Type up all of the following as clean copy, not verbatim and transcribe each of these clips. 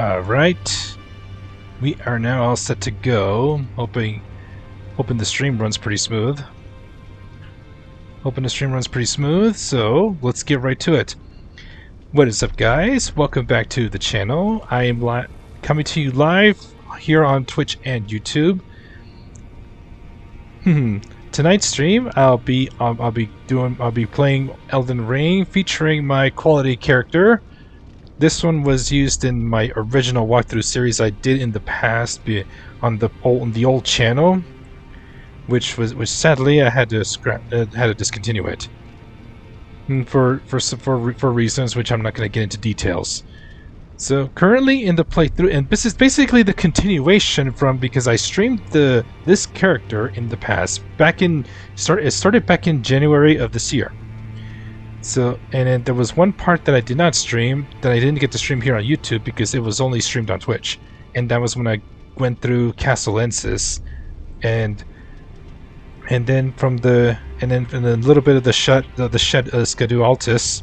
Alright. We are now all set to go. Hoping the stream runs pretty smooth. So let's get right to it. What is up, guys? Welcome back to the channel. I am coming to you live here on Twitch and YouTube. Tonight's stream, I'll be playing Elden Ring, featuring my quality character. This one was used in my original walkthrough series I did in the past on the old channel, which sadly I had to discontinue it for reasons which I'm not going to get into details. So currently in the playthrough, and this is basically the continuation from, because I streamed this character in the past it started back in January of this year. So, and then there was one part that I did not stream, that I didn't get to stream here on YouTube because it was only streamed on Twitch, and that was when I went through Castle Ensis, and and then from the and then a little bit of the Skadu Altus,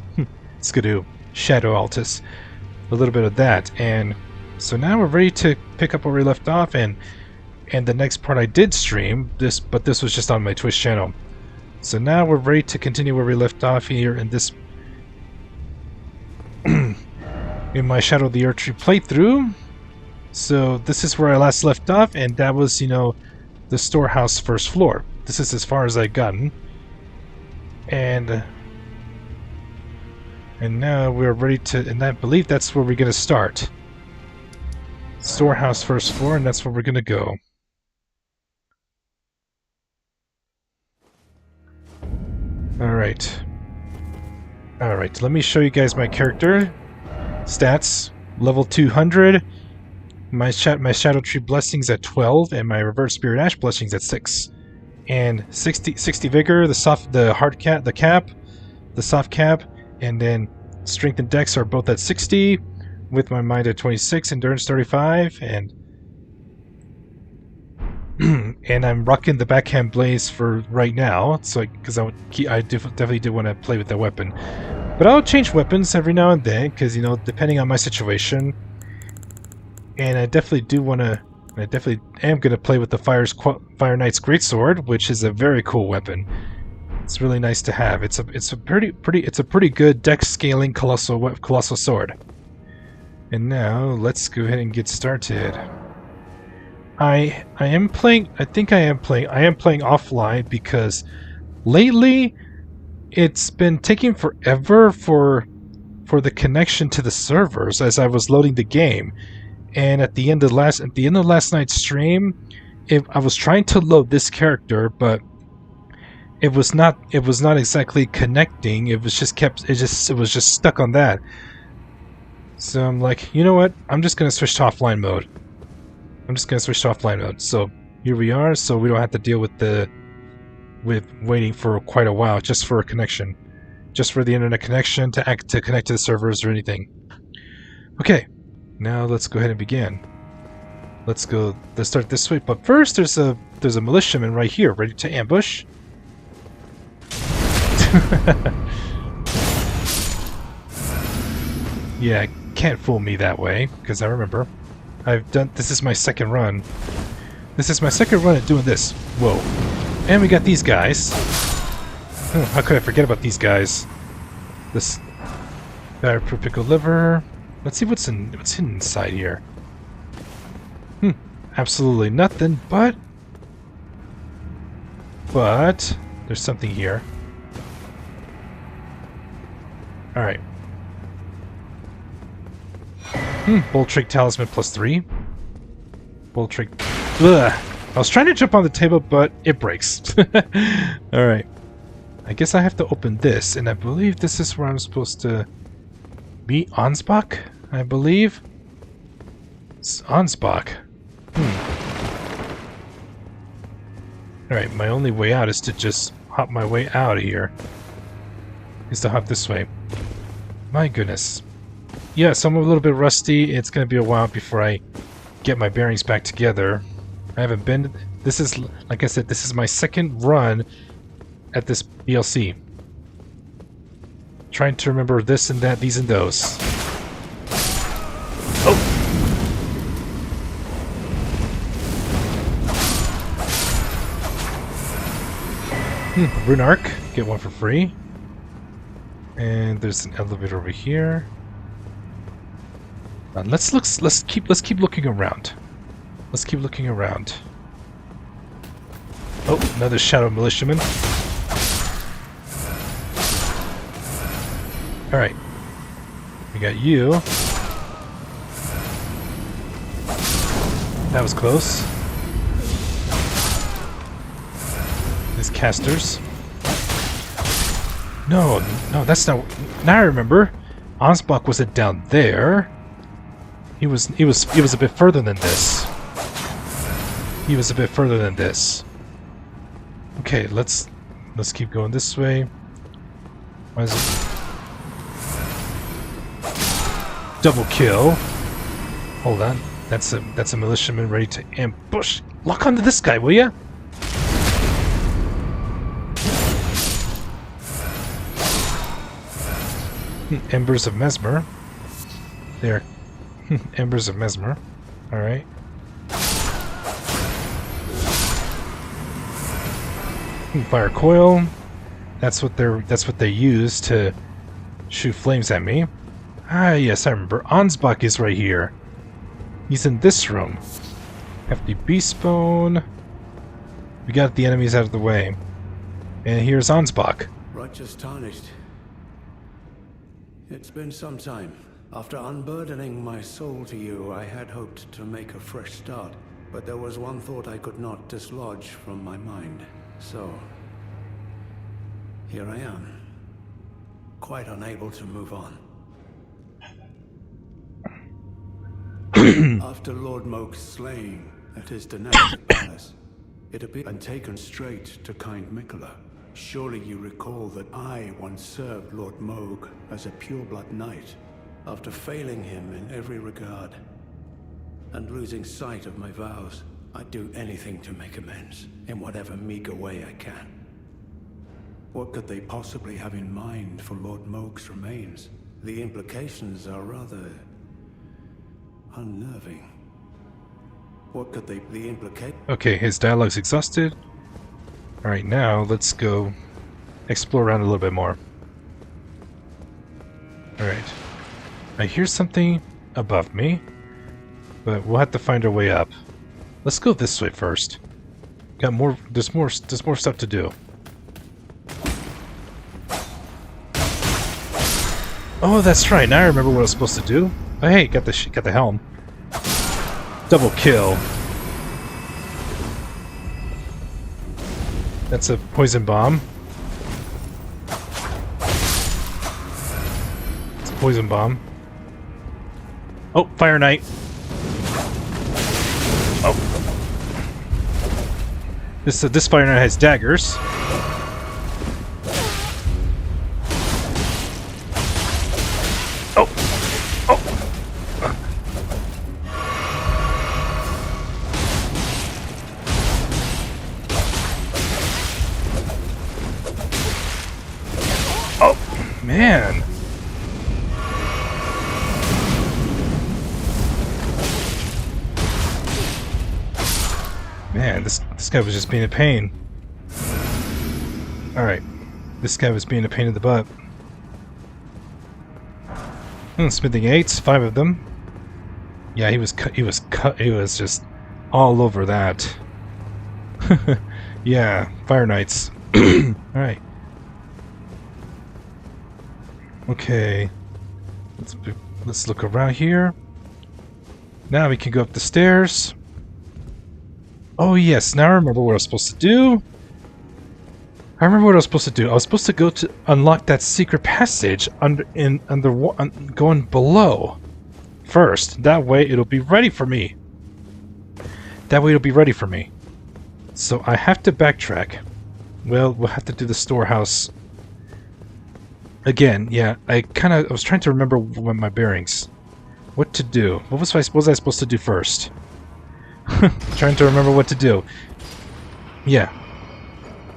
Skadu Shadow Altus, a little bit of that, and so now we're ready to pick up where we left off, and the next part I did stream this, but this was just on my Twitch channel. So now we're ready to continue where we left off here in this in my Shadow of the Erdtree playthrough. So this is where I last left off, and that was, you know, the storehouse first floor. This is as far as I've gotten, and now we're ready to, and I believe that's where we're gonna start. Storehouse first floor, and that's where we're gonna go. Alright, let me show you guys my character stats. Level 200, my Shadow Tree Blessings at 12, and my Reverse Spirit Ash Blessings at 6. And 60 Vigor, the soft cap, and then Strength and Dex are both at 60, with my Mind at 26, Endurance 35, and and I'm rocking the Backhand Blaze for right now, so because I definitely did want to play with that weapon. But I'll change weapons every now and then, because, you know, depending on my situation. And I definitely am going to play with the Fire Knight's Greatsword, which is a very cool weapon. It's really nice to have. It's a pretty good dex scaling colossal sword. And now let's go ahead and get started. I am playing offline because lately it's been taking forever for the connection to the servers as I was loading the game. And at the end of last night's stream, I was trying to load this character, but it was not exactly connecting. It was just stuck on that. So I'm like, you know what? I'm just gonna switch to offline mode. So here we are. So we don't have to deal with waiting for quite a while just for a connection, just for the internet connection to connect to the servers or anything. Okay. Now let's go ahead and begin. Let's start this way. But first, there's a militiaman right here, ready to ambush. Yeah, can't fool me that way, because I remember this is my second run. This is my second run at doing this. Whoa. And we got these guys. How could I forget about these guys? This Fireproof Pickle Liver. Let's see what's hidden inside here. Absolutely nothing, but there's something here. Alright. Bolt Trick Talisman +3. Bolt Trick... Ugh. I was trying to jump on the table, but it breaks. Alright. I guess I have to open this, and I believe this is where I'm supposed to... be Ansbach, I believe. It's Ansbach. Alright, my only way out is to just hop my way out of here. Is to hop this way. My goodness. Yeah, so I'm a little bit rusty. It's going to be a while before I get my bearings back together. I haven't been... This is, like I said, this is my second run at this DLC. Trying to remember this and that, these and those. Oh! Rune Arc. Get one for free. And there's an elevator over here. Let's keep looking around. Let's keep looking around. Oh, another Shadow Militiaman. Alright. We got you. That was close. These casters. No, that's not... Now I remember. Ansbach wasn't down there. He was a bit further than this. Okay, let's keep going this way. Why is it... Double kill. Hold on. That's a militiaman ready to ambush. Lock onto this guy, will ya? Embers of Mesmer. There. Embers of Mesmer. Alright. Fire coil. That's what they use to shoot flames at me. Ah, yes, I remember. Ansbach is right here. He's in this room. Hefty beast bone. We got the enemies out of the way. And here's Ansbach. Righteous Tarnished. It's been some time. After unburdening my soul to you, I had hoped to make a fresh start. But there was one thought I could not dislodge from my mind. So, here I am. Quite unable to move on. After Lord Moke's slaying at his dynastic palace, it appeared and taken straight to kind Mikola. Surely you recall that I once served Lord Moog as a pureblood knight, after failing him in every regard, and losing sight of my vows. I'd do anything to make amends, in whatever meager way I can. What could they possibly have in mind for Lord Moog's remains? The implications are rather unnerving. What could they implicate? Okay, his dialogue's exhausted. Alright, now let's go explore around a little bit more. Alright. I hear something above me, but we'll have to find our way up. Let's go this way first. Got more. There's more stuff to do. Oh, that's right. Now I remember what I was supposed to do. Oh, hey, got the helm. Double kill. That's a poison bomb. It's a poison bomb. Oh, Fire Knight. Oh. This Fire Knight has daggers. Oh. Oh. Oh, man. Man, this guy was just being a pain. Alright. This guy was being a pain in the butt. Smithing 8s, 5 of them. Yeah, he was just all over that. Yeah, Fire Knights. Alright. Okay. Let's look around here. Now we can go up the stairs. Oh yes, now I remember what I was supposed to do. I was supposed to go to unlock that secret passage going below first. That way it'll be ready for me. So I have to backtrack. Well, we'll have to do the storehouse again. Yeah, I was trying to remember my bearings. What to do? What was I supposed to do first? Trying to remember what to do. Yeah,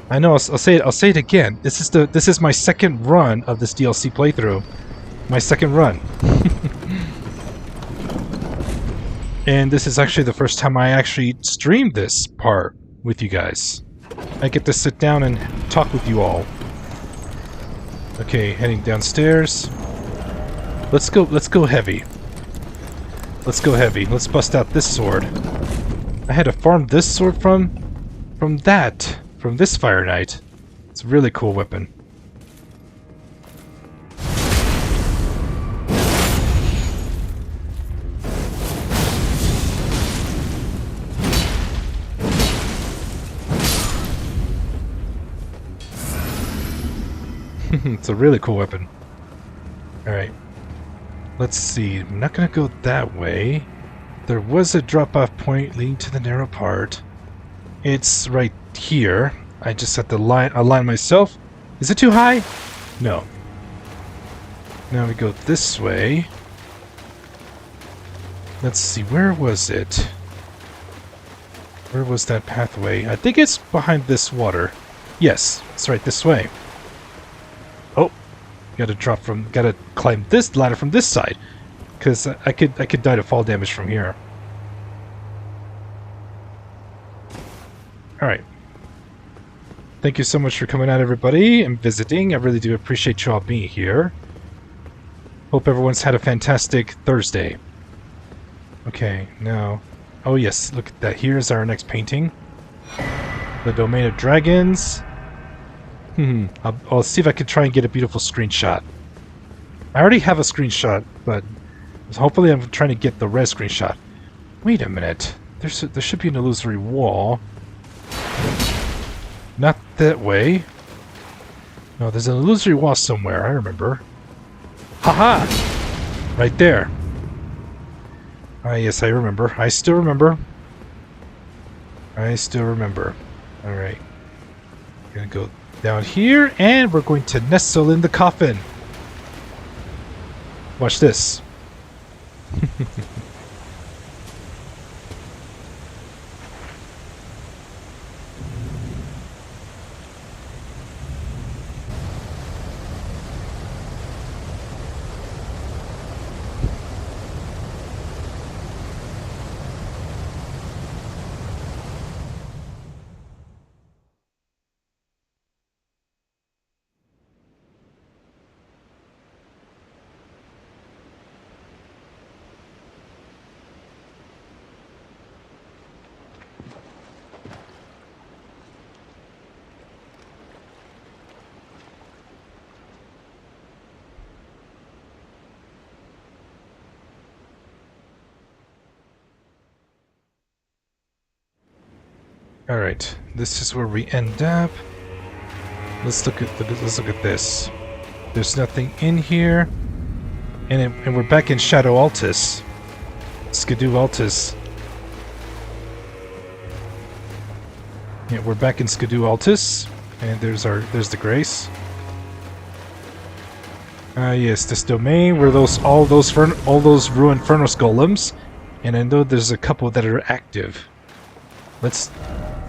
I know. I'll say it again. This is my second run of this DLC playthrough. My second run. And this is actually the first time I actually streamed this part with you guys. I get to sit down and talk with you all. Okay, heading downstairs. Let's go heavy. Let's go heavy. Let's bust out this sword. I had to farm this sword from this Fire Knight. It's a really cool weapon. It's a really cool weapon. Alright. Let's see. I'm not gonna go that way. There was a drop-off point leading to the narrow part. It's right here. I just have to align myself. Is it too high? No. Now we go this way. Let's see, where was it? Where was that pathway? I think it's behind this water. Yes, it's right this way. Oh, Gotta climb this ladder from this side, because I could die to fall damage from here. All right. Thank you so much for coming out, everybody, and visiting. I really do appreciate you all being here. Hope everyone's had a fantastic Thursday. Okay, now... Oh yes, look at that. Here's our next painting. The Domain of Dragons. I'll see if I can try and get a beautiful screenshot. I already have a screenshot, but hopefully I'm trying to get the red screenshot. Wait a minute. There should be an illusory wall. Not that way. No, there's an illusory wall somewhere, I remember. Haha! Right there. Ah, yes, I remember. I still remember. Alright. Gonna go down here, and we're going to nestle in the coffin. Watch this. Alright, this is where we end up. Let's look at this. There's nothing in here. And we're back in Shadow Altus. Skidoo Altus. Yeah, we're back in Skidoo Altus. And there's the Grace. Yes, this domain where all those ruined Furnace Golems. And I know there's a couple that are active.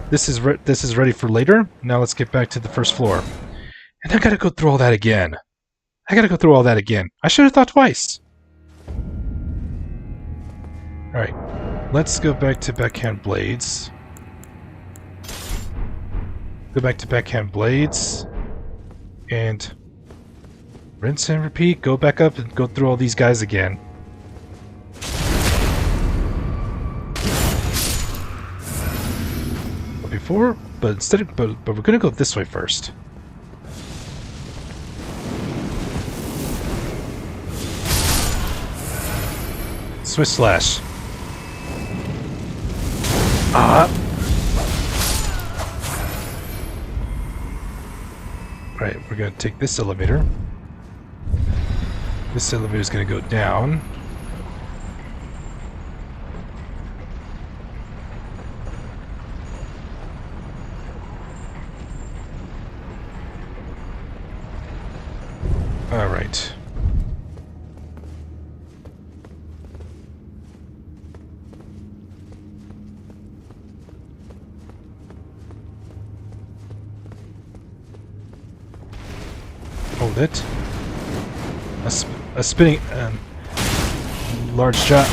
This is ready for later. Now let's get back to the first floor. And I gotta go through all that again. I should have thought twice. Alright. Let's go back to Backhand Blades. And rinse and repeat. Go back up and go through all these guys again. But we're gonna go this way first. Swiss slash. Right, we're gonna take this elevator. This elevator's gonna go down. Alright. Hold it. A spinning large jar.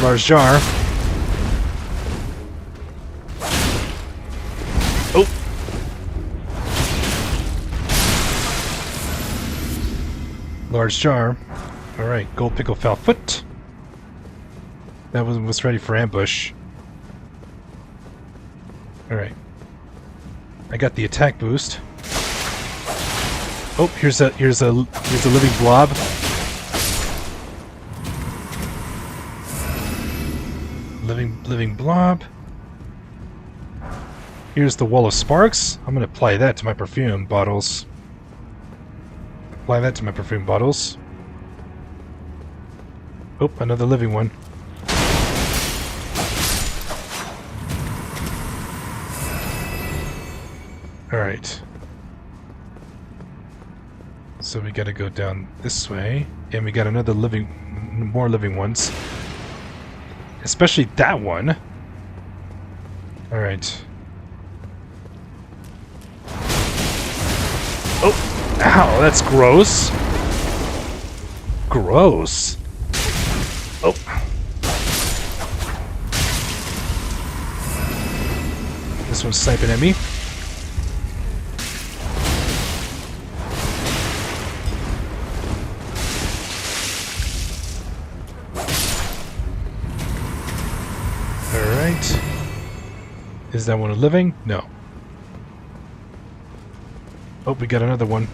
Oh. Large jar. Alright, gold pickle foul foot. That was ready for ambush. Alright. I got the attack boost. Oh, here's a living blob. Living blob. Here's the wall of sparks. I'm gonna apply that to my perfume bottles. Oh, another living one. Alright. So we gotta go down this way. And we got more living ones. Especially that one. Alright. Oh! Ow, that's gross! gross. Oh. This one's sniping at me. Alright. Is that one living? No. Oh, we got another one.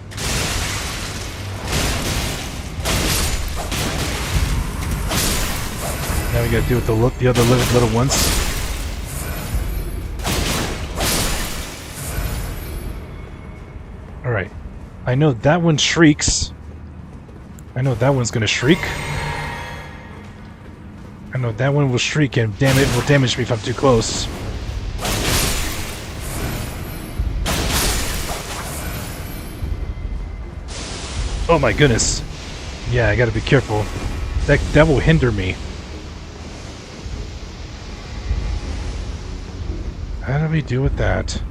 Now we gotta deal with the other little ones. Alright. I know that one shrieks. I know that one's gonna shriek. I know that one will shriek and will damage me if I'm too close. Oh my goodness. Yeah, I gotta be careful. That will hinder me. How do we deal with that?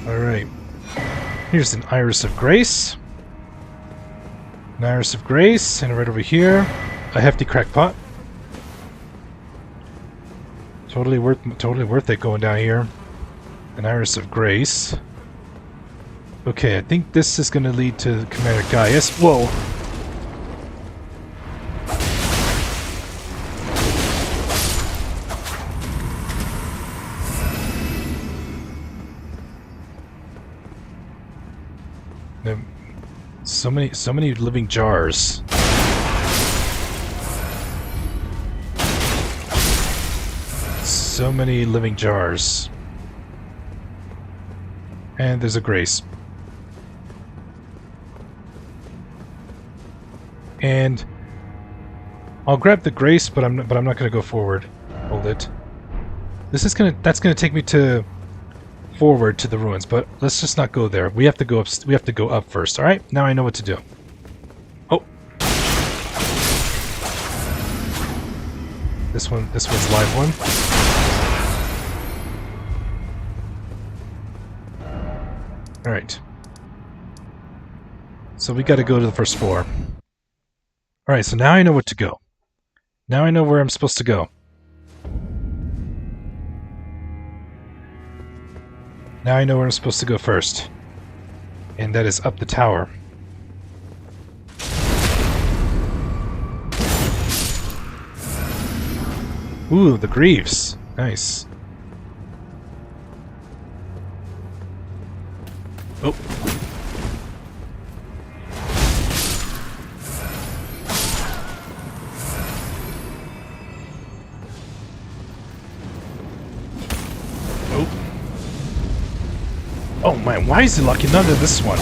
Alright. Here's an Iris of Grace. An Iris of Grace, and right over here, a hefty crackpot. Totally worth it going down here. An Iris of Grace. Okay, I think this is going to lead to Commander Gaius. Whoa! So many living jars. So many living jars. And there's a Grace. And I'll grab the Grace, but I'm not going to go forward. Hold it. That's going to take me to forward to the ruins, but let's just not go there. We have to go up. We have to go up first. All right. Now I know what to do. Oh, this one's live one. All right. So we got to go to the first floor. All right. So now I know what to go. Now I know where I'm supposed to go. Now I know where I'm supposed to go first. And that is up the tower. Ooh, the Greaves. Nice. Oh. Oh man, why is he locking under this one?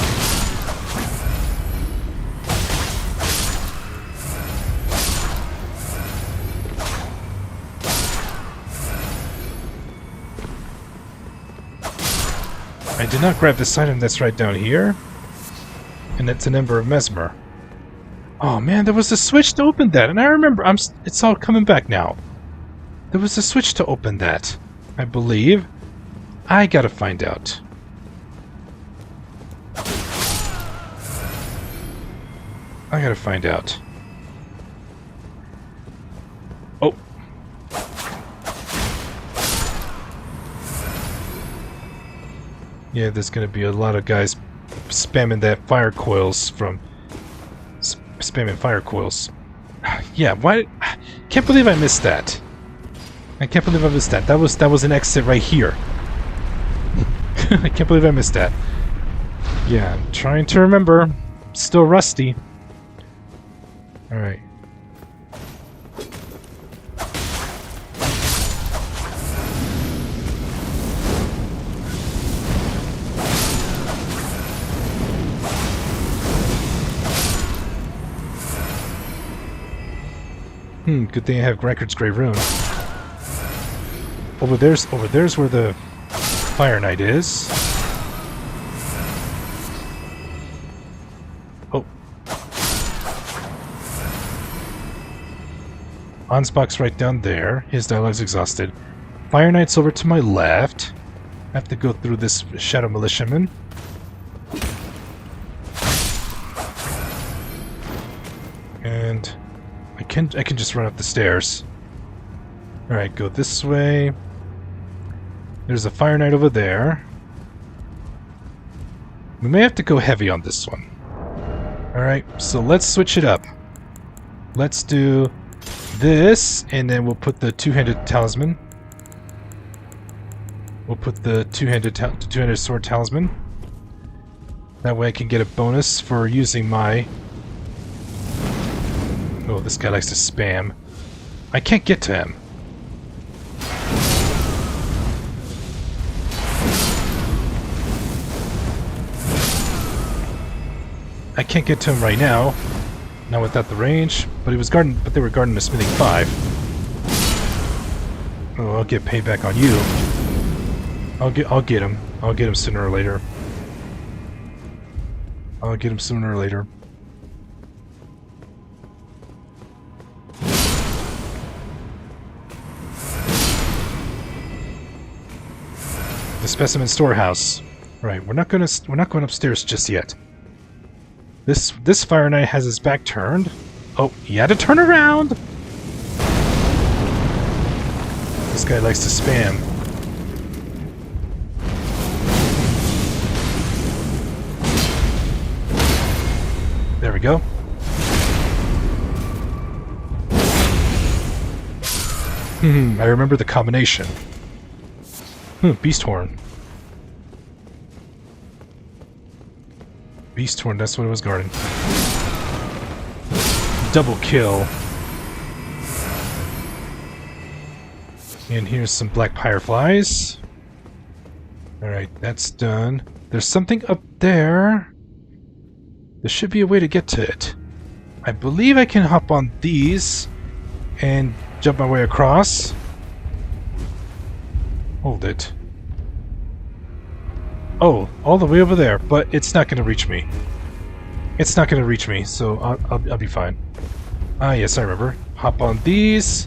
I did not grab this item that's right down here. And it's an Ember of Mesmer. Oh man, there was a switch to open that, and I remember it's all coming back now. There was a switch to open that, I believe. I gotta find out. I gotta find out. Oh. Yeah, there's gonna be a lot of guys spamming that fire coils from... spamming fire coils. Yeah, why... Can't believe I missed that. I can't believe I missed that. That was an exit right here. I can't believe I missed that. Yeah, I'm trying to remember. Still rusty. Alright. Good thing I have Rankard's Grey Rune. Over there's where the Fire Knight is. Oh. Ansbach's right down there. His dialogue's exhausted. Fire Knight's over to my left. I have to go through this Shadow Militiaman. And I can just run up the stairs. Alright, go this way. There's a Fire Knight over there. We may have to go heavy on this one. Alright, so let's switch it up. Let's do this, and then we'll put the two-handed talisman. We'll put the two-handed sword talisman. That way I can get a bonus for using my... Oh, this guy likes to spam. I can't get to him. I can't get to him right now. Not without the range, but he was guarding. But they were guarding a smithing 5. Oh, I'll get payback on you. I'll get him. I'll get him sooner or later. I'll get him sooner or later. The specimen storehouse. Right, we're not going upstairs just yet. This Fire Knight has his back turned. Oh, he had to turn around! This guy likes to spam. There we go. I remember the combination. Beast Horn. Beast Horn, that's what it was guarding. Double kill. And here's some black fireflies. Alright, that's done. There's something up there. There should be a way to get to it. I believe I can hop on these and jump my way across. Hold it. Oh, all the way over there, but it's not going to reach me. It's not going to reach me, so I'll be fine. Ah, yes, I remember. Hop on these,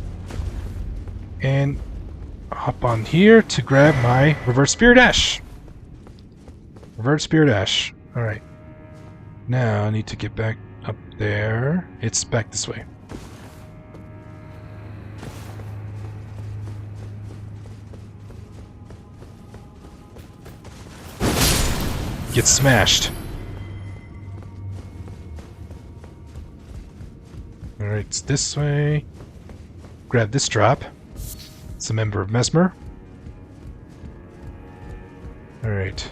and hop on here to grab my reverse spear dash. Reverse spear dash. All right. Now I need to get back up there. It's back this way. Get smashed. Alright, it's this way. Grab this drop. It's a member of Mesmer. Alright.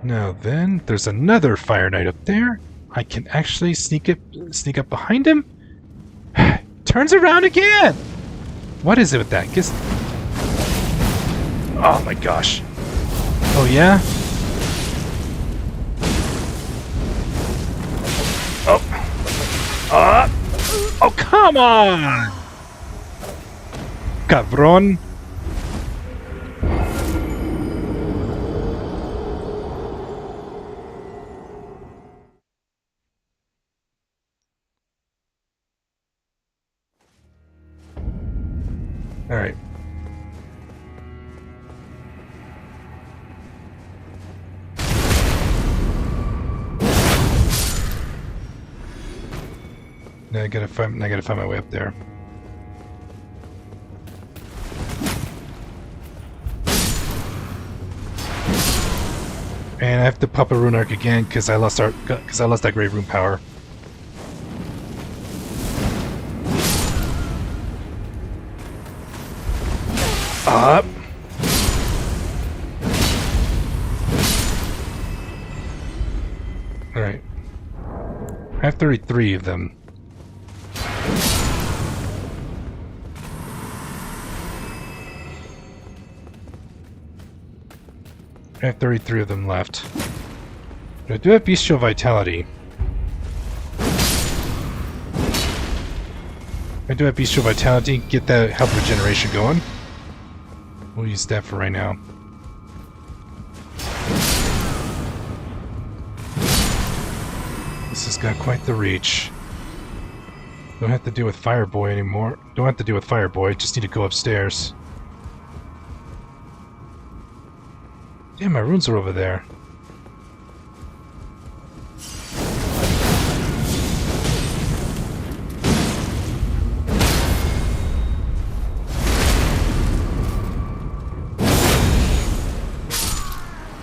Now then, there's another Fire Knight up there. I can actually sneak up behind him. Turns around again! What is it with that? Oh my gosh. Oh yeah? Oh, come on! Cabron. Alright. Now I gotta find my way up there. And I have to pop a rune arc again because I lost that great rune power. Up. All right. I have 33 of them. I have 33 of them left. But I do have Bestial Vitality. I do have Bestial Vitality. Get that health regeneration going. We'll use that for right now. This has got quite the reach. Don't have to deal with Fireboy anymore. Don't have to deal with Fireboy. Just need to go upstairs. Damn, my runes are over there.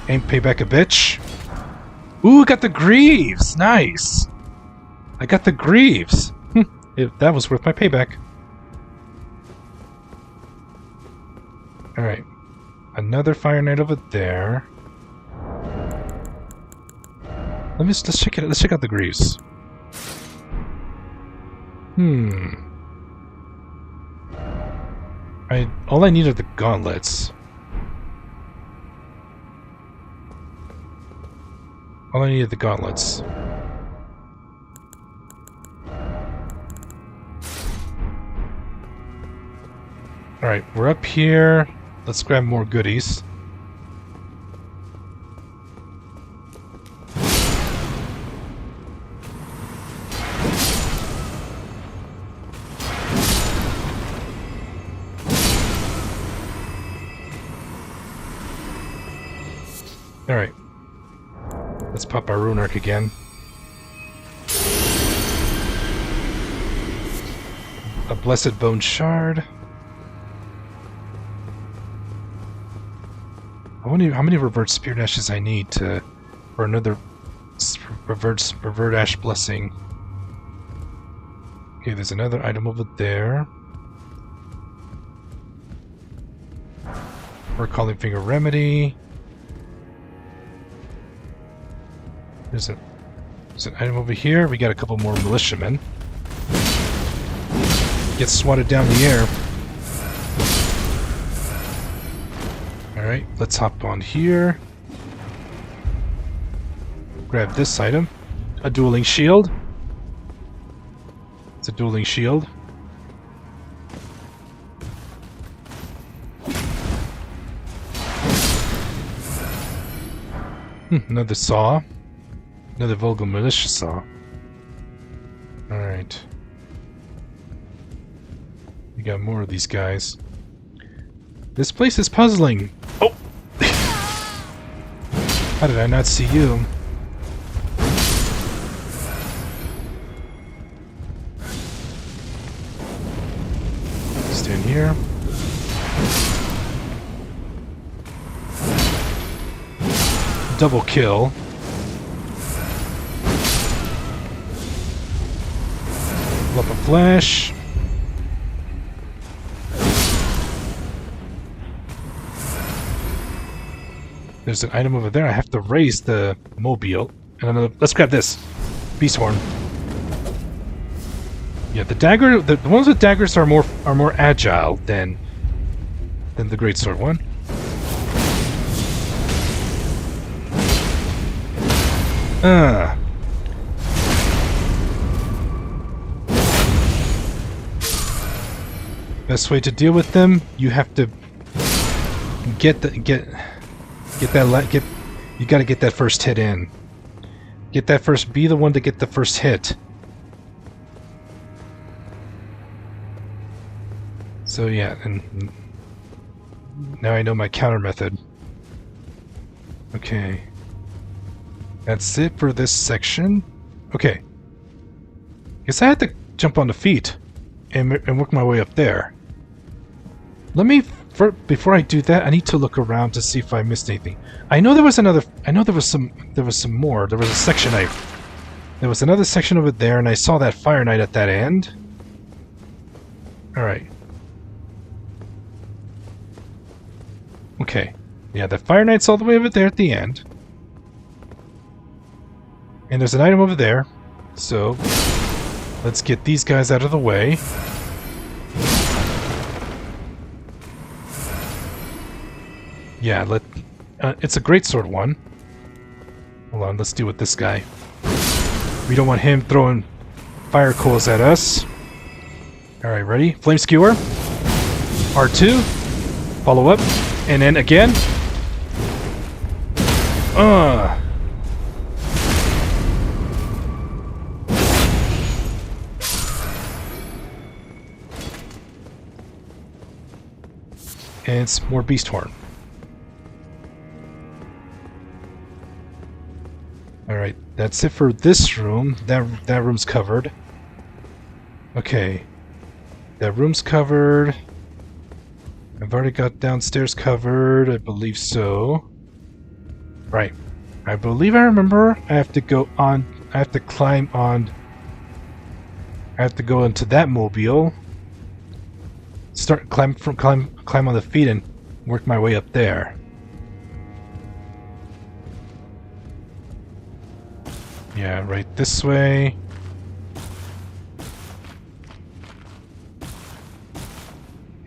Ain't payback a bitch. Ooh, got the greaves! Nice! I got the greaves! That was worth my payback. Alright. Another Fire Knight over there. Let's check it out. Let's check out the greaves. All I need are the gauntlets. All I need are the gauntlets. Alright, we're up here. Let's grab more goodies. Alright. Let's pop our rune arc again. A blessed bone shard. I wonder how many revert spirit ashes I need for another revert ash blessing. Okay, there's another item over there. Recalling finger remedy. There's an item over here. We got a couple more militiamen. Get swatted down the air. Alright, let's hop on here. Grab this item. A dueling shield. It's a dueling shield. Another saw. Another vulgar militia saw. Alright. We got more of these guys. This place is puzzling. Oh! How did I not see you? Stand here. Double kill. Pull up a flash. There's an item over there. I have to raise the mobile. And another. Let's grab this. Beast horn. Yeah, the dagger. The ones with daggers are more agile than the greatsword one. Best way to deal with them, you have to you gotta get that first hit in. Be the one to get the first hit. So yeah, and now I know my counter method. Okay. That's it for this section. Okay. Guess I had to jump on the feet and work my way up there. Before I do that, I need to look around to see if I missed anything. I know there was another. I know there was some more. There was a section there was another section over there, and I saw that Fire Knight at that end. All right. Okay. Yeah, the Fire Knight's all the way over there at the end. And there's an item over there. So, let's get these guys out of the way. Yeah, it's a greatsword one. Hold on, let's deal with this guy. We don't want him throwing fire coals at us. Alright, ready? Flame Skewer. R2. Follow up. And then again. And it's more Beast Horn. that's it for this room. That room's covered. Okay. That room's covered. I've already got downstairs covered, I believe so. Right. I believe I remember I have to go on, I have to climb on, I have to go into that mobile. Climb on the feet and work my way up there. Yeah, right this way.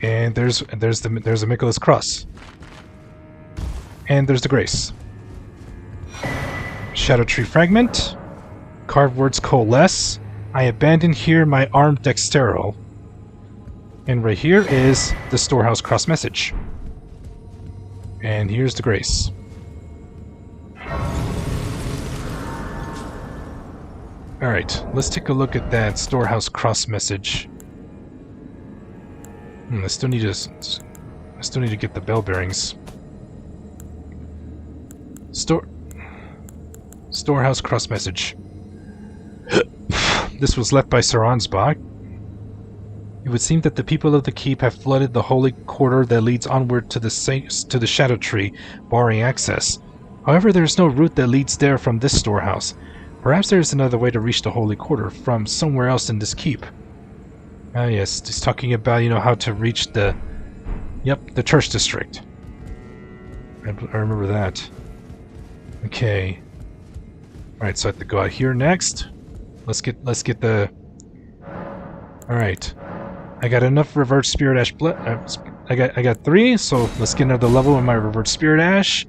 And there's the Michael's Cross. And there's the Grace. Shadow Tree Fragment. Carved words coalesce. I abandon here my armed dextero. And right here is the Storehouse Cross message. And here's the Grace. Alright, let's take a look at that Storehouse Cross message. I still need to get the bell bearings. Storehouse Cross message. This was left by Sir Ansbach. It would seem that the people of the keep have flooded the holy quarter that leads onward to the Shadow Tree, barring access. However, there is no route that leads there from this storehouse. Perhaps there is another way to reach the holy quarter from somewhere else in this keep. Ah yes, he's talking about, you know, how to reach the church district. I remember that. Okay. Alright, so I have to go out here next. Let's get the... Alright. I got enough Revered Spirit Ash blood. I got 3, so let's get another level in my Revered Spirit Ash.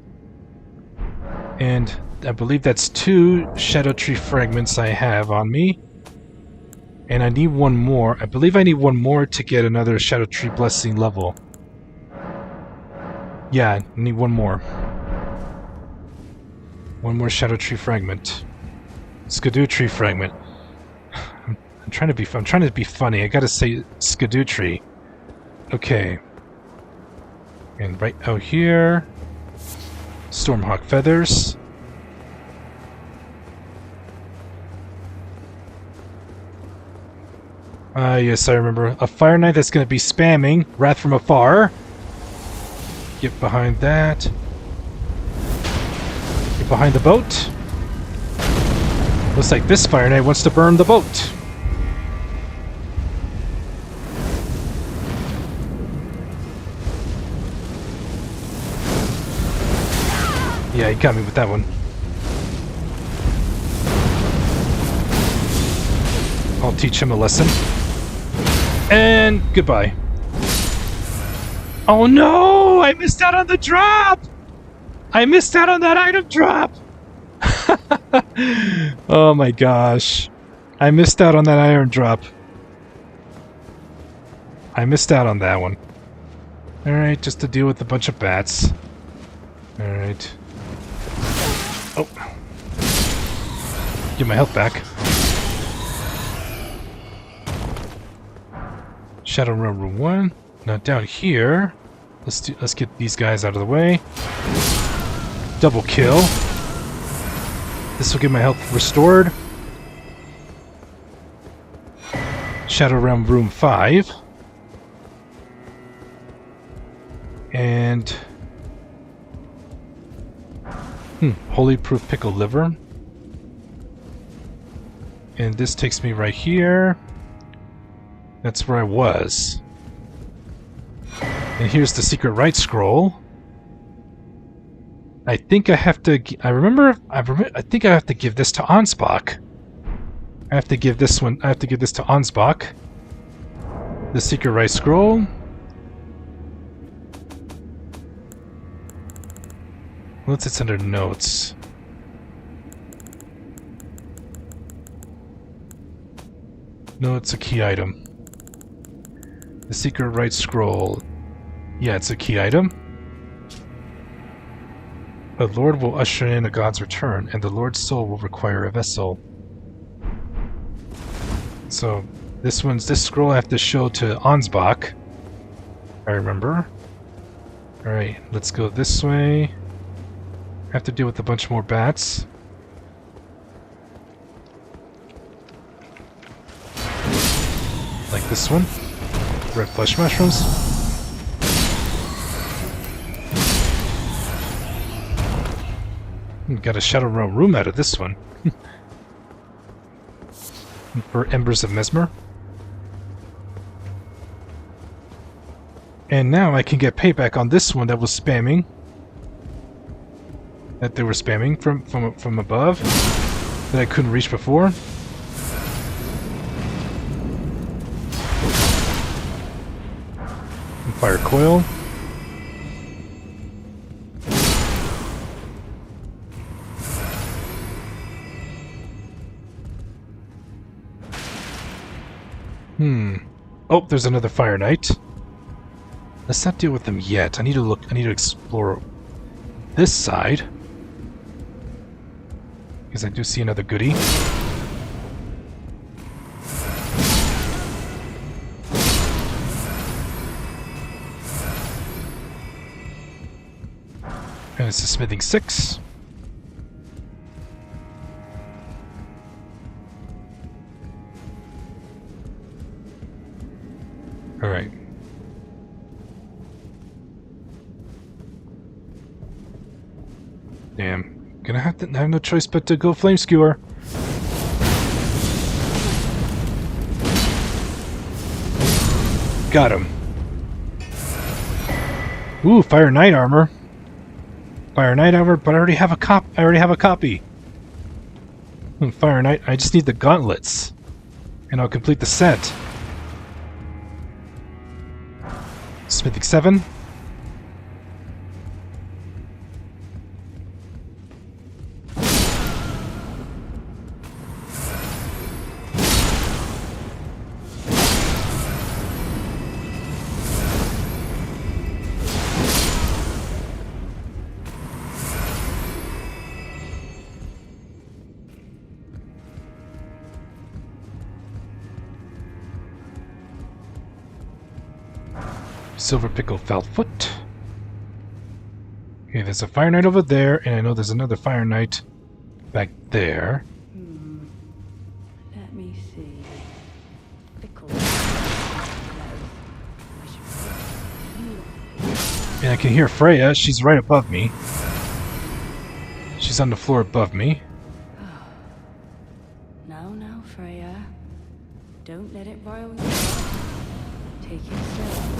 And I believe that's 2 Shadow Tree fragments I have on me. And I need one more. I believe I need one more to get another Shadow Tree Blessing level. Yeah, I need one more. One more Shadow Tree fragment. Skidoo Tree fragment. I'm trying to be funny. I gotta say Skidoo Tree. Okay. And right out here, Stormhawk feathers. Yes, I remember. A Fire Knight that's going to be spamming Wrath from Afar. Get behind that. Get behind the boat. Looks like this Fire Knight wants to burn the boat. Yeah, he got me with that one. I'll teach him a lesson. And goodbye. Oh no! I missed out on the drop! I missed out on that item drop! Oh my gosh. I missed out on that iron drop. I missed out on that one. Alright, just to deal with a bunch of bats. Alright. Oh. Get my health back. Shadow Realm Room 1. Now down here, let's get these guys out of the way. Double kill. This will get my health restored. Shadow Realm Room 5. And Holy Proof Pickled Liver. And this takes me right here. That's where I was. And here's the Secret Rite Scroll. I think I have to... I think I have to give this to Ansbach. I have to give this to Ansbach. The Secret Rite Scroll. What's it's under notes? No, it's a key item. The Secret Rite Scroll. Yeah, it's a key item. The Lord will usher in a god's return, and the Lord's soul will require a vessel. So, this scroll I have to show to Ansbach. I remember. Alright, let's go this way. I have to deal with a bunch more bats. this one. Red flesh mushrooms. Got a Shadow Realm room out of this one. For Embers of Mesmer. And now I can get payback on this one that was spamming. That they were spamming from above. That I couldn't reach before. And fire coil. Oh, there's another Fire Knight. Let's not deal with them yet. I need to explore this side. Because I do see another goodie. And it's a smithing 6. Alright. Damn. Gonna have no choice but to go Flame Skewer. Got him. Ooh, Fire Knight armor. Fire Knight armor, but I already have a copy. Fire Knight, I just need the gauntlets. And I'll complete the set. Smithing 7. Silver Pickle Foulfoot. Okay, there's a Fire Knight over there, and I know there's another Fire Knight back there. Let me see. Pickle. And I can hear Freya. She's right above me. She's on the floor above me. Now, Freya. Don't let it rile you. Take it slow.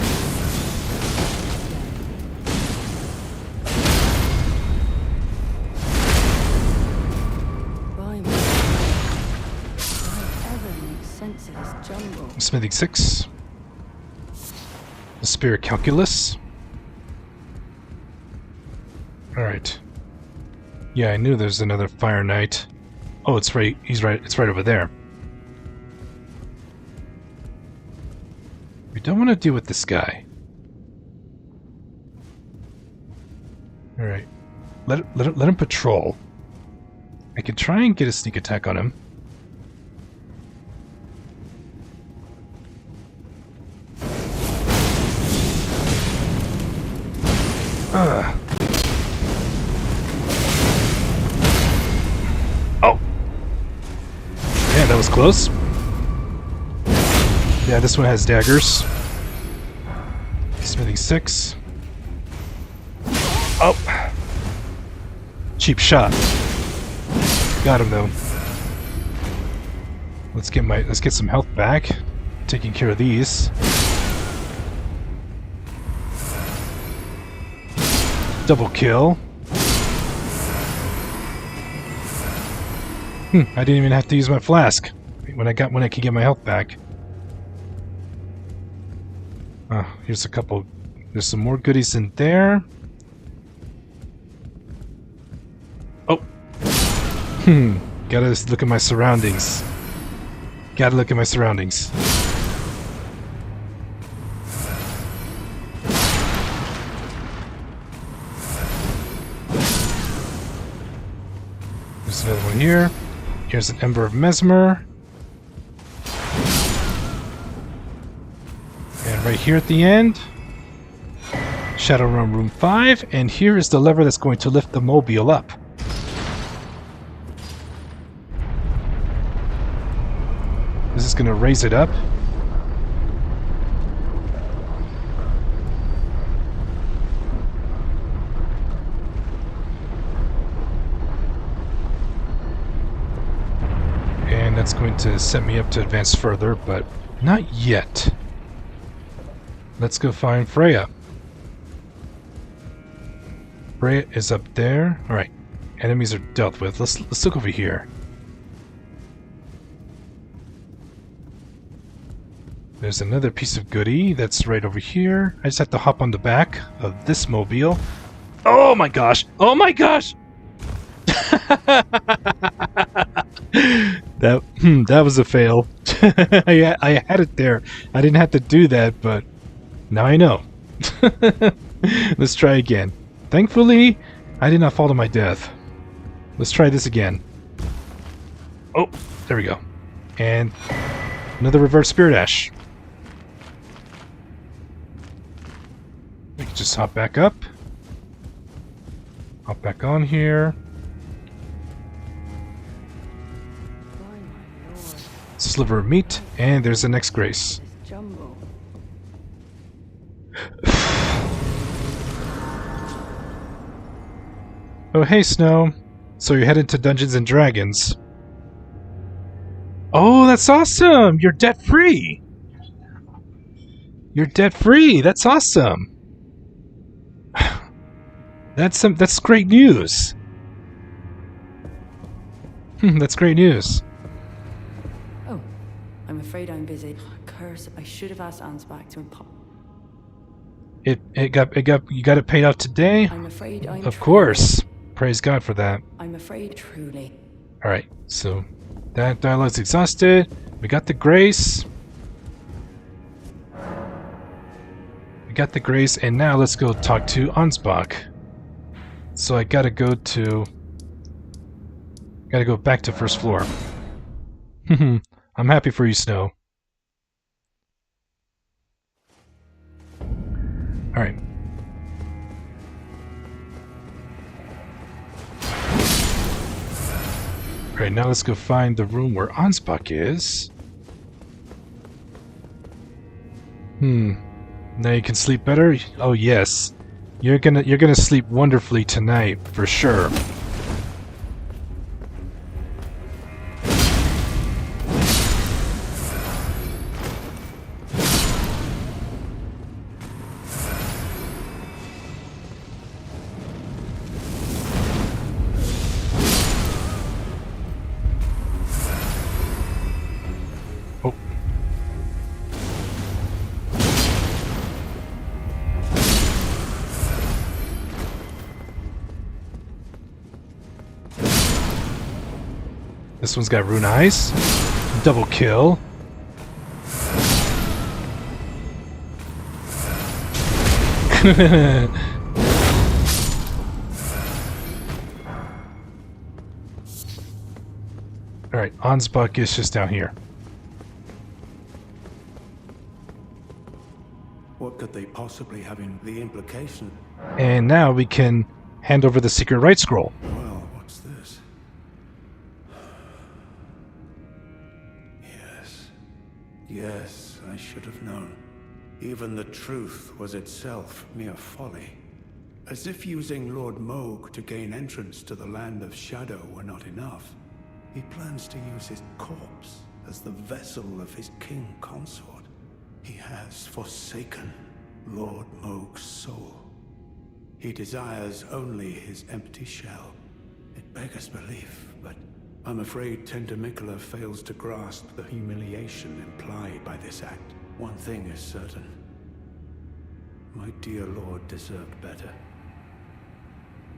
Smithing 6. The Spirit Calculus. Alright. Yeah, I knew there's another Fire Knight. Oh, it's right. He's right. It's right over there. We don't want to deal with this guy. Alright. Let him patrol. I can try and get a sneak attack on him. Oh! Man, that was close. Yeah, this one has daggers. Smithing 6. Oh! Cheap shot. Got him though. Let's get some health back. Taking care of these. Double kill. I didn't even have to use my flask when I could get my health back. Here's a couple. There's some more goodies in there. Oh. Gotta look at my surroundings. Gotta look at my surroundings. There's another one here. Here's an Ember of Mesmer. And right here at the end, Shadow Realm Room 5, and here is the lever that's going to lift the mobile up. This is going to raise it up. That's going to set me up to advance further, but not yet. Let's go find Freya. Freya is up there. Alright. Enemies are dealt with. Let's look over here. There's another piece of goodie that's right over here. I just have to hop on the back of this mobile. Oh my gosh! Oh my gosh! that was a fail. I had it there. I didn't have to do that, but now I know. Let's try again. Thankfully, I did not fall to my death. Let's try this again. Oh, there we go. And another reverse spirit ash. We can just hop back up. Hop back on here. Sliver of meat, and there's the next grace. Jumbo. Oh, hey, Snow. So you're headed to Dungeons and Dragons. Oh, that's awesome! You're debt-free! You're debt-free! That's awesome! That's great news! That's great news. Oh, I'm afraid I'm busy. Curse, I should have asked Ansbach to impop. You got it paid out today? I'm afraid I'm Of course. Praise God for that. I'm afraid truly. Alright, so that dialogue's exhausted. We got the grace. We got the grace, and now let's go talk to Ansbach. So I gotta go back to first floor. I'm happy for you, Snow. Alright. Alright, now let's go find the room where Ansbach is. Now you can sleep better? Oh yes. You're gonna sleep wonderfully tonight, for sure. Oh. This one's got rune eyes. Double kill. Alright, Ansbach is just down here. What could they possibly have in the implication? And now we can hand over the secret right scroll. Well, what's this? Yes, I should have known. Even the truth was itself mere folly. As if using Lord Moog to gain entrance to the land of shadow were not enough, he plans to use his corpse as the vessel of his king consort. He has forsaken Lord Moog's soul. He desires only his empty shell. It beggars belief, but I'm afraid Tender Mikula fails to grasp the humiliation implied by this act. One thing is certain. My dear lord deserved better.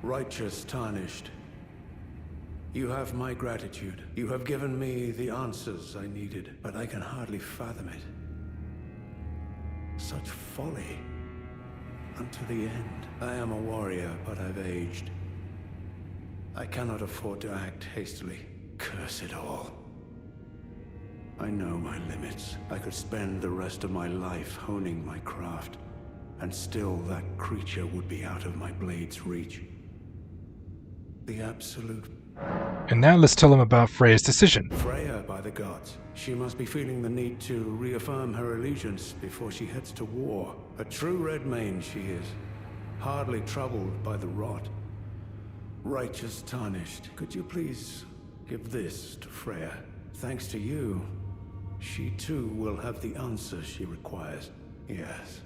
Righteous Tarnished, you have my gratitude. You have given me the answers I needed, but I can hardly fathom it. Such folly. Unto the end. I am a warrior, but I've aged. I cannot afford to act hastily. Curse it all. I know my limits. I could spend the rest of my life honing my craft, and still that creature would be out of my blade's reach. The absolute... And now let's tell him about Freya's decision. Freya, by the gods. She must be feeling the need to reaffirm her allegiance before she heads to war. A true Redmane she is, hardly troubled by the rot. Righteous Tarnished, could you please give this to Freya? Thanks to you, she too will have the answers she requires. Yes.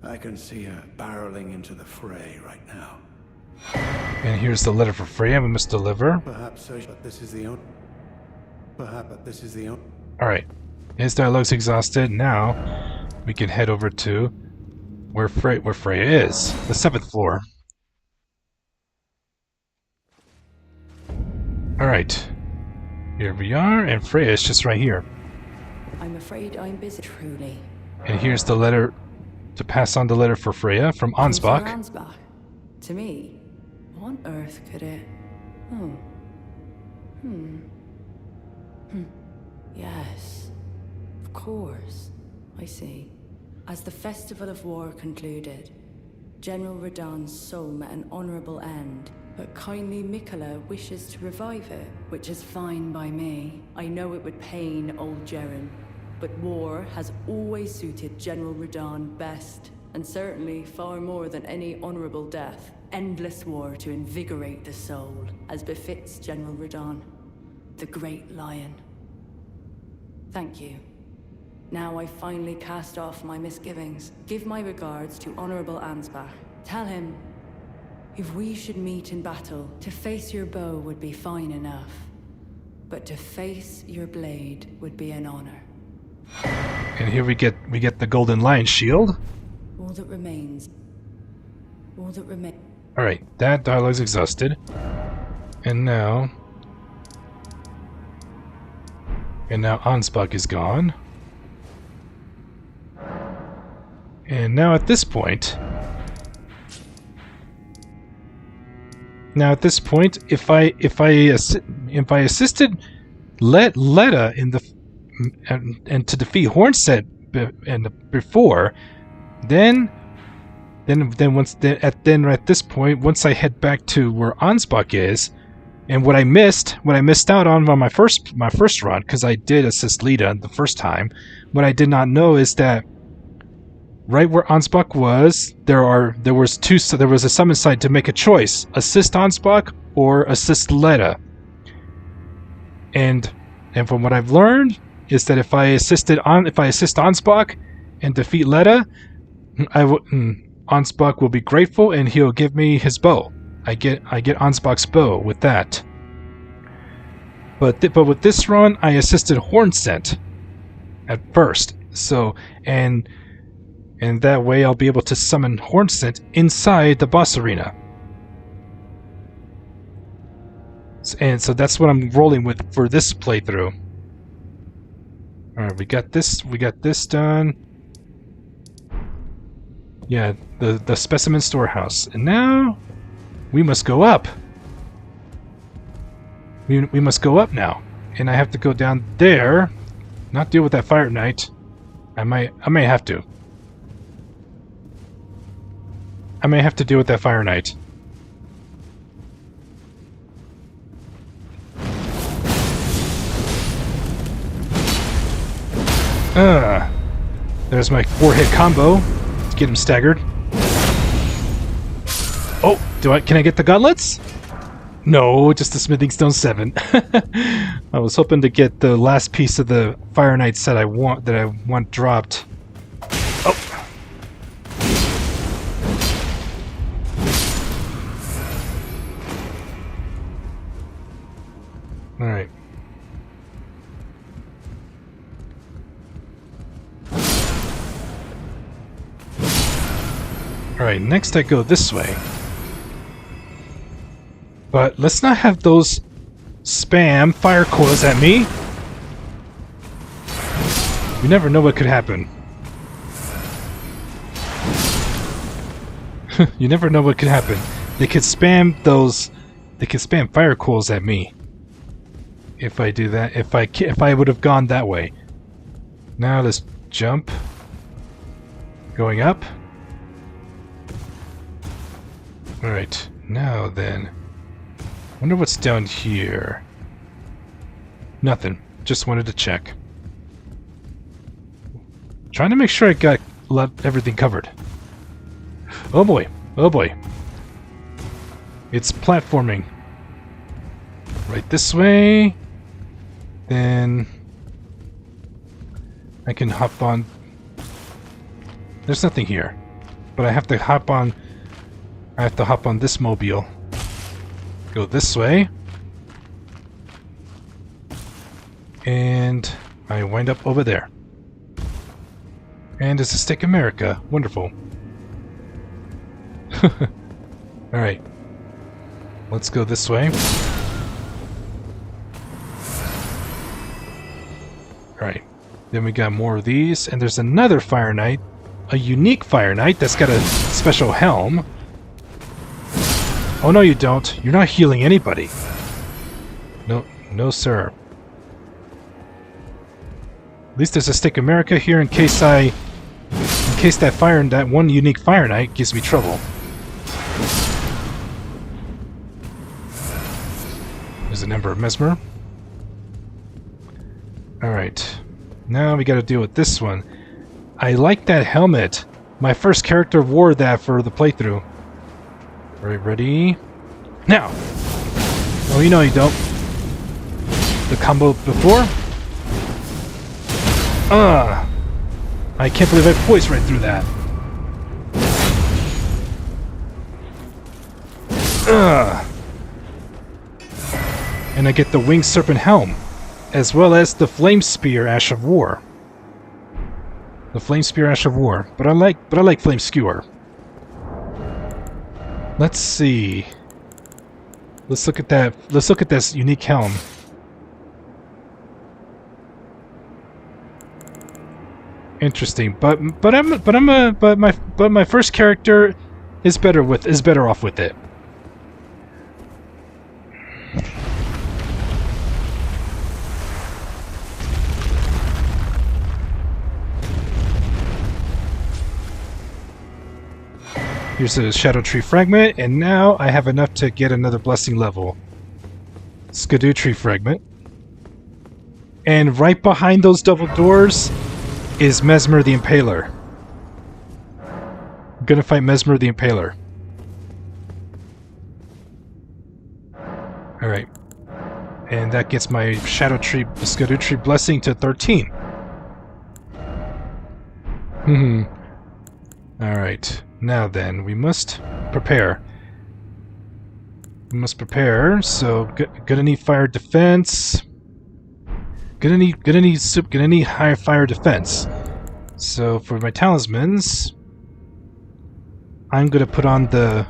I can see her barreling into the fray right now. And here's the letter for Freya we must deliver. Perhaps so, but this is the only... Perhaps this is the only... Alright. His dialogue's exhausted. Now, we can head over to where Freya is. The 7th floor. Alright. Here we are, and Freya is just right here. I'm afraid I'm busy, truly. And here's the letter to pass on the letter for Freya from Ansbach. From Ansbach? To me? What on earth could it... Oh. Yes. Of course. I see. As the Festival of War concluded, General Radahn's soul met an honorable end, but kindly Mikola wishes to revive it, which is fine by me. I know it would pain old Jeren, but war has always suited General Radahn best, and certainly far more than any honorable death. Endless war to invigorate the soul, as befits General Radahn, the Great Lion. Thank you. Now I finally cast off my misgivings. Give my regards to Honorable Ansbach. Tell him, if we should meet in battle, to face your bow would be fine enough, but to face your blade would be an honor. And here we get the Golden Lion shield. All that remains. All that remains. Alright, that dialogue's exhausted. And now Ansbach is gone. And now at this point, if I assisted Letta in the and to defeat Hornset before, then at this point, once I head back to where Ansbach is, and what I missed out on my first run, because I did assist Lita the first time, what I did not know is that right where Ansbach was, there was a summon site to make a choice: assist Ansbach or assist Letta. And from what I've learned is that if I assist Ansbach and defeat Letta, Ansbach will be grateful and he'll give me his bow. I get Ansbach's bow with that. But with this run, I assisted Hornsent at first. So and that way I'll be able to summon Hornsent inside the boss arena. And so that's what I'm rolling with for this playthrough. Alright, we got this done. Yeah, the specimen storehouse. And now we must go up. We must go up now. And I have to go down there. Not deal with that fire knight. I may have to. I may have to deal with that fire knight. There's my 4-hit combo to get him staggered. Oh, can I get the gauntlets? No, just the smithing stone 7. I was hoping to get the last piece of the fire knight set I want dropped. Oh. All right. Alright, next I go this way. But let's not have those spam fire coils at me. You never know what could happen. You never know what could happen. They could spam fire coils at me. If I do that, if I would have gone that way. Now let's jump. Going up. Alright, now then. Wonder what's down here. Nothing. Just wanted to check. Trying to make sure I got everything covered. Oh boy. Oh boy. It's platforming. Right this way. Then I can hop on. There's nothing here, but I have to hop on. I have to hop on this mobile. Go this way, and I wind up over there. And it's a Stick America. Wonderful. Alright. Let's go this way. Alright. Then we got more of these, and there's another Fire Knight. A unique Fire Knight that's got a special helm. Oh no you don't. You're not healing anybody. No, no sir. At least there's a Stick America here in case that one unique Fire Knight gives me trouble. There's an Ember of Mesmer. Alright. Now we gotta deal with this one. I like that helmet. My first character wore that for the playthrough. Alright, ready? Now! Oh, you know you don't. The combo before? I can't believe I poised right through that. And I get the Winged Serpent Helm, as well as the Flame Spear Ash of War. The Flame Spear Ash of War, but I like Flame Skewer. Let's see. Let's look at that. Let's look at this unique helm. Interesting, but my first character is better off with it. Here's a Shadow Tree Fragment, and now I have enough to get another Blessing level. Skidoo Tree Fragment. And right behind those double doors is Mesmer the Impaler. I'm gonna fight Mesmer the Impaler. Alright. And that gets my Shadow Tree, Skidoo Tree Blessing to 13. Alright. Now then, we must prepare. We must prepare, so gonna need fire defense. Gonna need high fire defense. So for my talismans, I'm gonna put on the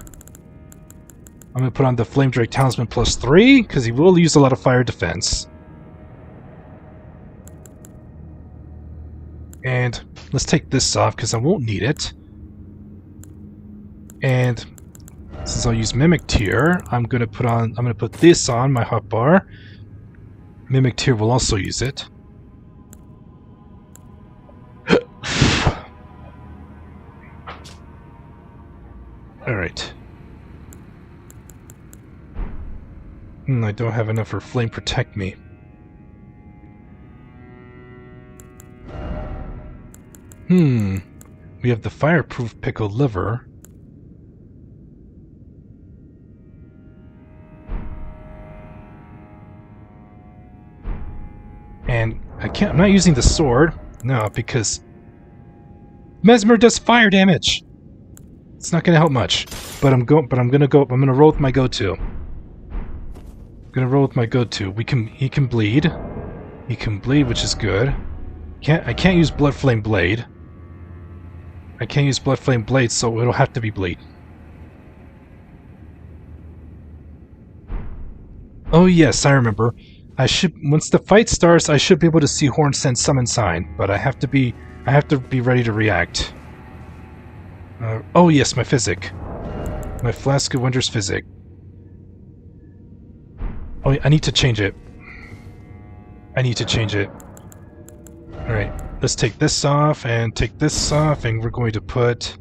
Flame Drake Talisman +3, because he will use a lot of fire defense. And let's take this off because I won't need it. And since I'll use Mimic Tear, I'm gonna put this on my hotbar. Mimic Tear will also use it. Alright. I don't have enough for Flame Protect Me. We have the Fireproof Pickled Liver. And I'm not using the sword. No, because Mesmer does fire damage. It's not gonna help much. But I'm gonna roll with my go-to. He can bleed. He can bleed, which is good. I can't use Blood Flame Blade. So it'll have to be bleed. Oh yes, I remember. Once the fight starts, I should be able to see Hornsend's summon sign, but I have to be ready to react. Oh yes, my physic. My Flask of Wondrous Physic. Oh, I need to change it. Alright, let's take this off, and we're going to put...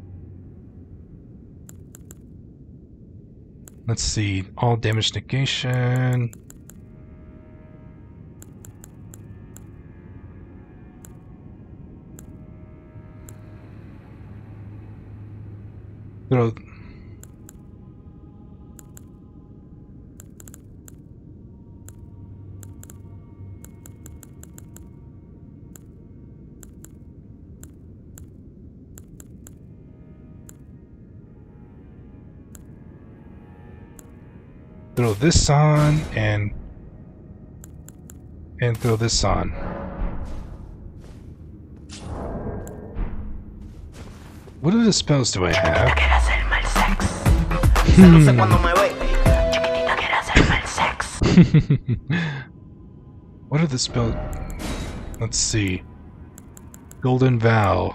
Let's see, all damage negation... throw this on and throw this on. What other spells do I have? What are the spells? Let's see. Golden Vow.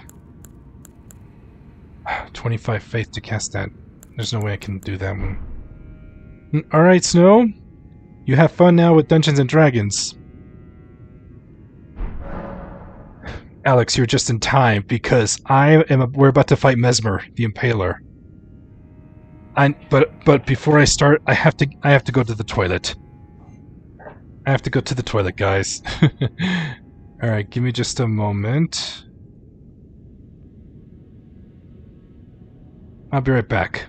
25 faith to cast that. There's no way I can do that one. Alright, Snow. You have fun now with Dungeons and Dragons. Alex, you're just in time because we're about to fight Mesmer, the Impaler. But before I start, I have to go to the toilet. I have to go to the toilet, guys. Alright, give me just a moment. I'll be right back.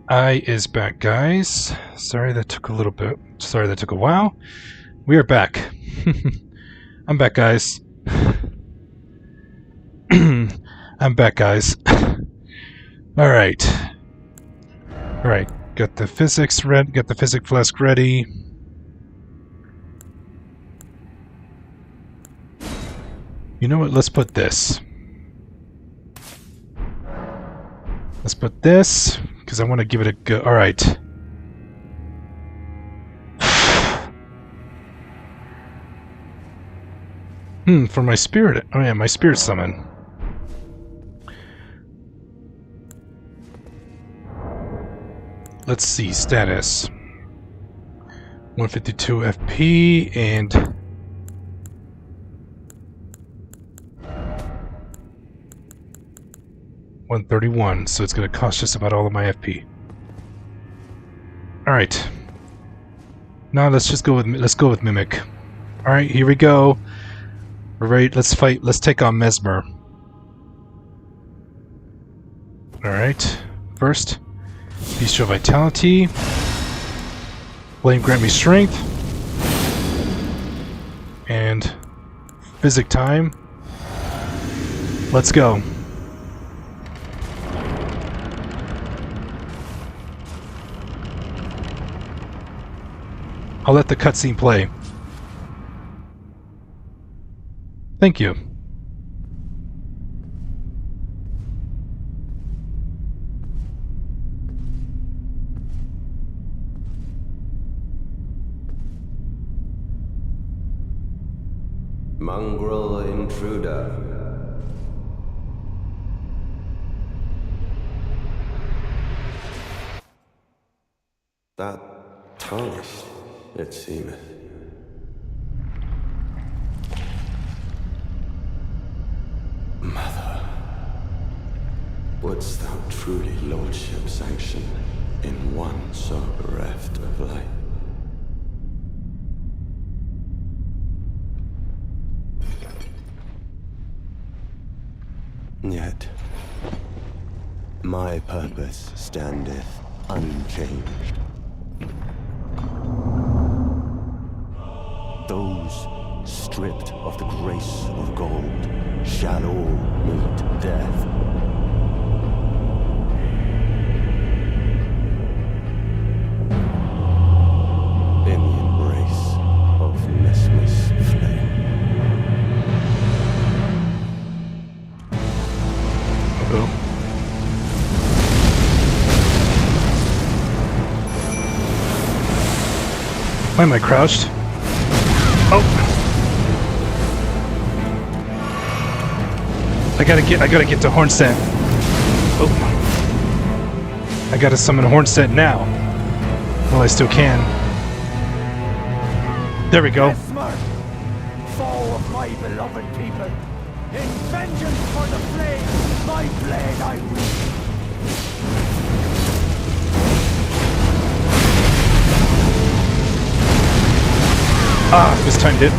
I is back, guys. Sorry that took a little bit. Sorry that took a while. We are back. I'm back, guys. I'm back, guys. Alright. Alright. Got the physics ready. Got the physic flask ready. You know what? Let's put this. Let's put this, because I want to give it a go. Alright. For my spirit. Oh yeah, my spirit summon. Let's see, status. 152 FP and 131, so it's going to cost just about all of my FP. All right. Now let's just go with Mimic. All right, here we go. We're ready. Let's fight. Let's take on Mesmer. All right. First, Bestial Vitality. Flame grant me strength. And physic time. Let's go. I'll let the cutscene play. Thank you. Mongrel intruder. That tarnished, it seemeth. Mother, wouldst thou truly lordship sanction in one so bereft of light? Yet, my purpose standeth unchanged. Those stripped of the grace of gold shall all meet death. In the embrace of Mesmer's flame. Uh-oh. Why am I crouched? Oh! I gotta get to Hornsent. Oh! I gotta summon Hornsent now. Well, I still can. There we go. Mesmer, foe of my beloved people, in vengeance for the flame, my blade I wield. Ah, mistimed it.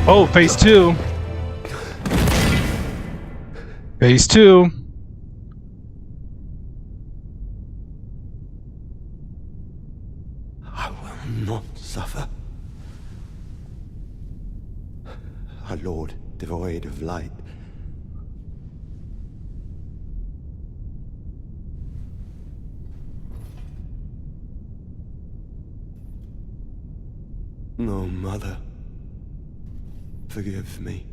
Oh, phase 2. Phase 2. I will not suffer. A lord devoid of light. No, Mother. Forgive me.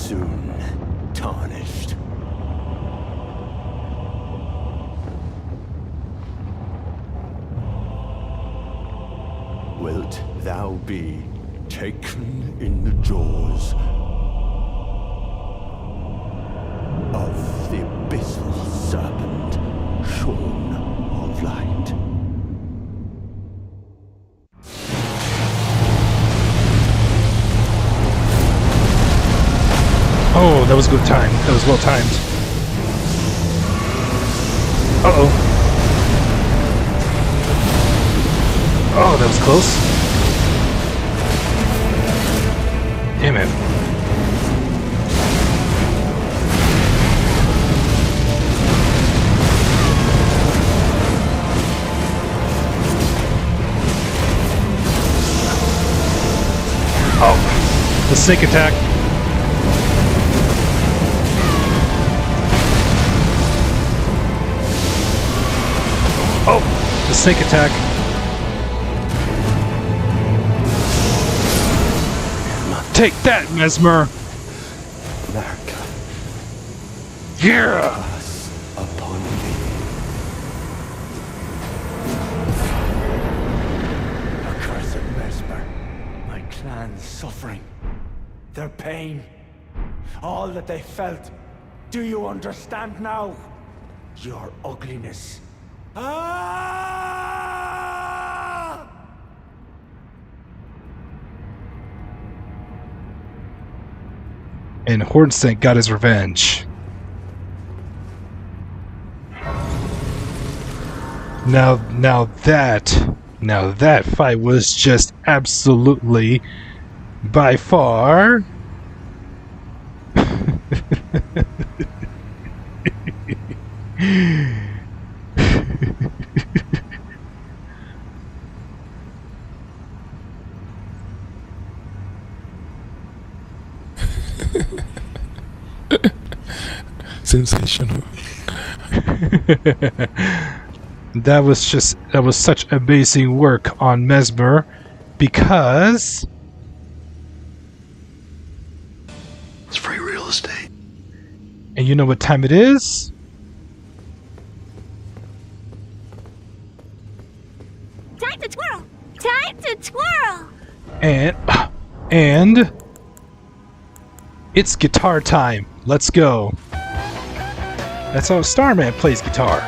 soon, tarnished. Wilt thou be taken in the jaws of the abyssal serpent, shorn of light? Oh, that was good time. That was well timed. Uh-oh. Oh, that was close. Damn it. Oh, the snake attack. Oh, the snake attack. Take that, Mesmer! America, Yeah! us upon thee. Accursed Mesmer, my clan's suffering, their pain, all that they felt. Do you understand now? Your ugliness. Ah! And Hornsent got his revenge. Now that fight was just absolutely, by far, sensational. that was such amazing work on Mesmer, because It's free real estate. and you know what time it is? Time to twirl! Time to twirl! And it's guitar time. Let's go. That's how Starman plays guitar.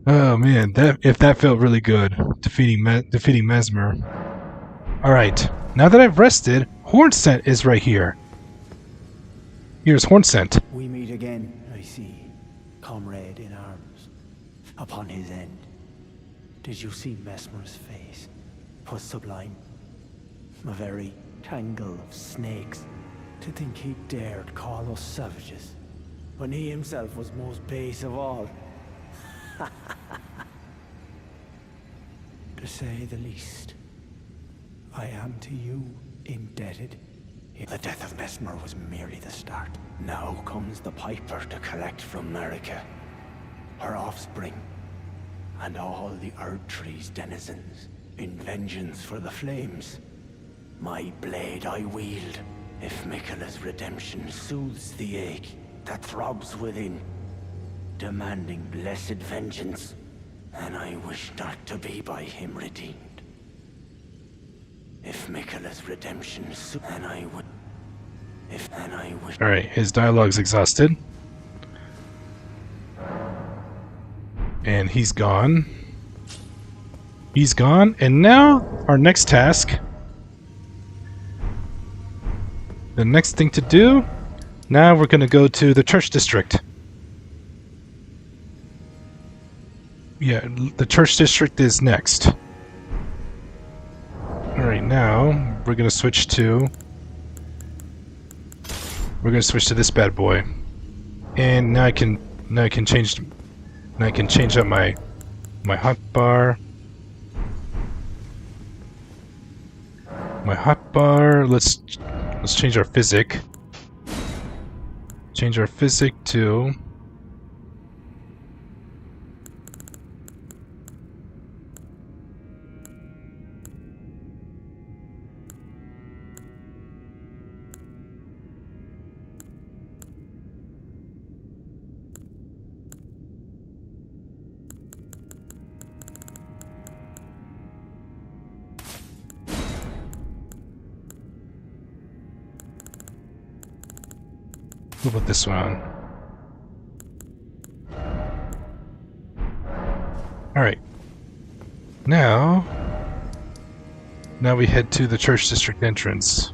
Oh man, that felt really good, defeating Mesmer. All right, now that I've rested, Hornsent is right here. Here's Hornsent. We meet again, I see, comrade in arms, upon his end. Did you see Mesmer's face? 'Twas sublime. A very tangle of snakes. To think he dared call us savages, when he himself was most base of all. To say the least, I am to you indebted. The death of Mesmer was merely the start. Now comes the Piper to collect from America, her offspring, and all the Erdtree's denizens, in vengeance for the flames. My blade I wield, if Miquella's redemption soothes the ache that throbs within, demanding blessed vengeance, and I wish not to be by him redeemed. If Miquella's redemption and I would... and I wish... Alright, his dialogue's exhausted. And he's gone. He's gone, and now our next task. The next thing to do, now we're gonna go to the church district. Yeah, the church district is next. Alright, now we're gonna switch to... We're gonna switch to this bad boy. And now I can change up my hotbar. My hotbar, let's change our physic. Change our physic to We'll put this one on. Alright. Now we head to the church district entrance.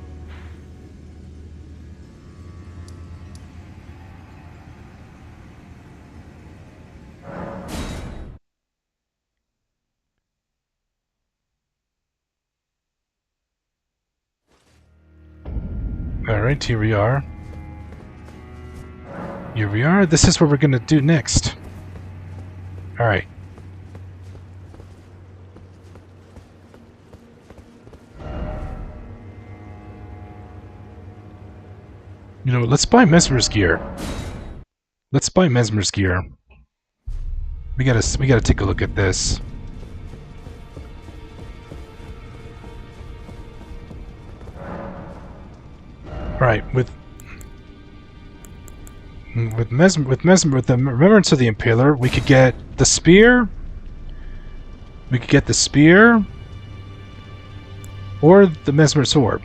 Alright, here we are. Here we are. This is what we're gonna do next. Alright. You know, let's buy Mesmer's gear. Let's buy Mesmer's gear. We gotta take a look at this. Right, with the Remembrance of the Impaler, we could get the spear. We could get the spear, or the Mesmer's orb.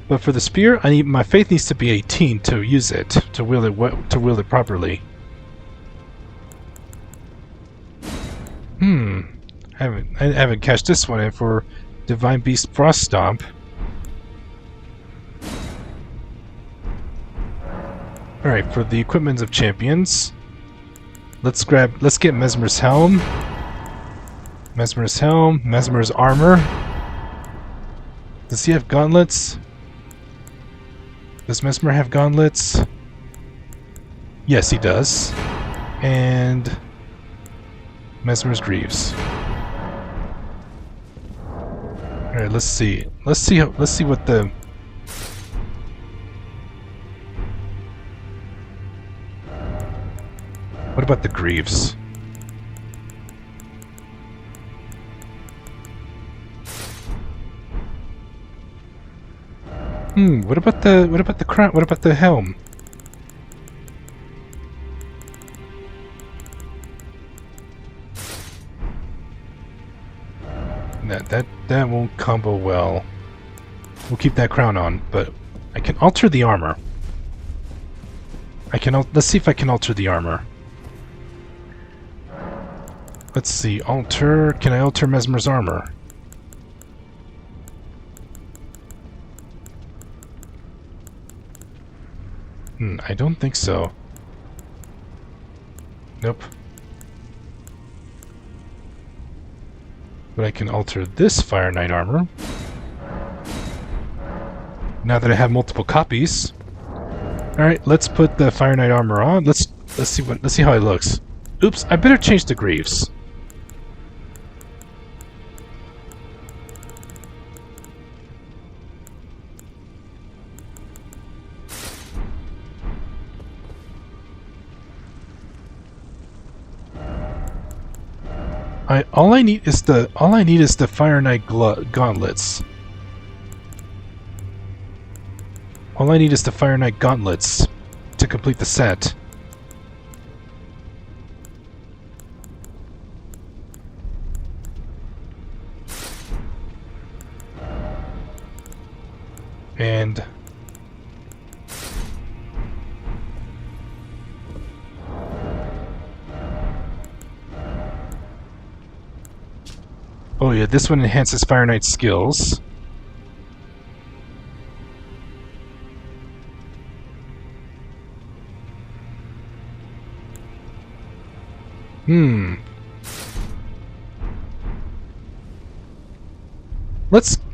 But for the spear, my faith needs to be 18 to use it, to wield it properly. I haven't catched this one in for Divine Beast Frost Stomp. Alright, for the equipment of champions, let's get Mesmer's helm. Mesmer's armor. Does he have gauntlets? Does Mesmer have gauntlets? Yes, he does. And Mesmer's greaves. Alright, let's see. Let's see what the What about the greaves? What about the crown? What about the helm? That won't combo well. We'll keep that crown on, but I can alter the armor. Let's see if I can alter the armor. Let's see, alter... Can I alter Mesmer's armor? I don't think so. Nope. But I can alter this Fire Knight armor. Now that I have multiple copies. Alright, let's put the Fire Knight armor on. Let's see how it looks. Oops, I better change the greaves. All I need is the Fire Knight gauntlets. All I need is the Fire Knight gauntlets to complete the set. And oh yeah, this one enhances Fire Knight's skills.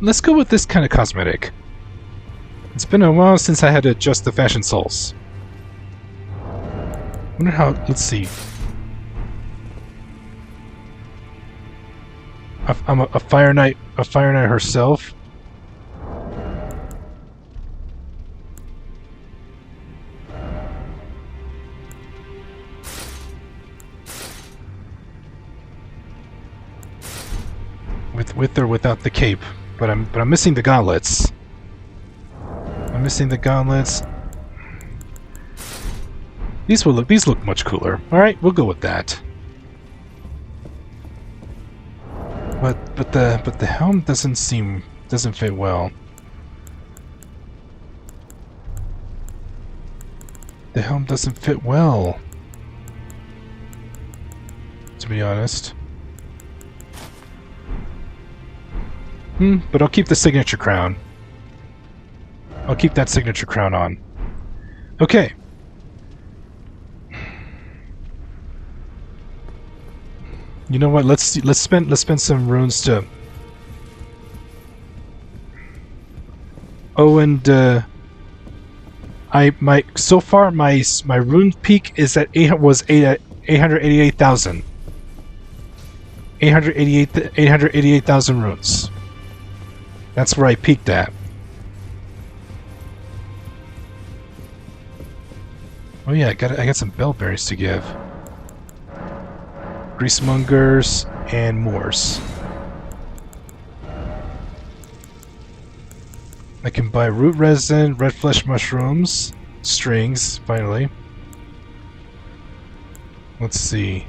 Let's go with this kind of cosmetic. It's been a while since I had to adjust the fashion souls. Wonder how. Let's see. I'm a Fire Knight herself. With or without the cape, but I'm missing the gauntlets. I'm missing the gauntlets. These look much cooler. All right, we'll go with that. But the helm doesn't fit well. The helm doesn't fit well, to be honest. But I'll keep the signature crown. I'll keep that signature crown on. Okay. You know what? Let's spend some runes to. Oh, and so far my rune peak is at 888,000. 888,000 runes. That's where I peaked at. Oh yeah, I got some bellberries to give. Greasemongers and Moors. I can buy root resin, red flesh mushrooms, strings, finally. Let's see.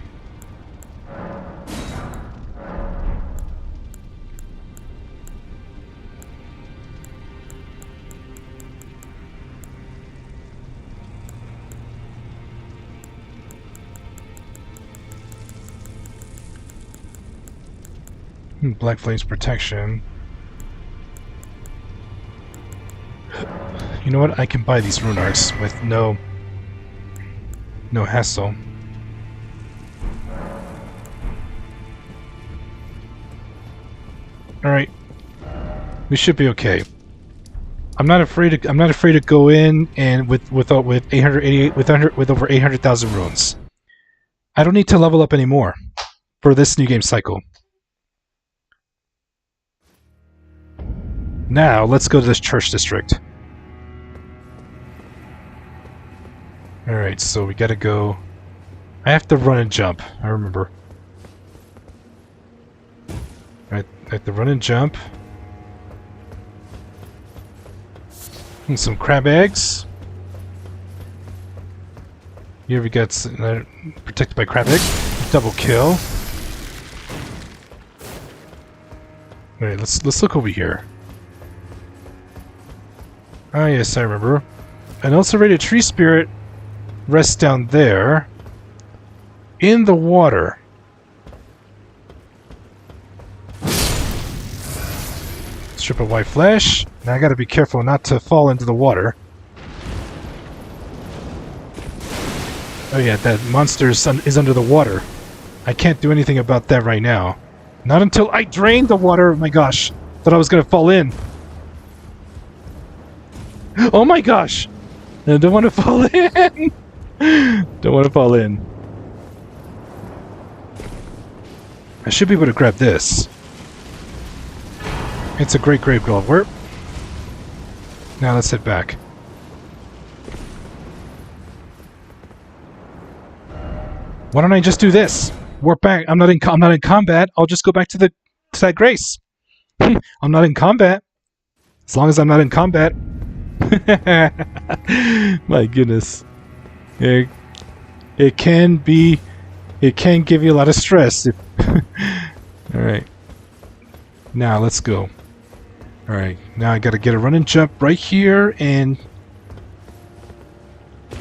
Black Flame's protection. You know what? I can buy these rune arcs with no hassle. All right, we should be okay. I'm not afraid to go in and with over 800,000 runes. I don't need to level up anymore for this new game cycle. Now, let's go to this church district. Alright, so we gotta go... I have to run and jump, I remember. Alright, I have to run and jump. And some crab eggs. Here we got protected by crab egg. Double kill. Alright, let's look over here. Ah, yes, I remember. An ulcerated tree spirit rests down there in the water. Strip of white flesh. Now I gotta be careful not to fall into the water. Oh yeah, that monster is under the water. I can't do anything about that right now. Not until I drain the water. Oh my gosh. Thought I was gonna fall in. Oh my gosh! I don't want to fall in! Don't want to fall in. I should be able to grab this. It's a great grave gold. Now let's head back. Why don't I just do this? Warp back. I'm not in combat. I'll just go back to that grace. I'm not in combat. As long as I'm not in combat. My goodness. It can give you a lot of stress. Alright. Now let's go. Alright, now I gotta get a run and jump right here and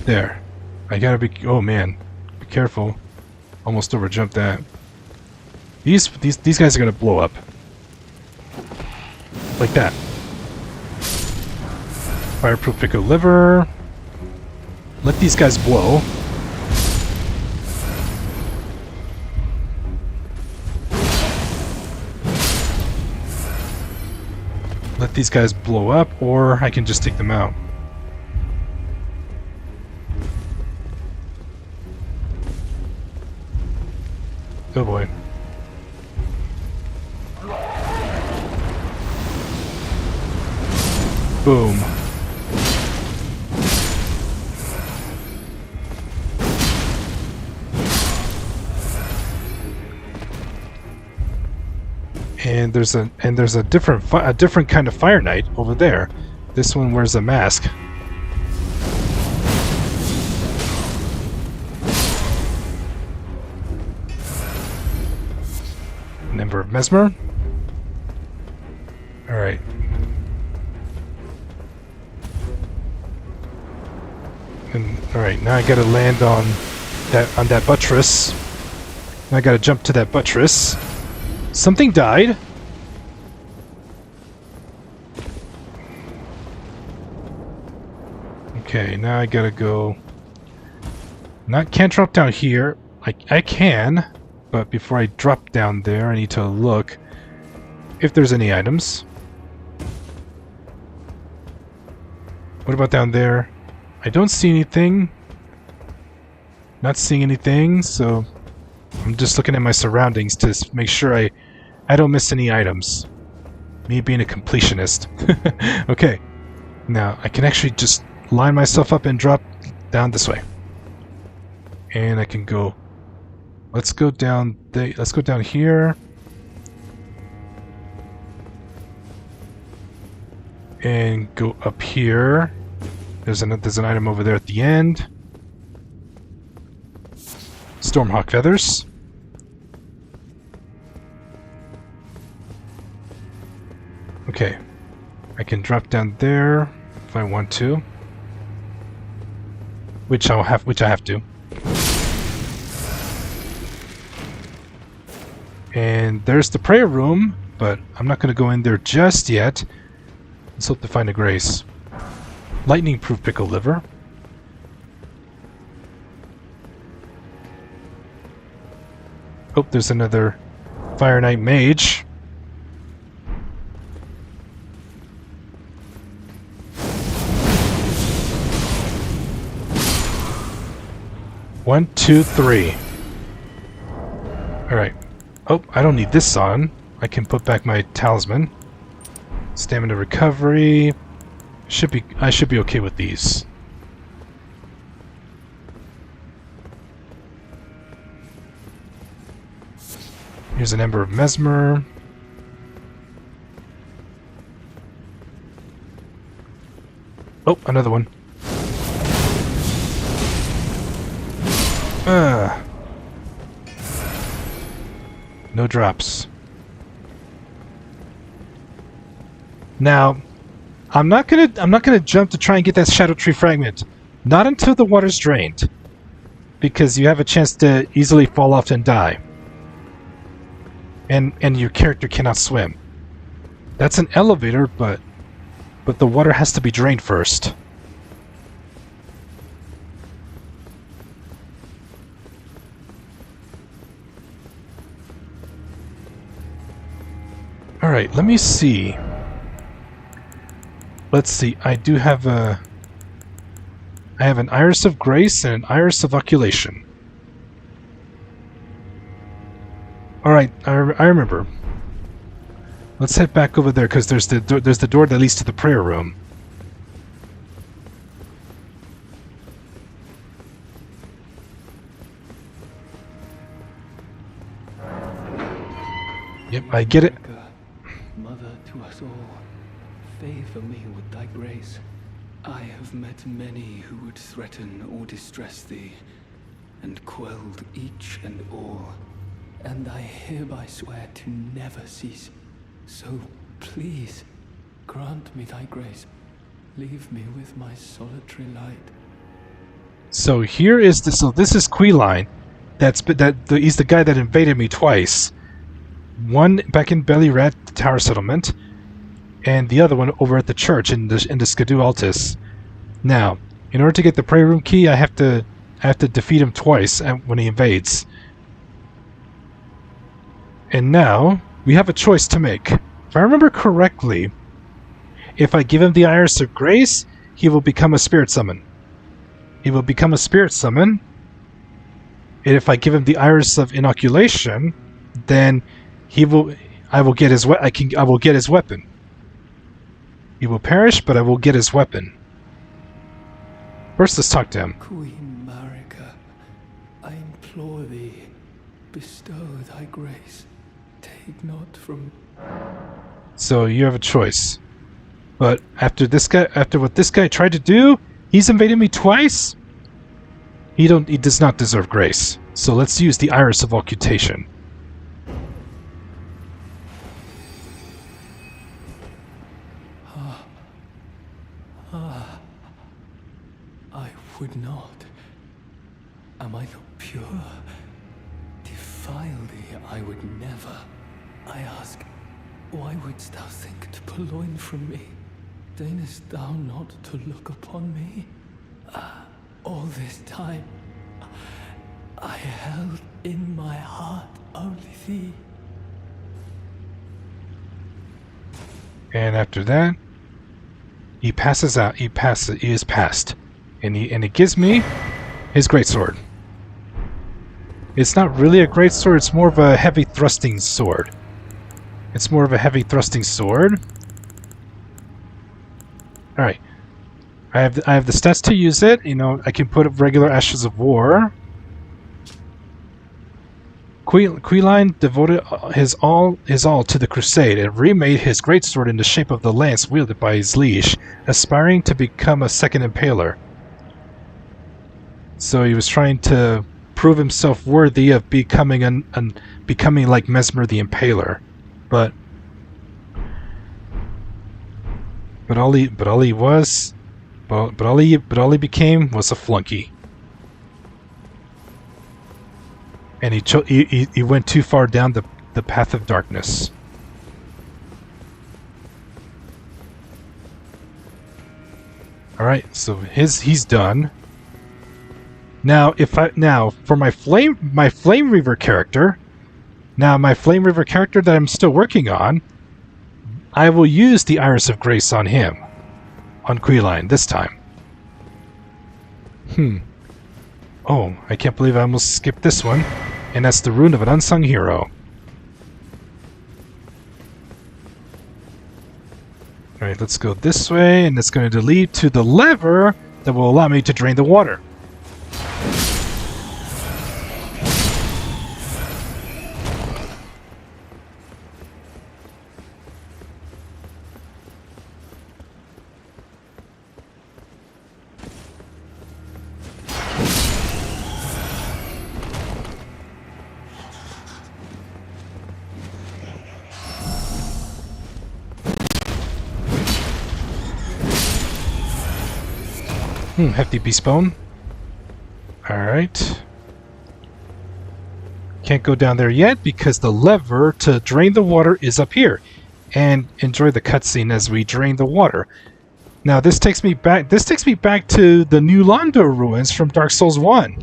there. I gotta be oh man. Be careful. Almost overjumped that. These guys are gonna blow up. Like that. Fireproof pickle liver. Let these guys blow. Let these guys blow up, or I can just take them out. Oh boy. Boom. And there's a different kind of Fire Knight over there. This one wears a mask. An Ember of Mesmer. All right. And alright, now I gotta land on that buttress. Now I gotta jump to that buttress. Something died. Okay, now I gotta go... Can't drop down here. I can, but before I drop down there, I need to look if there's any items. What about down there? I don't see anything. Not seeing anything, so I'm just looking at my surroundings to make sure I don't miss any items. Me being a completionist. Okay, now I can actually just line myself up and drop down this way. And I can go... Let's go down here. And go up here. There's an item over there at the end. Stormhawk feathers. Okay. I can drop down there if I want to. Which I have to. And there's the prayer room, but I'm not going to go in there just yet. Let's hope to find a grace. Lightning-proof pickle liver. Oh, there's another Fire Knight mage. One, two, three. Alright. Oh, I don't need this on. I can put back my talisman. Stamina recovery. I should be okay with these. Here's an Ember of Mesmer. Oh, another one. No drops. Now, I'm not gonna jump to try and get that Shadow Tree fragment. Not until the water's drained. Because you have a chance to easily fall off and die. And your character cannot swim. That's an elevator, but the water has to be drained first. Alright, let me see. Let's see, I have an Iris of Grace and an Iris of Oculation. Alright, I remember. Let's head back over there, because there's the door that leads to the prayer room. Yep, I get it. Mother to us all, favor me with thy grace. I have met many who would threaten or distress thee, and quelled each and all. And I hereby swear to never cease. So please, grant me thy grace. Leave me with my solitary light. So here is the... So this is Queeline. He's the guy that invaded me twice. One back in Belly Rat, the Tower Settlement, and the other one over at the church in the Skadu Altis. Now, in order to get the prayer room key, I have to defeat him twice when he invades. And now we have a choice to make. If I remember correctly, if I give him the Iris of Grace, he will become a spirit summon. He will become a spirit summon. And if I give him the Iris of Inoculation, then I will get his weapon. He will perish, but I will get his weapon. First, let's talk to him. Queen Marika, I implore thee, bestow thy grace. Take not from... So you have a choice. But after what this guy tried to do, he's invaded me twice. He does not deserve grace. So let's use the Iris of Occultation. I would defile thee, I would never. I ask, why wouldst thou think to purloin from me? Deignest thou not to look upon me? All this time, I held in my heart only thee. And after that, he passes out. He is passed, and he gives me his greatsword. It's not really a greatsword. It's more of a heavy thrusting sword. It's more of a heavy thrusting sword. All right, I have the stats to use it. You know, I can put up regular Ashes of War. Queline devoted his all to the crusade and remade his greatsword in the shape of the lance wielded by his liege, aspiring to become a second impaler. So he was trying to prove himself worthy of becoming becoming like Mesmer the Impaler, but all he became was a flunky. And he went too far down the path of darkness. All right, so he's done. Now for my Flame Reaver character, that I'm still working on, I will use the Iris of Grace on him, on Queline this time. Oh, I can't believe I almost skipped this one. And that's the Rune of an Unsung Hero. Alright, let's go this way, and it's going to lead to the lever that will allow me to drain the water. Hefty beast bone. Alright. Can't go down there yet because the lever to drain the water is up here. And enjoy the cutscene as we drain the water. Now this takes me back to the New Londo ruins from Dark Souls 1.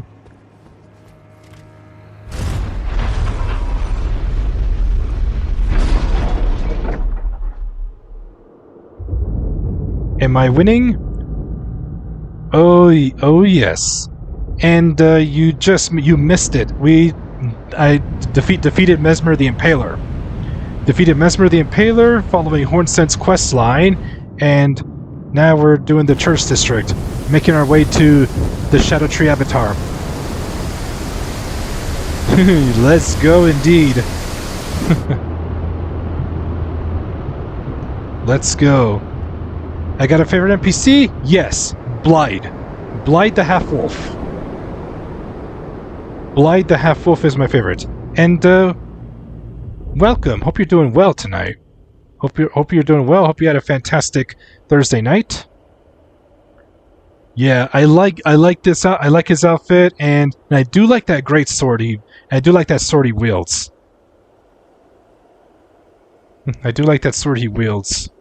Am I winning? Oh yes, and you missed it. I defeated Mesmer the Impaler. Defeated Mesmer the Impaler following Hornsent's quest line, and now we're doing the Church District, making our way to the Shadow Tree Avatar. Let's go indeed. Let's go. I got a favorite NPC? Yes. Blide the Half-Wolf. Blide the Half-Wolf is my favorite. And, welcome. Hope you're doing well tonight. Hope you're doing well. Hope you had a fantastic Thursday night. Yeah, I like this. I like his outfit, and I do like that great sword he wields. I do like that sword he wields.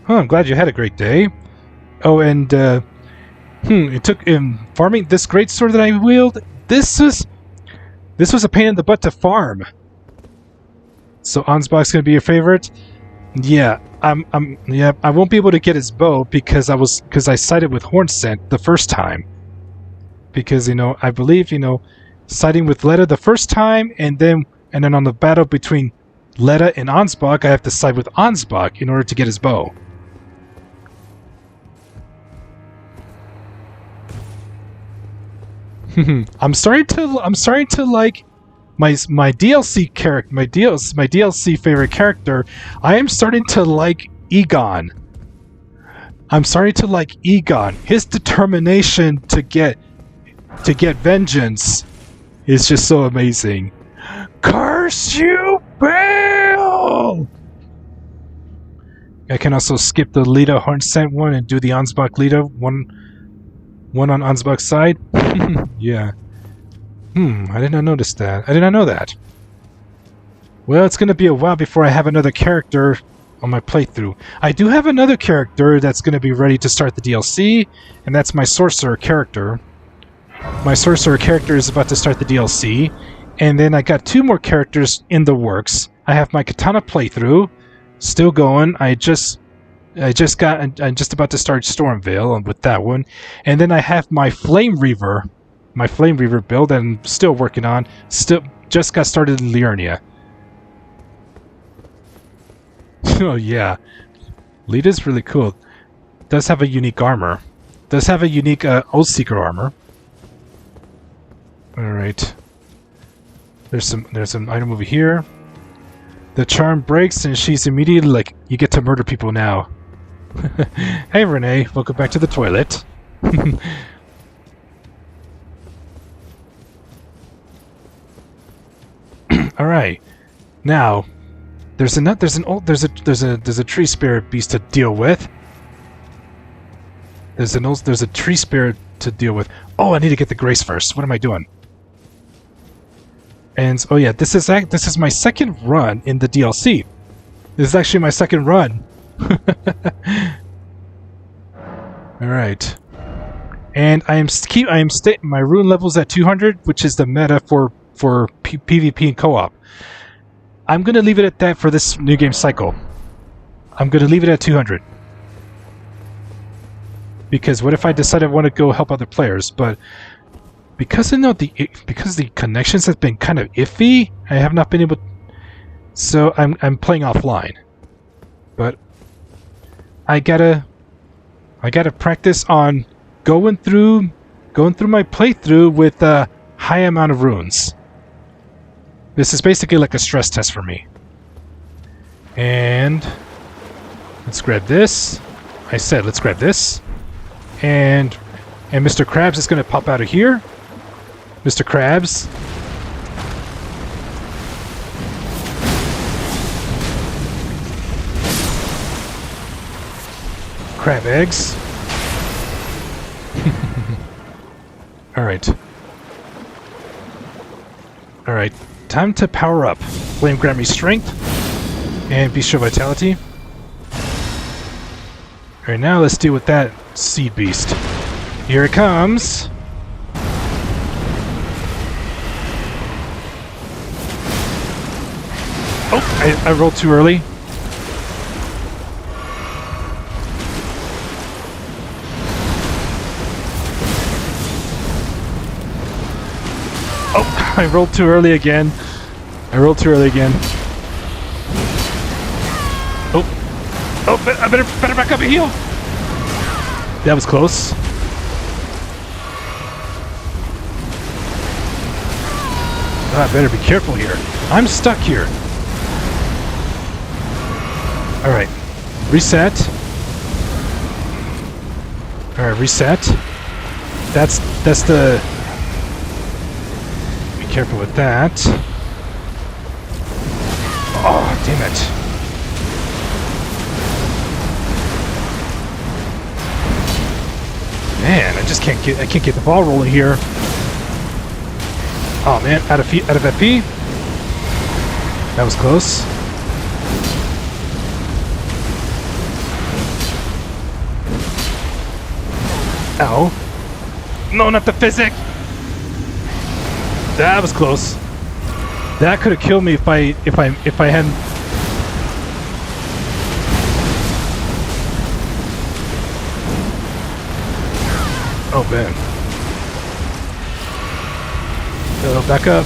Oh, I'm glad you had a great day. Oh, and it took farming this great sword that I wield. This was a pain in the butt to farm. So Ansbach's gonna be your favorite. Yeah, yeah. I won't be able to get his bow because I sided with Hornsent the first time. Because I believe siding with Leda the first time, and then on the battle between Leda and Ansbach, I have to side with Ansbach in order to get his bow. I'm starting to like my DLC character, my DLC favorite character. I am starting to like Egon. I'm starting to like Egon. His determination to get vengeance is just so amazing. Curse you, Baal! I can also skip the Lita Hornsent one and do the Ansbach Lita one on Ansbach's side. Yeah. I did not notice that. I did not know that. Well, it's going to be a while before I have another character on my playthrough. I do have another character that's going to be ready to start the DLC, and that's my Sorcerer character. My Sorcerer character is about to start the DLC, and then I got 2 more characters in the works. I have my Katana playthrough, still going. I'm just about to start Stormvale with that one, and then I have my Flame Reaver build that I'm still working on. Just got started in Liurnia. Oh yeah, Lita's really cool. Does have a unique armor. Does have a unique Oathseeker armor. All right. There's some item over here. The charm breaks and she's immediately like, you get to murder people now. Hey Renee, welcome back to the toilet. All right. Now, there's a tree spirit beast to deal with. There's a tree spirit to deal with. Oh, I need to get the grace first. What am I doing? And oh yeah, this is my second run in the DLC. This is actually my second run. All right. And my rune level's at 200, which is the meta for PvP and co-op. I'm going to leave it at that for this new game cycle. I'm going to leave it at 200. Because what if I decide I want to go help other players, but because the connections have been kind of iffy, I have not been able. So I'm playing offline. But I gotta practice on going through my playthrough with a high amount of runes. This is basically like a stress test for me. And let's grab this. I said let's grab this. And Mr. Krabs is going to pop out of here. Mr. Krabs. Crab eggs. Alright. Alright. Time to power up. Flame grant me strength. And bestial vitality. Alright, now let's deal with that seed beast. Here it comes. Oh, I rolled too early. Oh, I rolled too early again. Oh, I better back up and heal. That was close. I better be careful here. I'm stuck here. Alright. Reset. Alright, reset. That's the... Be careful with that. Oh, damn it. Man, I can't get the ball rolling here. Oh man, out of FP. That was close. Ow. No, not the physic. That was close. That could have killed me if I hadn't. Oh man. Back up.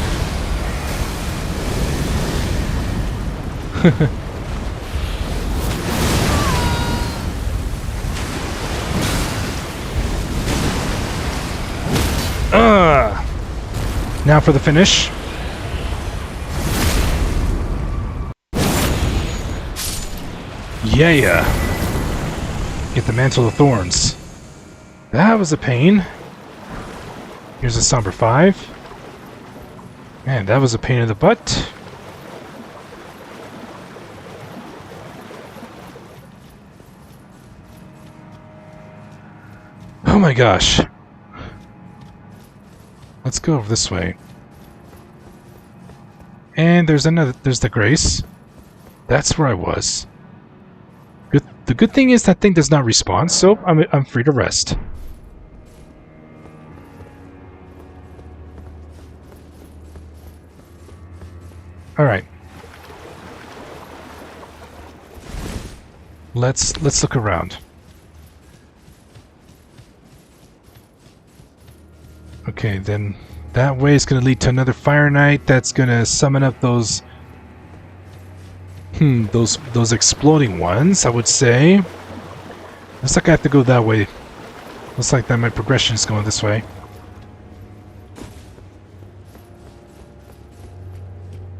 Now for the finish. Yeah. Get the Mantle of Thorns. That was a pain. Here's a Somber 5. Man, that was a pain in the butt. Oh my gosh. Let's go over this way. And there's the Grace. That's where I was. The good thing is that thing does not respawn, so I'm free to rest. All right. Let's look around. Okay, then that way is going to lead to another Fire Knight that's going to summon up those those exploding ones, I would say. Looks like I have to go that way. Looks like that my progression is going this way.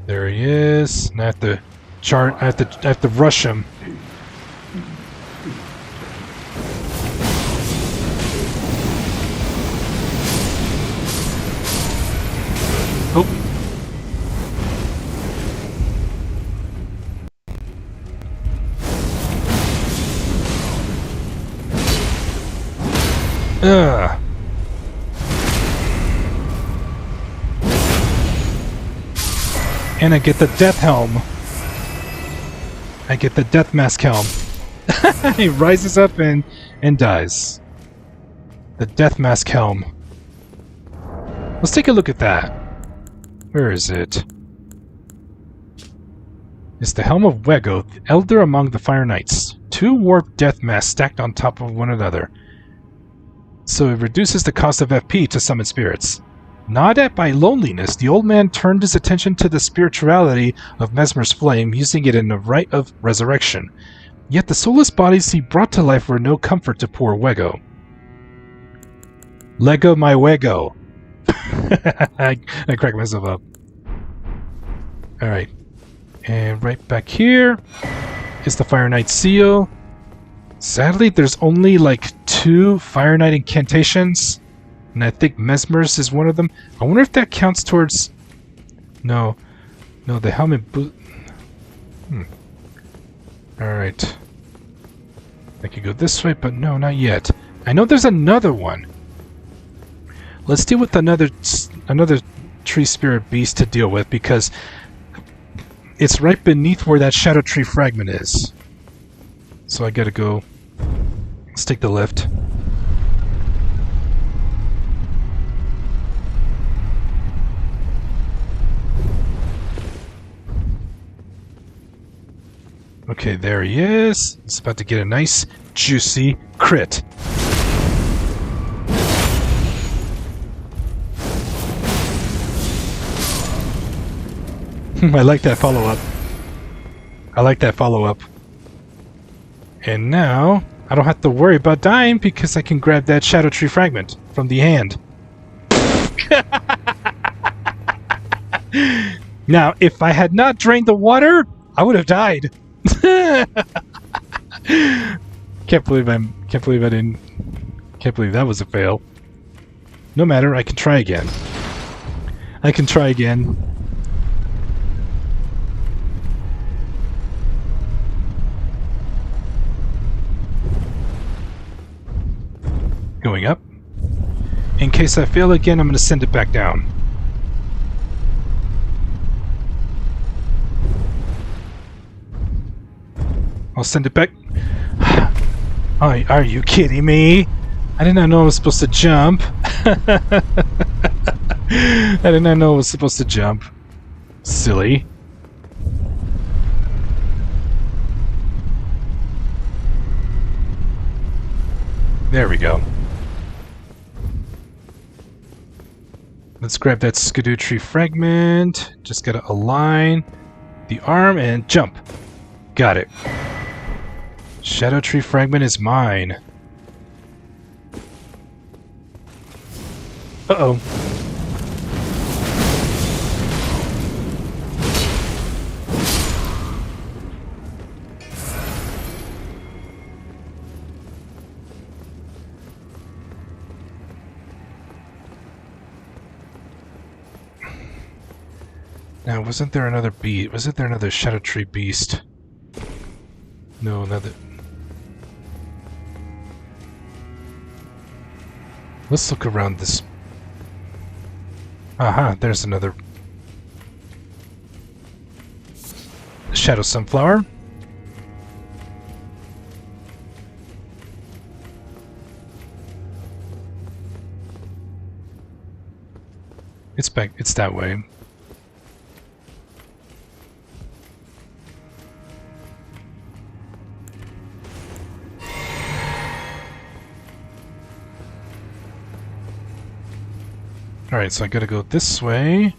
There he is. And I have to I have to rush him. Oh. Ugh. And I get the death helm. I get the death mask helm. He rises up and dies. The death mask helm. Let's take a look at that. Where is it? It's the Helm of Wego, the elder among the Fire Knights. 2 warped death masks stacked on top of one another. So it reduces the cost of FP to summon spirits. Gnawed at by loneliness, the old man turned his attention to the spirituality of Mesmer's flame, using it in a rite of resurrection. Yet the soulless bodies he brought to life were no comfort to poor Wego. Lego my Wego! I cracked myself up. Alright. And right back here is the Fire Knight seal. Sadly, there's only like 2 Fire Knight incantations, and I think Mesmer's is one of them. I wonder if that counts towards... No, the helmet boot... Alright. I could go this way, but no, not yet. I know there's another one. Let's deal with another tree spirit beast to deal with, because it's right beneath where that shadow tree fragment is. So I gotta go. Let's take the lift. Okay, there he is. He's about to get a nice, juicy crit. I like that follow-up. I like that follow-up. And now, I don't have to worry about dying because I can grab that Shadow Tree fragment from the hand. Now, if I had not drained the water, I would have died. Can't believe that was a fail. No matter, I can try again. I can try again. Going up. In case I fail again, I'm going to send it back down. I'll send it back. Oh, are you kidding me? I did not know I was supposed to jump. I did not know I was supposed to jump. Silly. There we go. Let's grab that Skidoo Tree fragment. Just gotta align the arm and jump. Got it. Shadow Tree fragment is mine. Uh-oh. Now, wasn't there another beast? Wasn't there another Shadow Tree beast? No, another... Let's look around this. Aha, there's another Shadow Sunflower. It's back. It's that way. Alright, so I gotta go this way.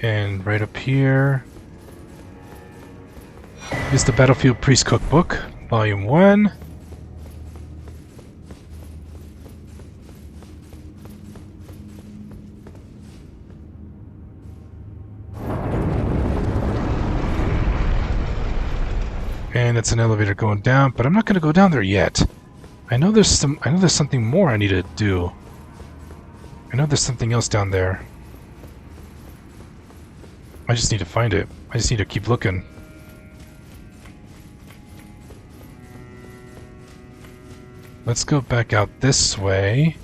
And right up here is the Battlefield Priest Cookbook, Volume 1. And it's an elevator going down, but I'm not going to go down there yet. I know there's something more I need to do. I know there's something else down there. I just need to find it. I just need to keep looking. Let's go back out this way.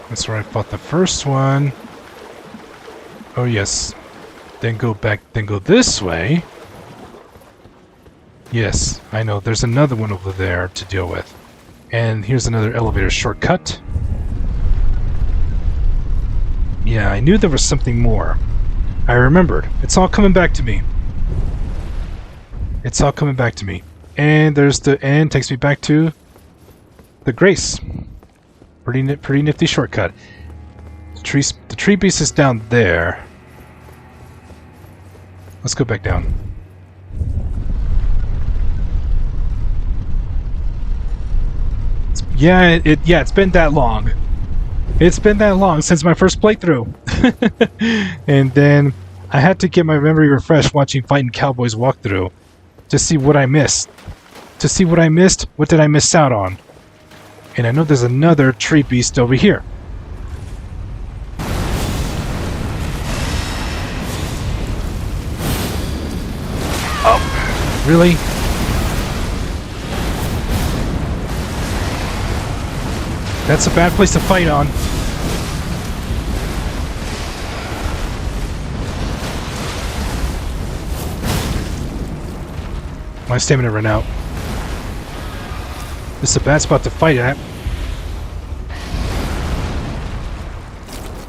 That's where I fought the first one. Oh yes. Then go back, then go this way. Yes, I know. There's another one over there to deal with. And here's another elevator shortcut. Yeah, I knew there was something more. I remembered. It's all coming back to me. It's all coming back to me. And there's the end. Takes me back to the Grace. Pretty nifty shortcut. The tree beast is down there. Let's go back down. Yeah, it's been that long. It's been that long since my first playthrough. And then I had to get my memory refreshed watching Fighting Cowboys walkthrough to see what I missed. To see what I missed, what did I miss out on? And I know there's another tree beast over here. Oh, really? That's a bad place to fight on. My stamina ran out. This is a bad spot to fight at.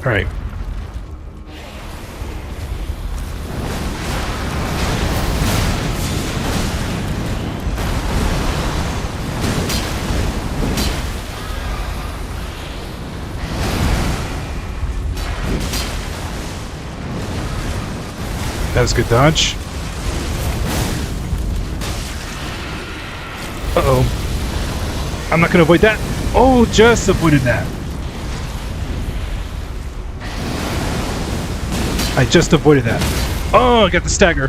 Alright. That was good dodge. Uh-oh. I'm not gonna avoid that. Oh, just avoided that. I just avoided that. Oh, I got the stagger.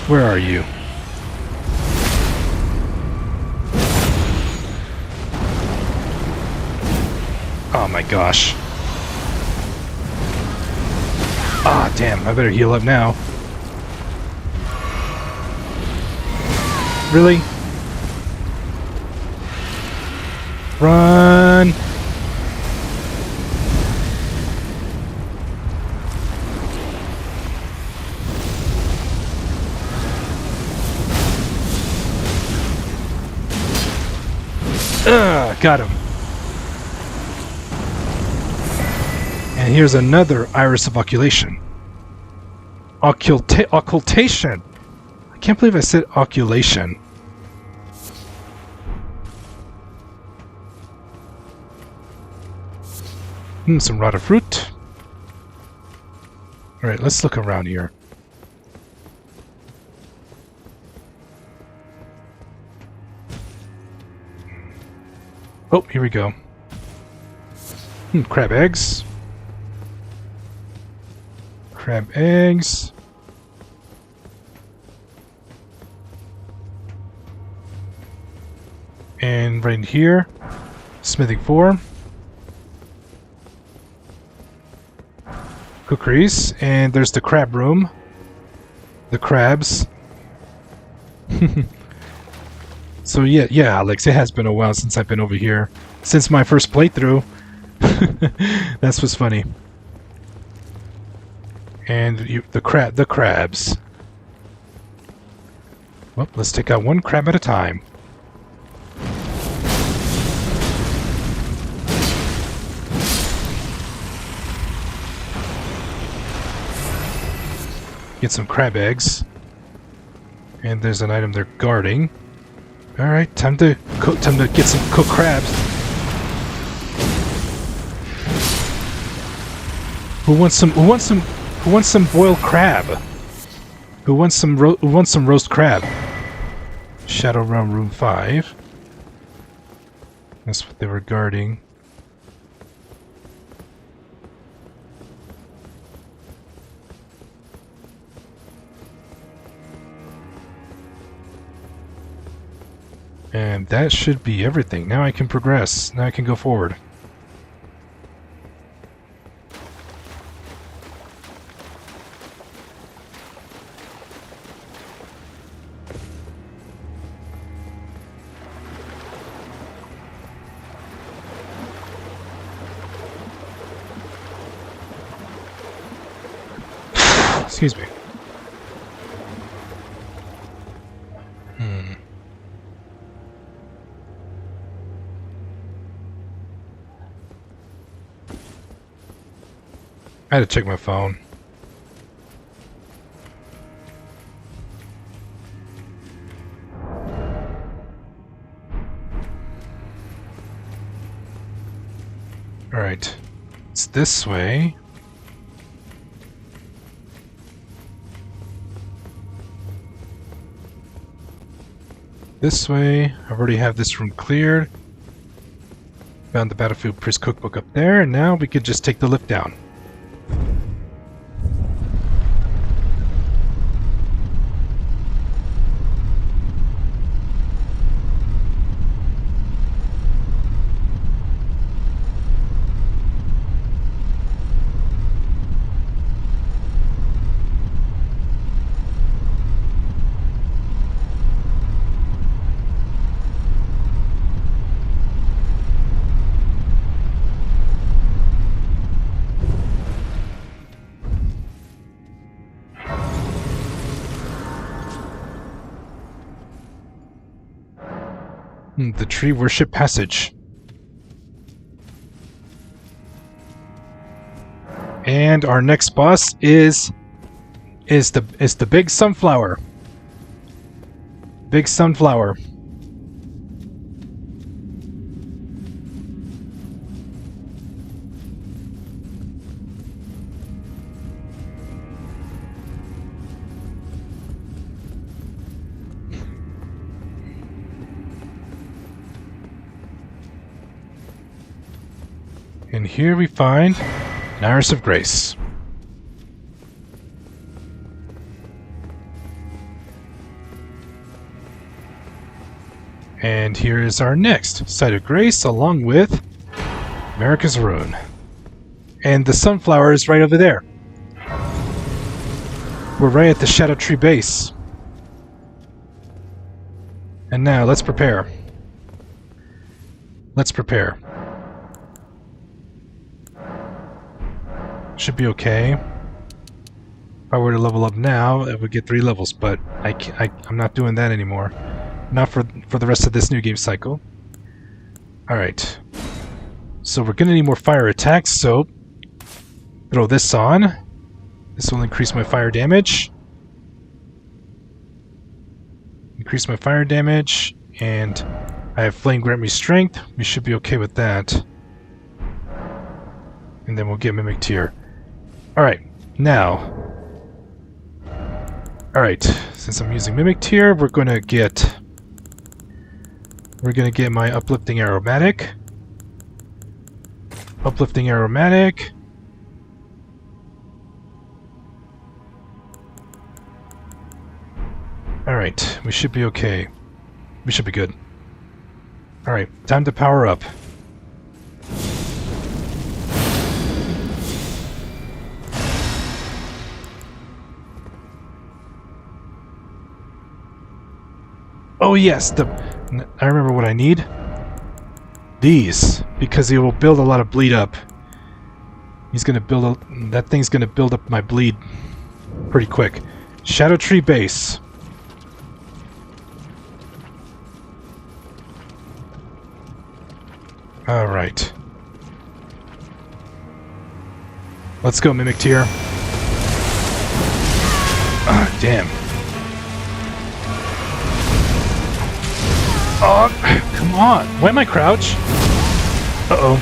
Where are you? Oh my gosh. Ah, damn, I better heal up now. Really? Run! Got him. And here's another Iris of Occultation. Occultation! I can't believe I said occulation. Some rotted fruit. Alright, let's look around here. Oh, here we go. Crab eggs. Crab eggs. And right in here, smithing 4. Cookeries, and there's the crab room. The crabs. So yeah, Alex, it has been a while since I've been over here. Since my first playthrough. That's what's funny. And the crabs. Well, let's take out one crab at a time. Get some crab eggs. And there's an item they're guarding. Alright, time to get some cooked crabs. Who wants some boiled crab? Who wants some roast crab? Shadow Realm Room 5. That's what they were guarding. And that should be everything. Now I can progress. Now I can go forward. Excuse me. I had to check my phone. Alright. It's this way. This way. I already have this room cleared. Found the Battlefield Priest cookbook up there, and now we could just take the lift down. The Tree Worship Passage. And our next boss is the Big Sunflower. Big Sunflower. And here we find an Iris of Grace. And here is our next Site of Grace, along with America's Rune. And the sunflower is right over there. We're right at the Shadow Tree base. And now, let's prepare. Let's prepare. Should be okay. If I were to level up now, it would get 3 levels, but I'm not doing that anymore. Not for the rest of this new game cycle. Alright. So we're gonna need more fire attacks, so throw this on. This will increase my fire damage. Increase my fire damage, and I have Flame grant me strength. We should be okay with that. And then we'll get Mimic Tear. Alright, now. Alright, since I'm using Mimic Tear, we're gonna get my Uplifting Aromatic. Uplifting Aromatic. Alright, we should be okay. We should be good. Alright, time to power up. Oh yes, I remember what I need. These, because it will build a lot of bleed up. He's gonna that thing's gonna build up my bleed pretty quick. Shadow Tree Base. Alright. Let's go, Mimic Tier. Ah, damn. Oh, come on. Why am I crouch? Uh-oh.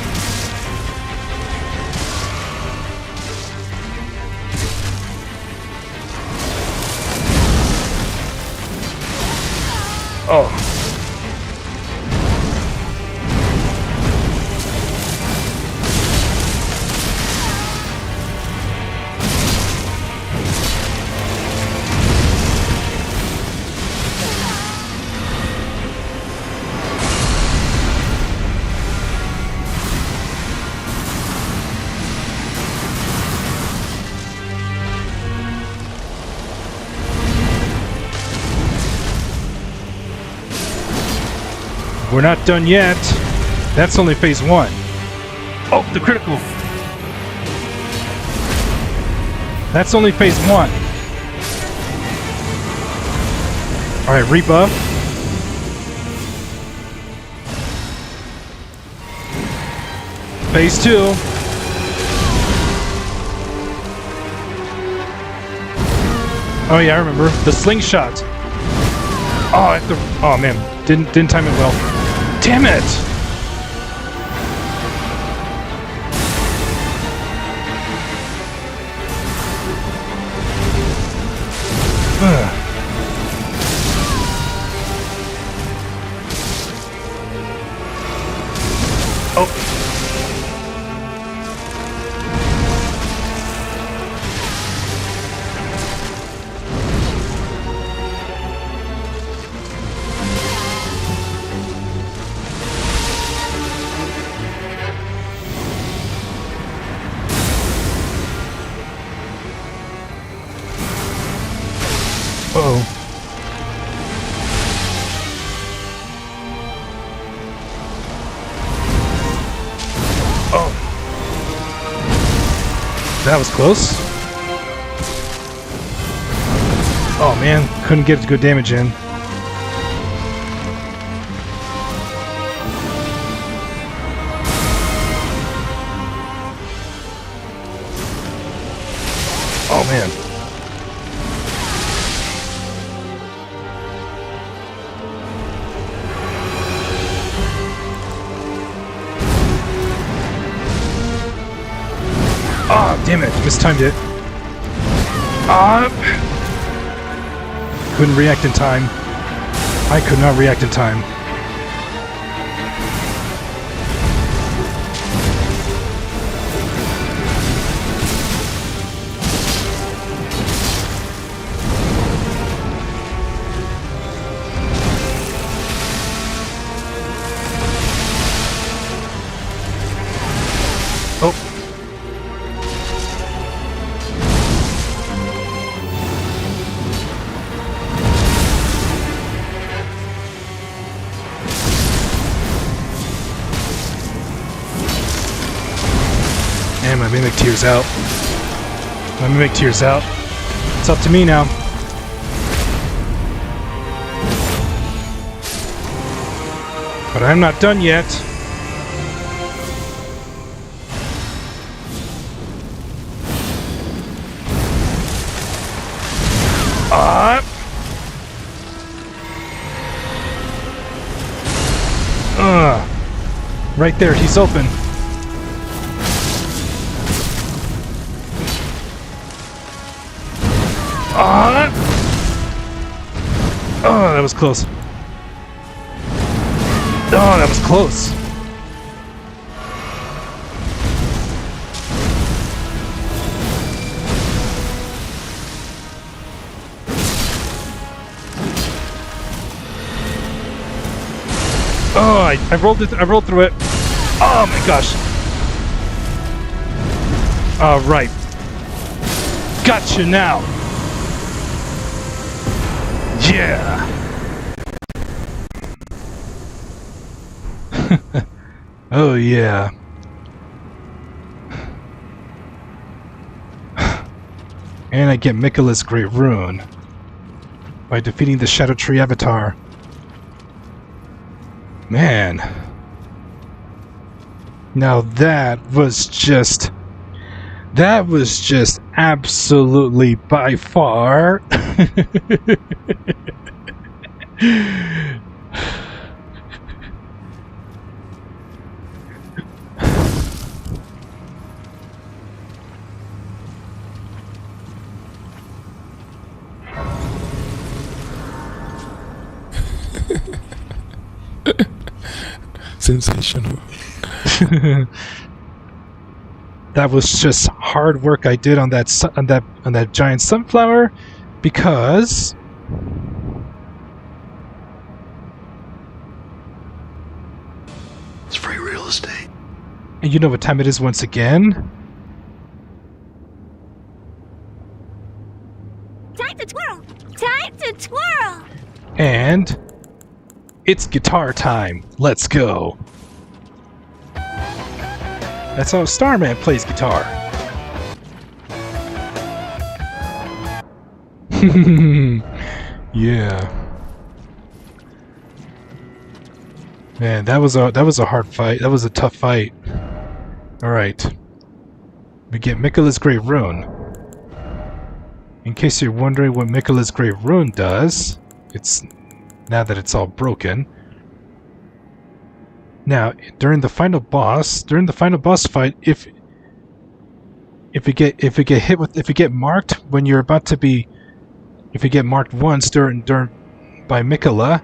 Oh. We're not done yet. That's only phase 1. Oh, the critical. That's only phase 1. Alright, rebuff. Phase 2. Oh yeah, I remember. The slingshot. Oh, I have to, oh man, didn't time it well. Damn it! Ugh. Oh. Uh-oh. Oh. That was close. Oh man, couldn't get good damage in. Oh man. Ah, damn it, mistimed it. Couldn't react in time. I could not react in time. Oh. And my Mimic Tier's out. My Mimic Tier's out. It's up to me now. But I'm not done yet. Right there, he's open. Oh, that was close. Oh, that was close. Oh, I rolled it. I rolled through it. Oh my gosh. All right. Gotcha now. Yeah. Oh yeah. And I get Miquella's Great Rune by defeating the Shadow Tree Avatar. Man. Now that was just absolutely by far Sensational. That was just hard work I did on that giant sunflower, because It's free real estate. and you know what time it is once again? Time to twirl! Time to twirl! And it's guitar time. Let's go. That's how Starman plays guitar. Yeah. Man, that was a hard fight. That was a tough fight. All right. We get Miquella's Great Rune. In case you're wondering what Miquella's Great Rune does, it's now that it's all broken. Now, during the final boss fight, if you get marked when you're about to be, if you get marked once during by Miquella,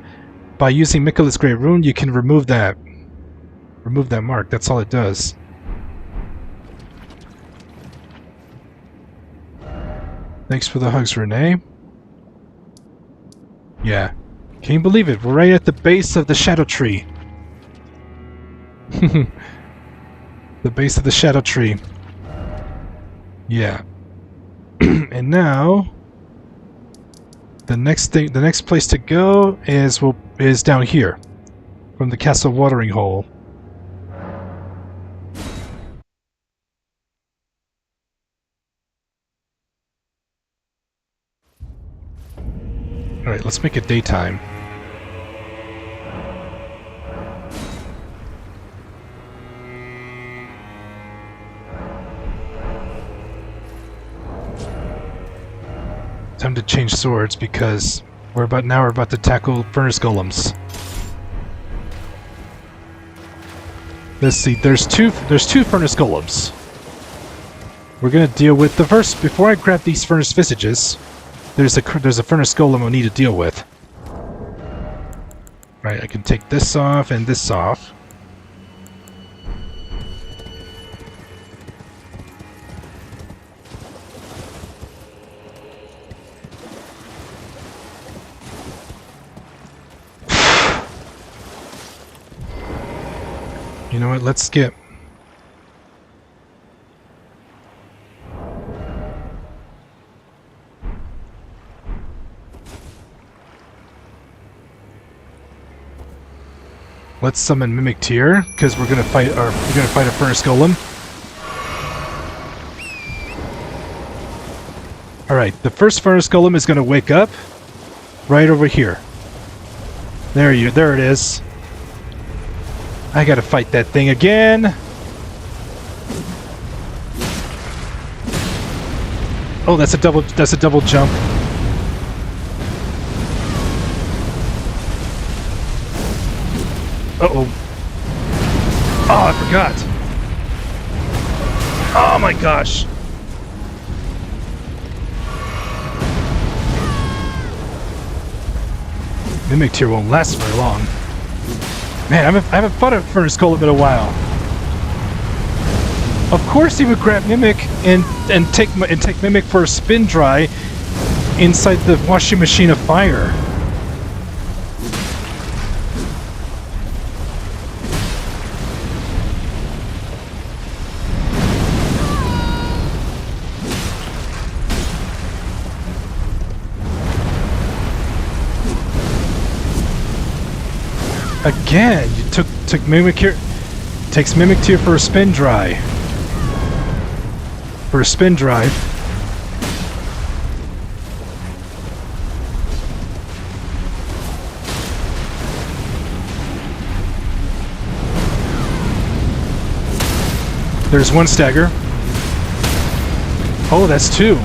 by using Miquella's Great Rune, you can remove that mark. That's all it does. Thanks for the hugs, Renee. Yeah. Can you believe it? We're right at the base of the Shadow Tree. The base of the Shadow Tree. Yeah. And now the next place to go is down here from the castle watering hole. Alright, let's make it daytime. Time to change swords because we're about to tackle furnace golems. Let's see, there's two furnace golems. We're gonna deal with the first. Before I grab these furnace visages, there's a furnace golem I'll need to deal with. Right, I can take this off and this off. You know what, let's skip. Let's summon Mimic Tier, because we're gonna fight a furnace golem. Alright, the first furnace golem is gonna wake up right over here. There it is. I gotta fight that thing again. Oh, that's a double jump. Uh-oh. Oh, I forgot. Oh my gosh. Mimic Tier won't last very long. Man, I haven't fought a furnace golem in a while. Of course he would grab Mimic and take Mimic for a spin dry inside the washing machine of fire. Again, you took Mimic here. Takes Mimic Tear for a spin drive. For a spin drive. There's one stagger. Oh, that's two.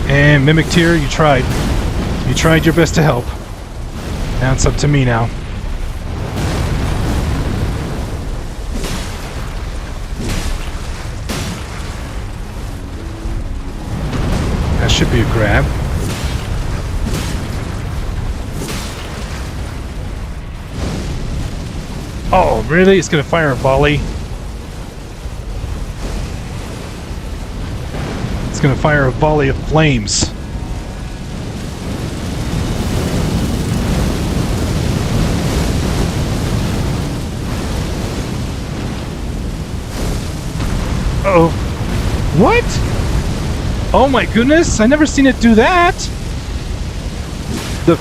And Mimic Tear, you tried. You tried your best to help. Now it's up to me now. That should be a grab. Oh, really? It's gonna fire a volley. It's gonna fire a volley of flames. Uh-oh. What? Oh my goodness! I never seen it do that. The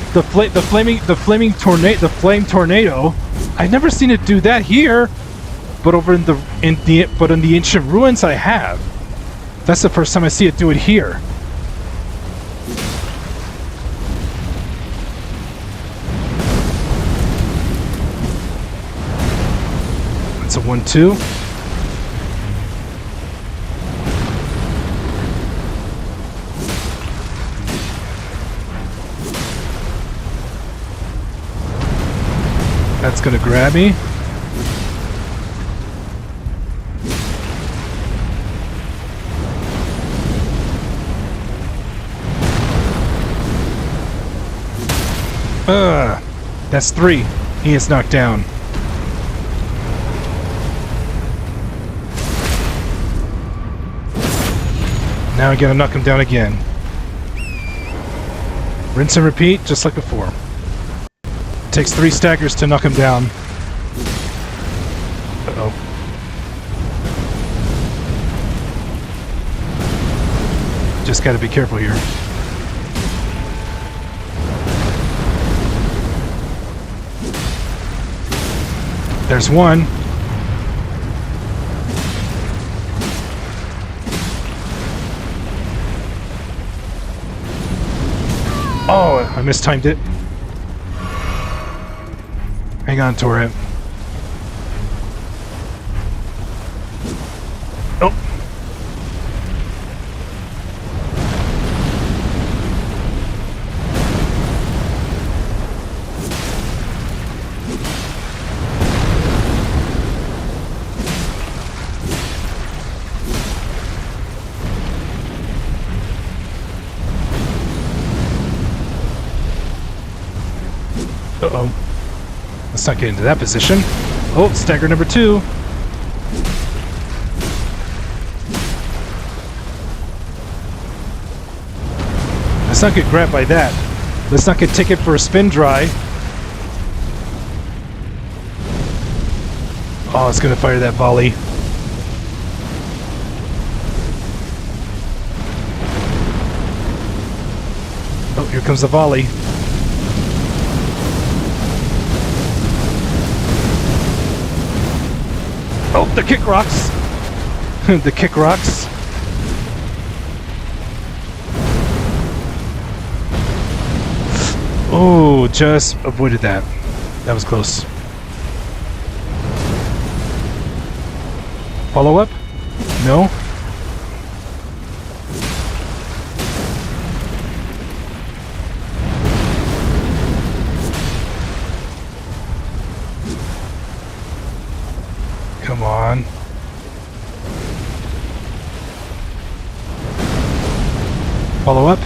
flame tornado. I've never seen it do that here, but over in the ancient ruins I have. That's the first time I see it do it here. That's a 1-2. That's gonna grab me. That's 3. He is knocked down. Now I gotta knock him down again. Rinse and repeat, just like before. Takes 3 staggers to knock him down. Uh-oh. Just gotta be careful here. There's one. Oh, I mistimed it. Hang on, Torrent. Oh. Uh-oh. Let's not get into that position. Oh, stagger number 2. Let's not get grabbed by that. Let's not get ticket for a spin drive. Oh, it's gonna fire that volley. Oh, here comes the volley. Oh, the kick rocks! The kick rocks. Oh, just avoided that. That was close. Follow up? No? Come on. Follow up.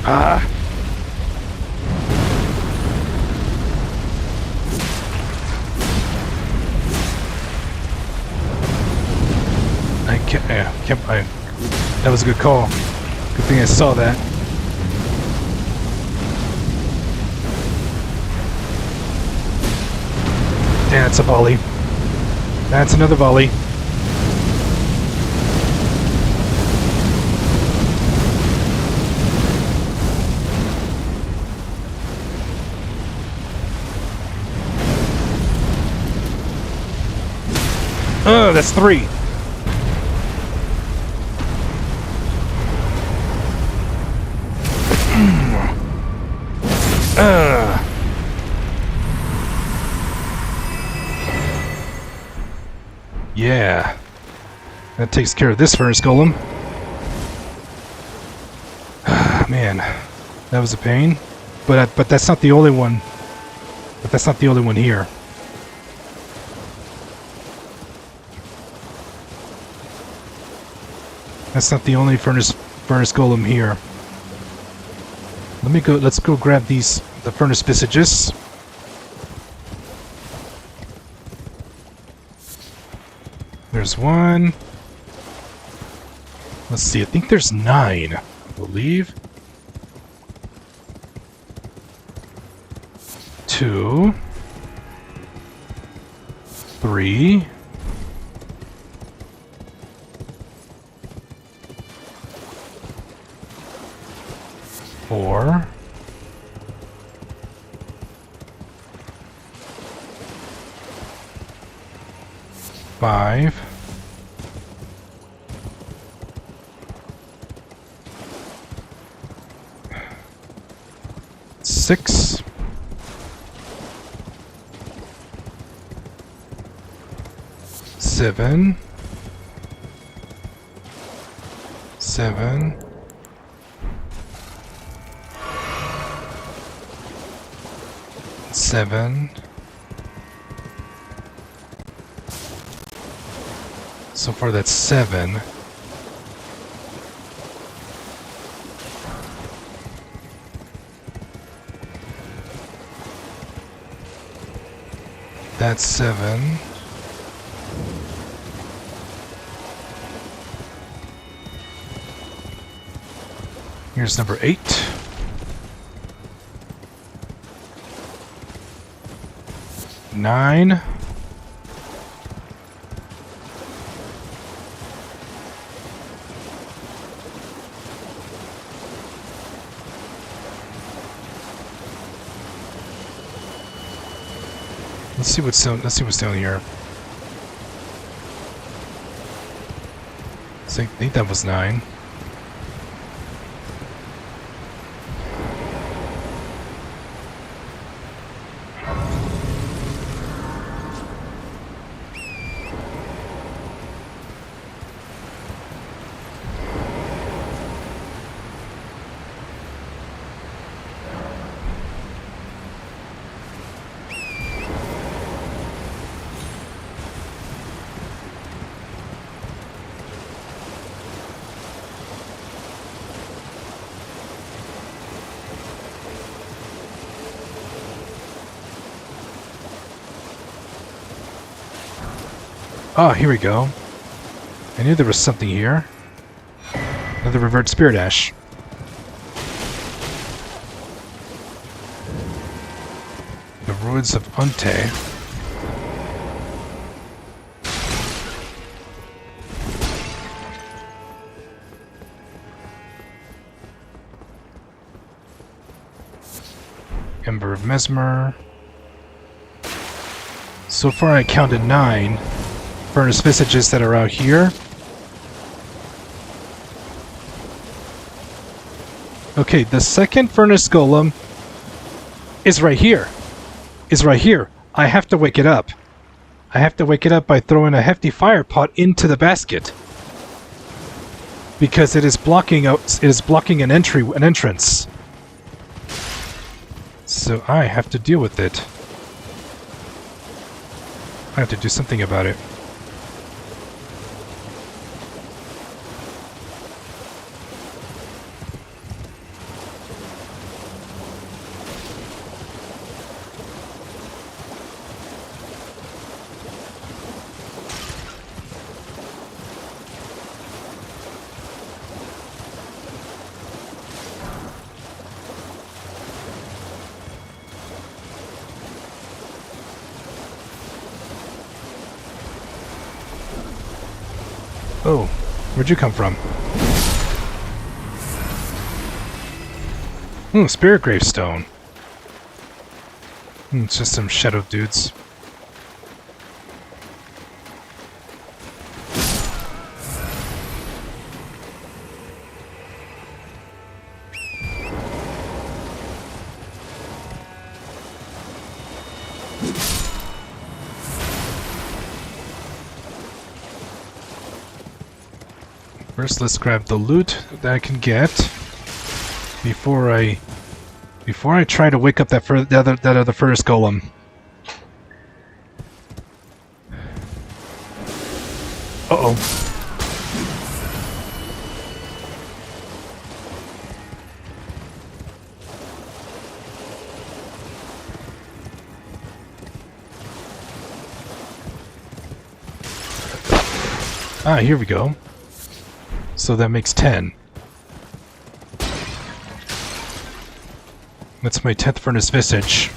Ah. That was a good call. Good thing I saw that. Damn, it's a volley. That's another volley. Oh, that's 3. Yeah. That takes care of this furnace golem. Man, that was a pain. But that's not the only one. But that's not the only one here. That's not the only furnace golem here. Let's go grab the furnace visages. There's 1. Let's see, I think there's 9, I believe. 2. 3. 4. 5. 6. 7. 7. 7. So far that's 7. That's 7. Here's number 8. 9. 'Let's see what's down here. I think that was 9. Ah, here we go. I knew there was something here. Another revert spirit ash. The ruins of Unte. Ember of Mesmer. So far I counted 9 furnace visages that are out here. Okay, the second furnace golem is right here. I have to wake it up. I have to wake it up by throwing a hefty fire pot into the basket. Because it is blocking an entrance. So I have to deal with it. I have to do something about it. Oh, where'd you come from? Spirit gravestone. It's just some shadow dudes. First, let's grab the loot that I can get before I try to wake up that other first golem. Uh-oh. Ah, here we go. So that makes 10. That's my 10th furnace visage.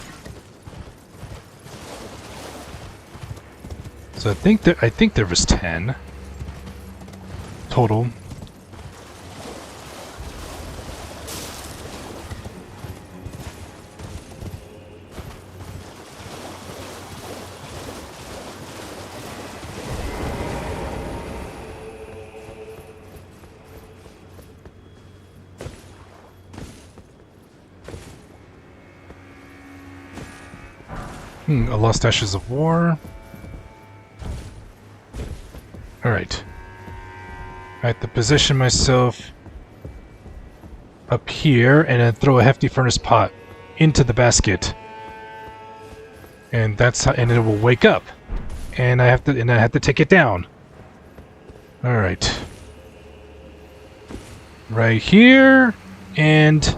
So I think there was 10 total. A Lost Ashes of War. Alright. I have to position myself up here and then throw a hefty furnace pot into the basket. And that's how, and it will wake up. And I have to take it down. Alright. Right here and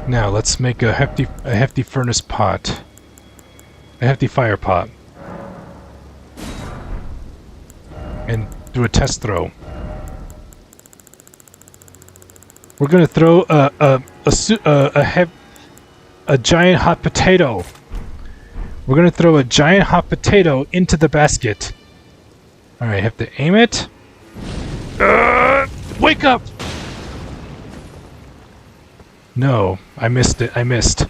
now let's make a hefty furnace pot. A hefty fire pot. And do a test throw. We're gonna throw a giant hot potato. We're gonna throw a giant hot potato into the basket. Alright, have to aim it. Wake up! No, I missed it. I missed.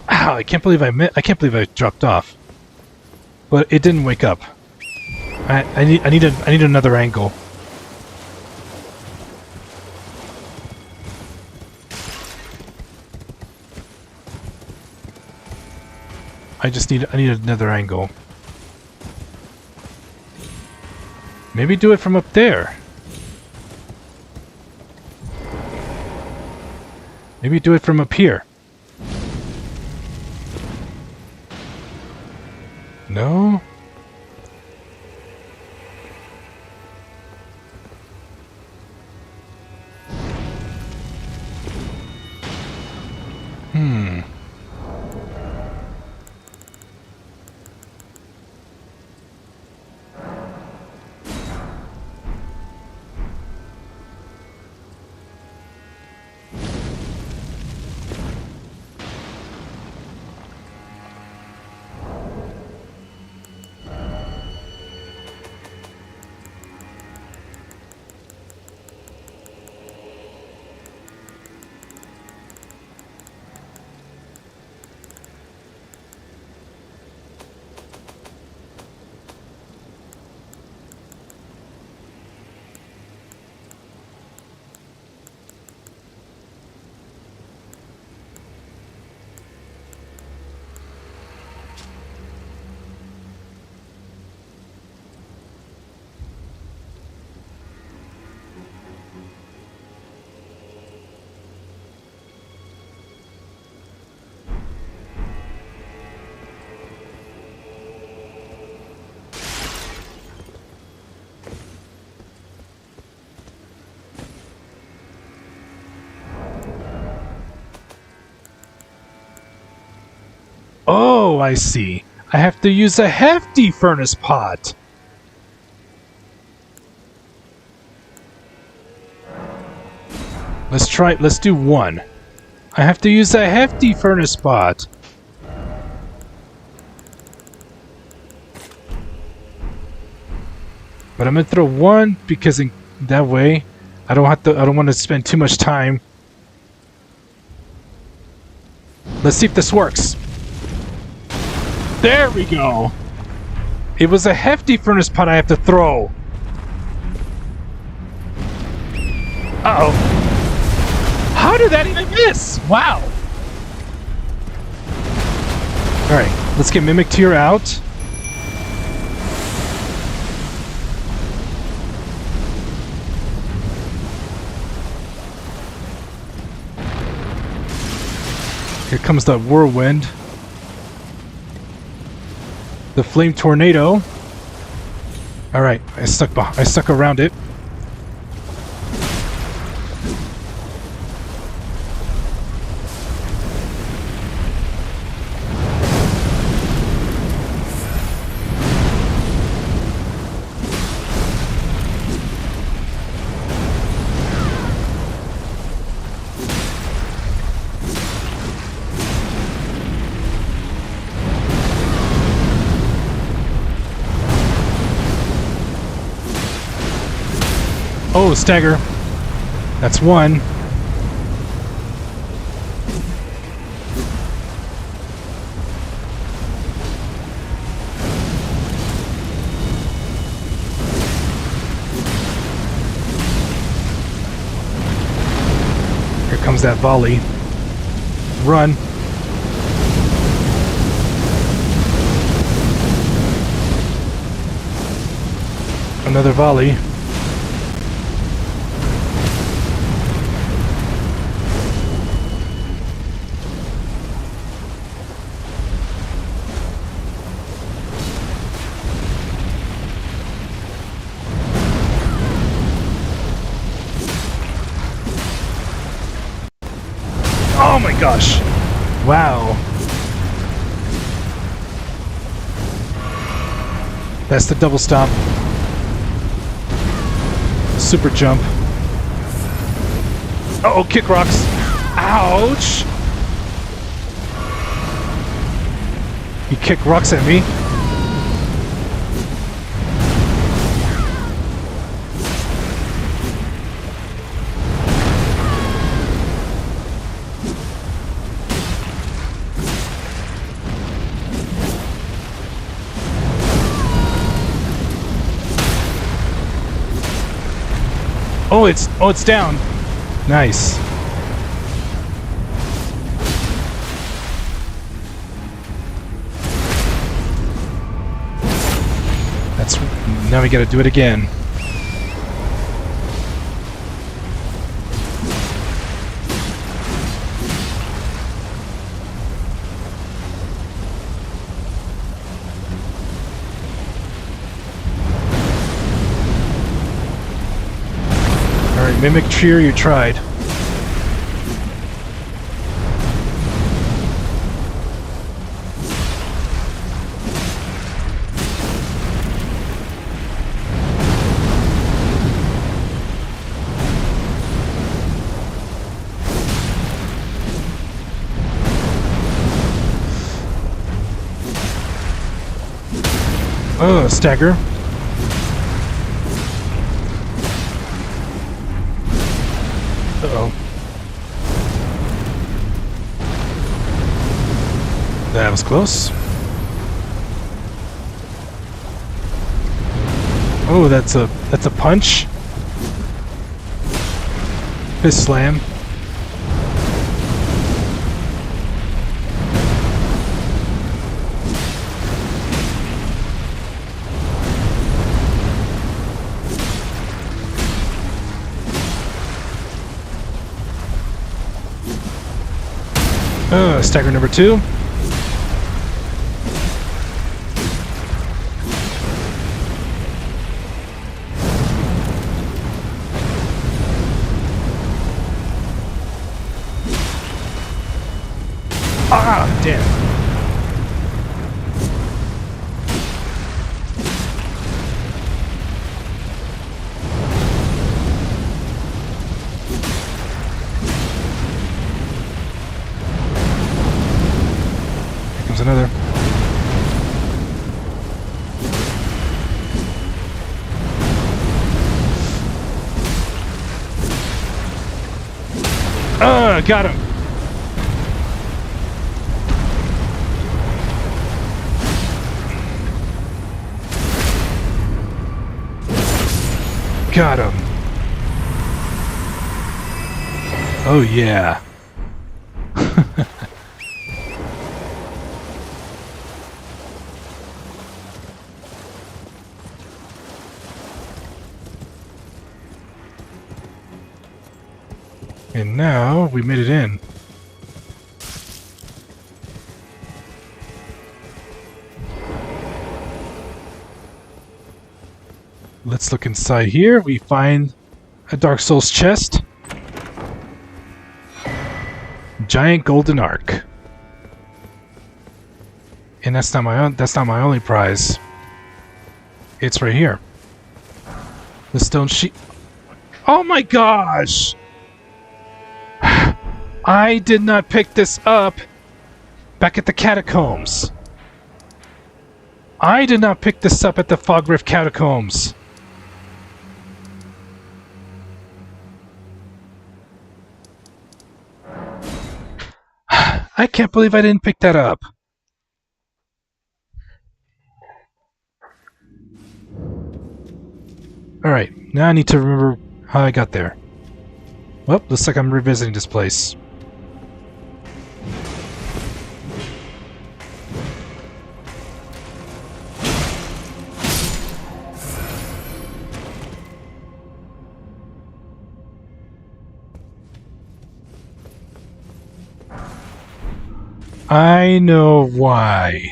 Ow, I can't believe I can't believe I dropped off. But it didn't wake up. I need another angle. I need another angle. Maybe do it from up there. Maybe do it from up here. No? Oh, I see. I have to use a hefty furnace pot. Let's do one. I have to use a hefty furnace spot. But I'm gonna throw one because in that way I don't want to spend too much time. Let's see if this works. There we go. It was a hefty furnace pot I have to throw. Uh-oh. How did that even miss? Wow. Alright, let's get Mimic Tear out. Here comes the whirlwind. The flame tornado. Alright, I stuck around it. Oh, stagger. That's one. Here comes that volley. Run. Another volley. Oh my gosh. Wow. That's the double stomp. Super jump. Uh-oh, kick rocks. Ouch. He kicked rocks at me. Oh, it's down. Nice. Now we gotta do it again. Alright, Mimic Cheer, you tried. Oh, stagger. Uh-oh. That was close. Oh, that's a punch. Fist slam. Stagger number 2. Ah, damn. Got him! Got him! Oh yeah! And now we made it in. Let's look inside here. We find a Dark Souls chest. Giant golden arc. And that's not my only prize. It's right here. The stone sheet. Oh my gosh! I did not pick this up back at the catacombs. I did not pick this up at the Fog Rift catacombs. I can't believe I didn't pick that up. Alright, now I need to remember how I got there. Well, looks like I'm revisiting this place. I know why.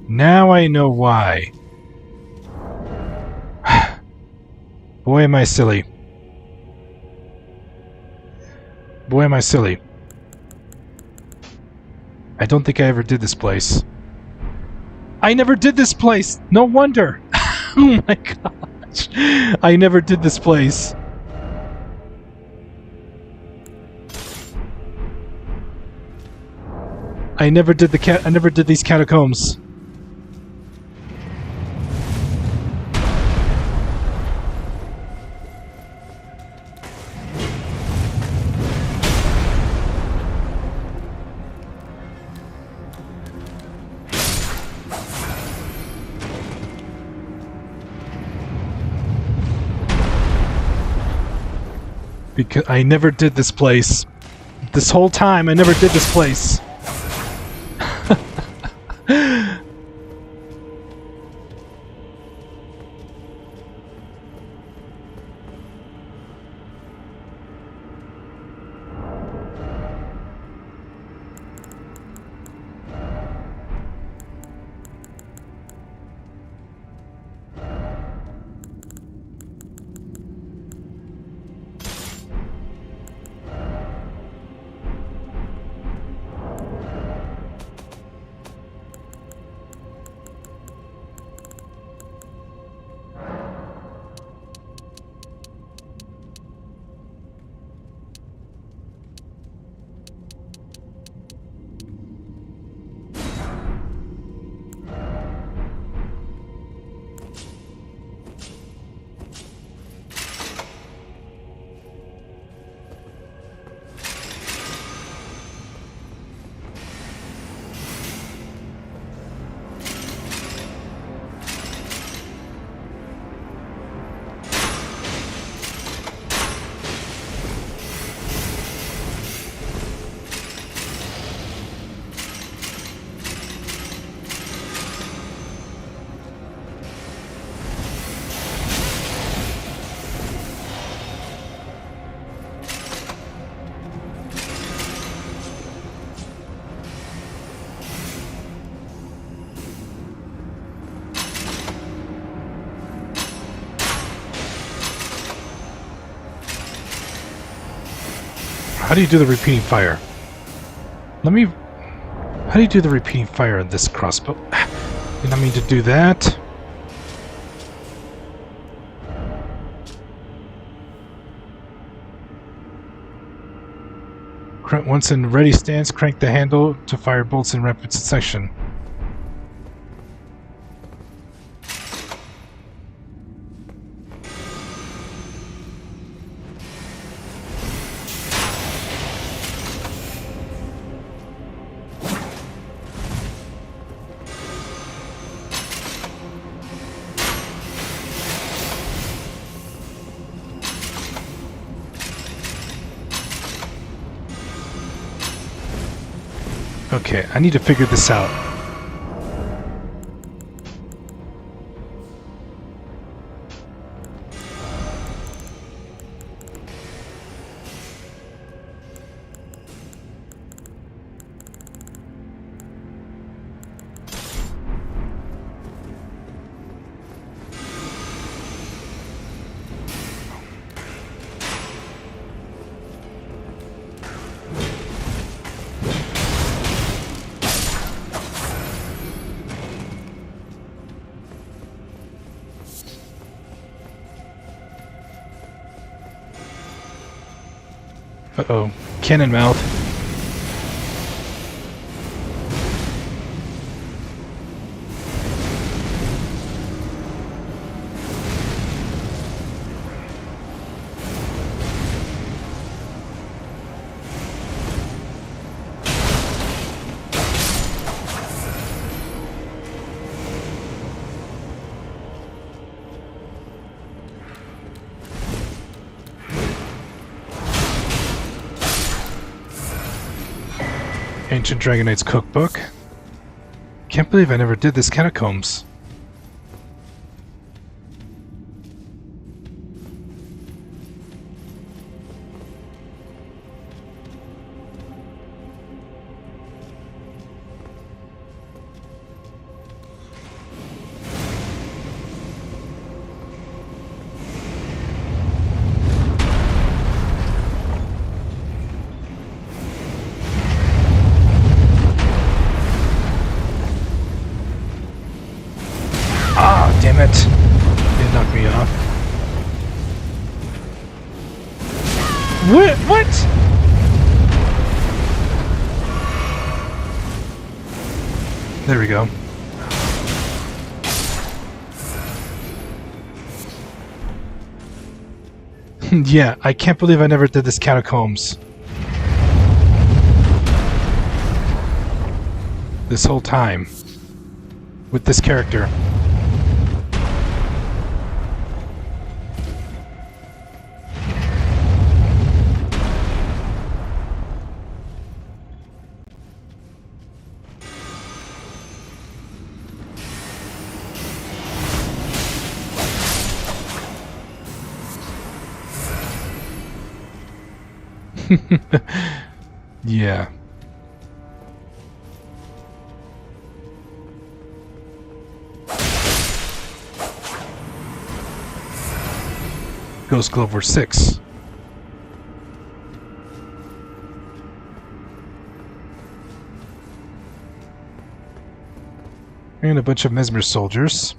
Now I know why. Boy, am I silly. Boy, am I silly. I don't think I ever did this place. I never did this place! No wonder! Oh my gosh! I never did this place. I never did these catacombs. Because I never did this place. This whole time I never did this place. How do you do the repeating fire? How do you do the repeating fire on this crossbow? Did I mean to do that? Once in ready stance, crank the handle to fire bolts in rapid succession. Okay, I need to figure this out. Uh-oh. Cannon mouth. Ancient Dragon Knight's cookbook. Can't believe I never did this catacombs. Damn it. It knocked me off. What? There we go. Yeah, I can't believe I never did this catacombs. This whole time. With this character. Yeah. Ghost Glover 6. And a bunch of Mesmer soldiers.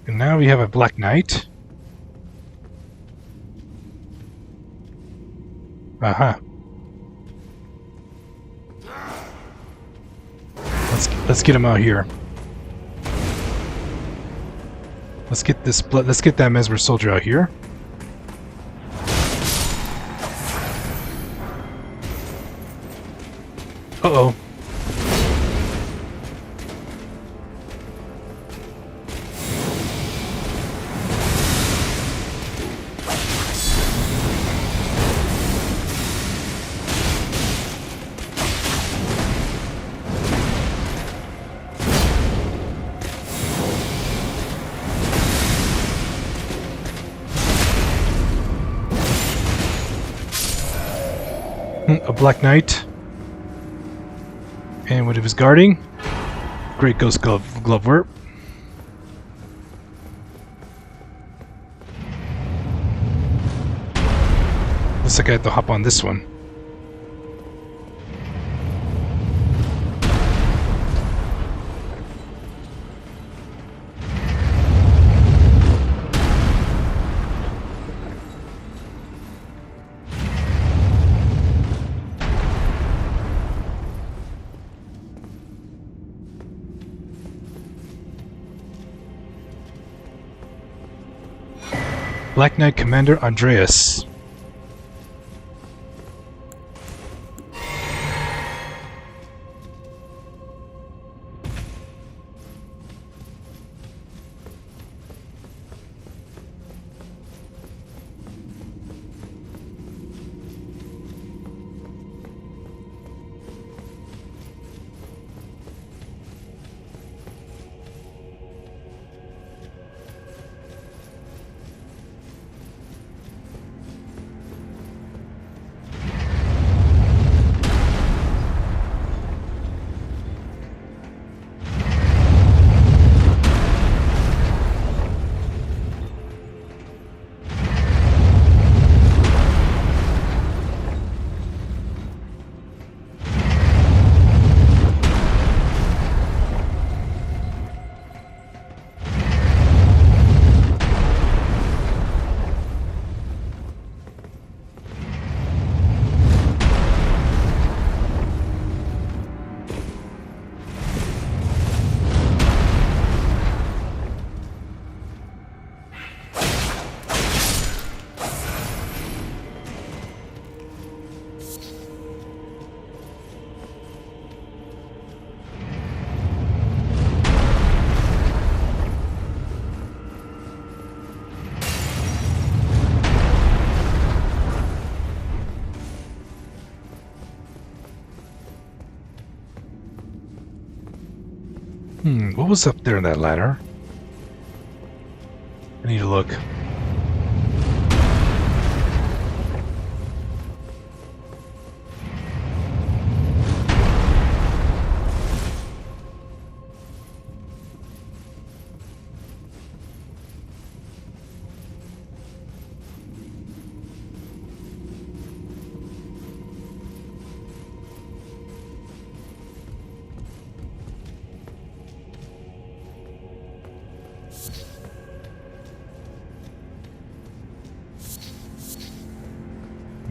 And now we have a Black Knight. Aha. Let's get him out here. Let's get this blood. Let's get that Mesmer soldier out here. Uh-oh. A Black Knight. And what he was guarding? Great Ghost glove work. Looks like I have to hop on this one. Black Knight Commander Andreas. What was up there in that ladder? I need to look.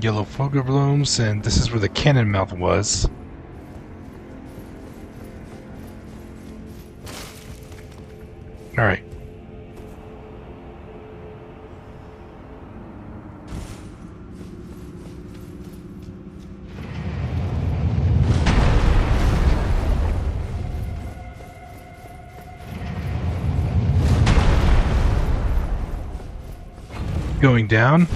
Yellow fulgur blooms, and this is where the cannon mouth was. Alright. Going down.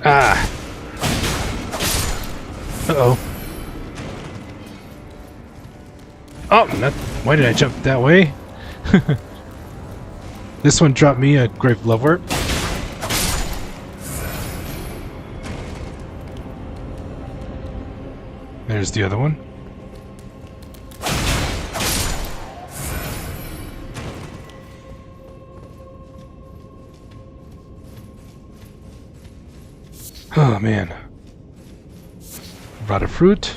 Ah. Uh-oh. Oh, why did I jump that way? This one dropped me a grave lover. There's the other one. Oh man. Brought a fruit.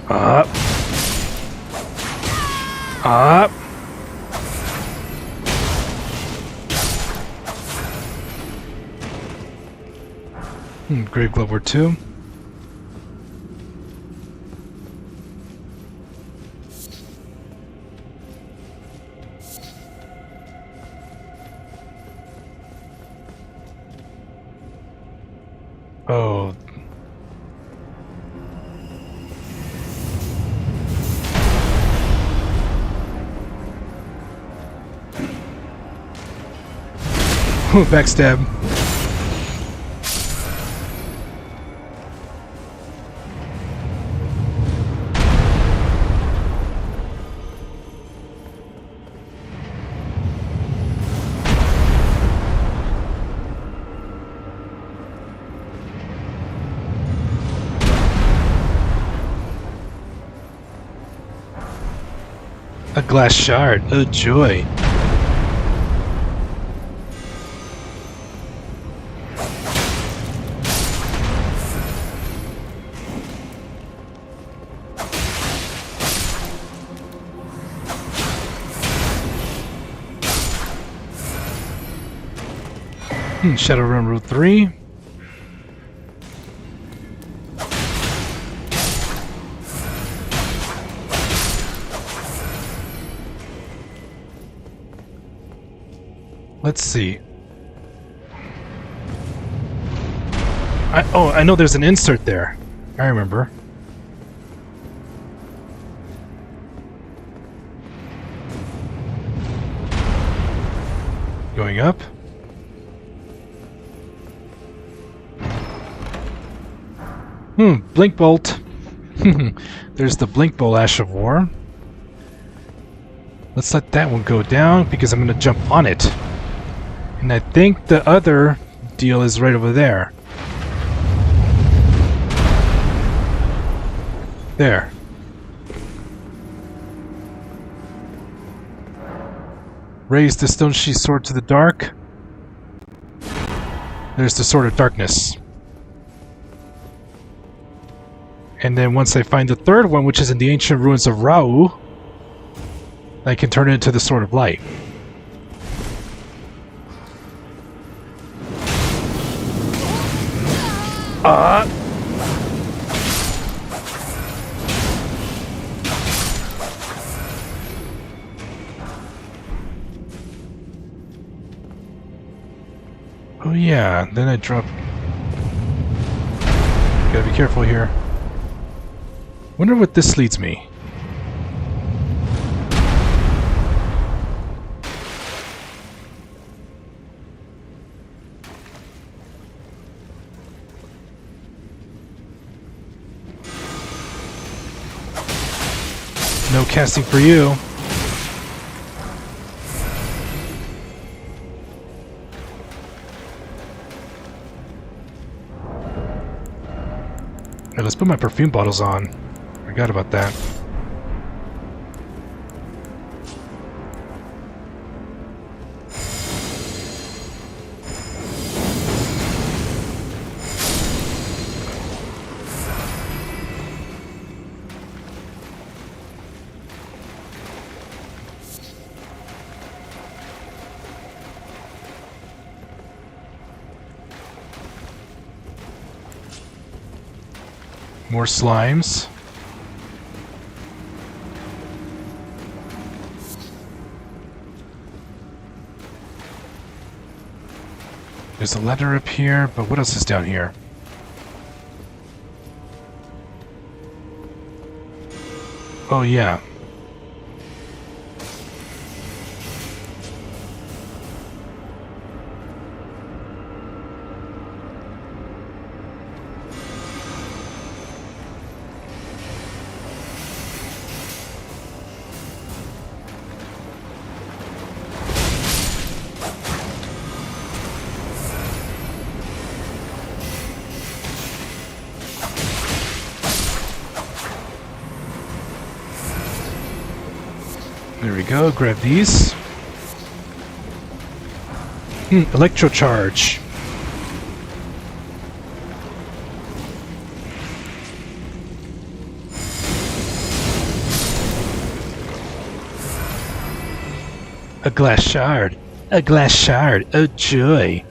Up. Up. Grave Glover 2. Oh. Backstab. A glass shard. Oh joy. Shadowrun Route 3. Let's see. I know there's an insert there. I remember. Going up. Blink Bolt. There's the Blink Bolt Ash of War. Let's let that one go down because I'm going to jump on it. And I think the other deal is right over there. There. Raise the Stone Sheath Sword to the dark. There's the Sword of Darkness. And then once I find the third one, which is in the ancient ruins of Rau, I can turn it into the Sword of Light. Oh yeah, then I drop... Gotta be careful here. Wonder what this leads me. No casting for you. Hey, let's put my perfume bottles on. Forgot about that. More slimes. There's a ladder up here, but what else is down here? Oh yeah. There we go, grab these. Electrocharge. A glass shard. A glass shard. Oh joy.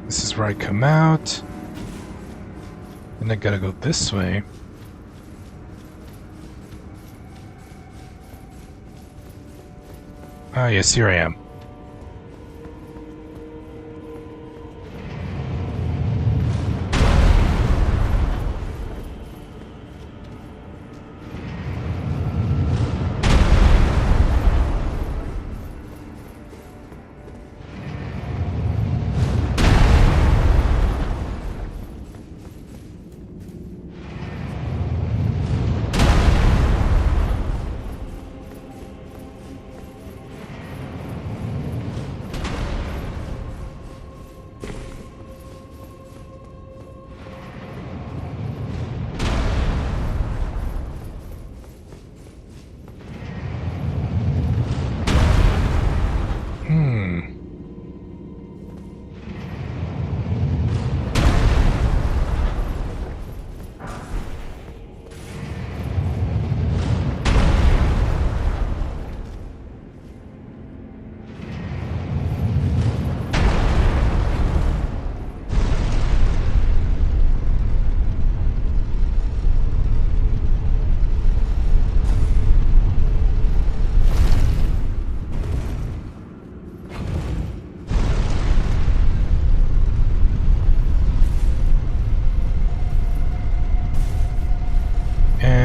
This is where I come out. And I gotta go this way. Ah, yes, here I am.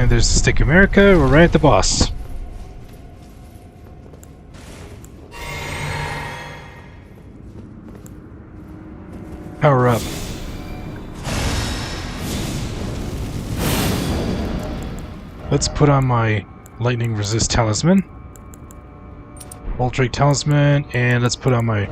There's the Stick America, we're right at the boss. Power up. Let's put on my lightning resist talisman. Erdtree Talisman, and let's put on my...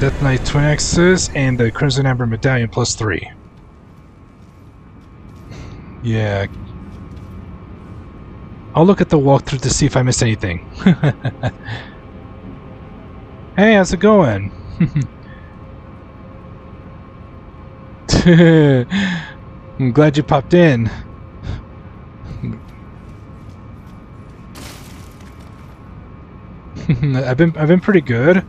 Death Knight Twin Axes and the Crimson Amber Medallion +3. Yeah. I'll look at the walkthrough to see if I missed anything. Hey, how's it going? I'm glad you popped in. I've been pretty good.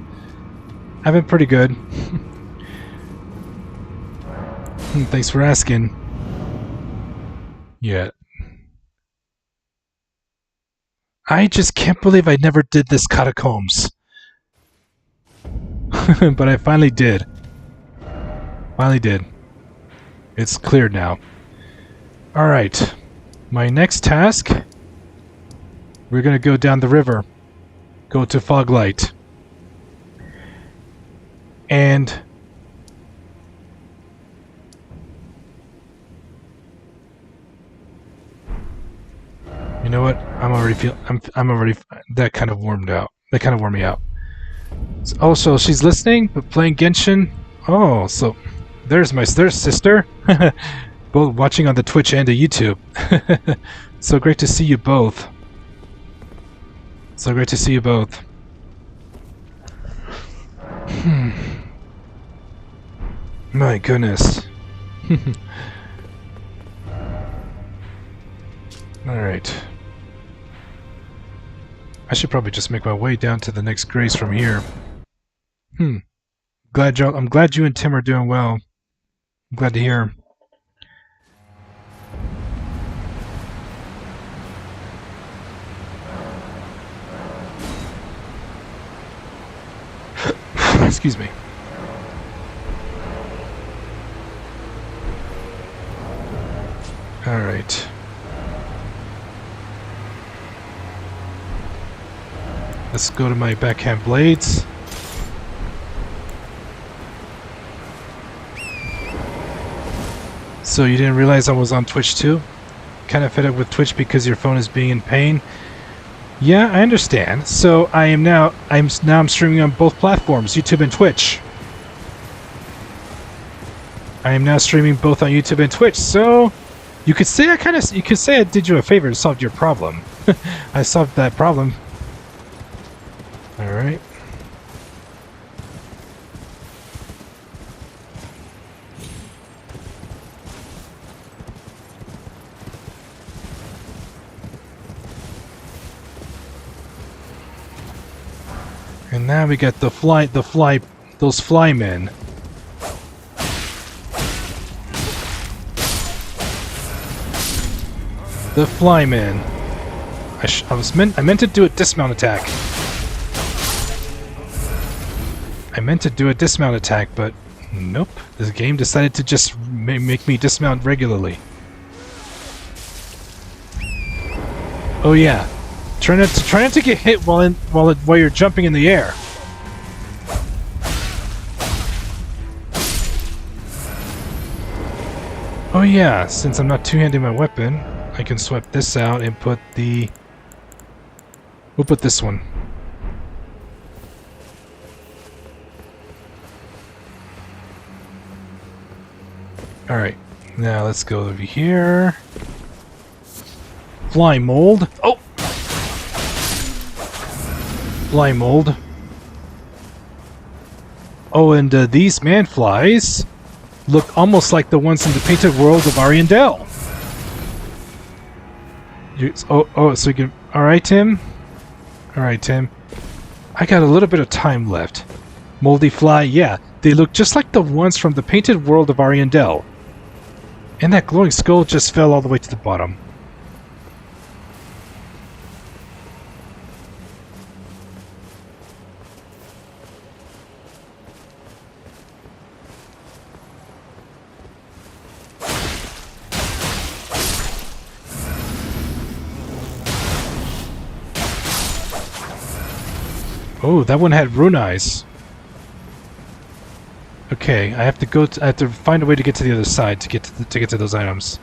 I've been pretty good. Thanks for asking. Yeah. I just can't believe I never did this catacombs. But I finally did. Finally did. It's cleared now. Alright. My next task, we're gonna go down the river. Go to Foglight. And you know what? I'm already that kind of warmed out. That kind of wore me out. Oh, so she's listening but playing Genshin. Oh, so there's sister. Both watching on the Twitch and the YouTube. So great to see you both. So great to see you both. My goodness. Alright. I should probably just make my way down to the next grace from here. I'm glad you and Tim are doing well. I'm glad to hear. Excuse me. Alright. Let's go to my backhand blades. So you didn't realize I was on Twitch too? Kind of fed up with Twitch because your phone is being in pain? Yeah, I understand. So I'm now streaming on both platforms, YouTube and Twitch. I am now streaming both on YouTube and Twitch, so you could say I did you a favor and solved your problem. I solved that problem. Alright. And now we got those flymen. The flymen. I meant to do a dismount attack. I meant to do a dismount attack, but nope. This game decided to just make me dismount regularly. Oh yeah. Try not to get hit while you're jumping in the air. Oh yeah, since I'm not two-handing my weapon, I can swap this out and put the... We'll put this one. Alright, now let's go over here. Fly mold. Oh! Fly mold. Oh, and these manflies look almost like the ones in the painted world of Ariandel. So you can... Alright, Tim. Alright, Tim. I got a little bit of time left. Moldy fly, yeah. They look just like the ones from the painted world of Ariandel. And that glowing skull just fell all the way to the bottom. Oh, that one had rune eyes. Okay, I have to go. I have to find a way to get to the other side to get to those items.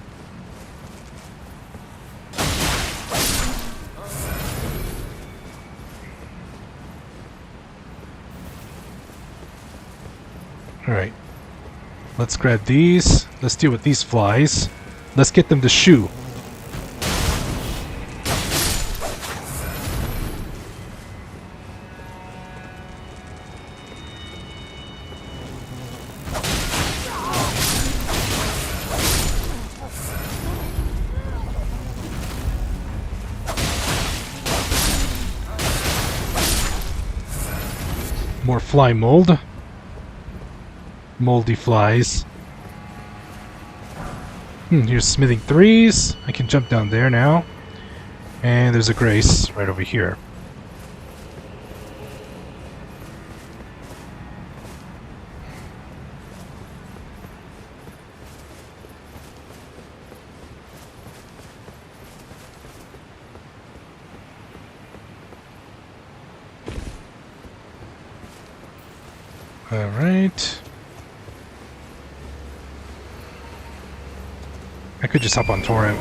All right. Let's grab these. Let's deal with these flies. Let's get them to shoo. More fly mold. Moldy flies. Here's smithing 3s. I can jump down there now. And there's a grace right over here. Alright. I could just hop on Torrent.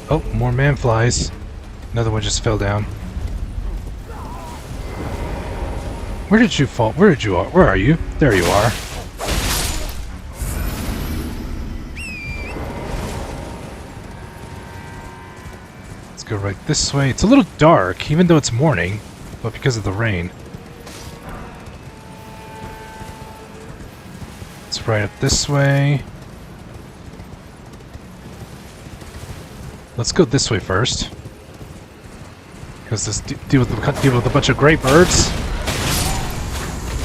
Oh, more manflies. Another one just fell down. Where did you fall? Where are you? There you are. Go right this way. It's a little dark, even though it's morning, but because of the rain. It's right up this way. Let's go this way first, because this deal with a bunch of gray birds.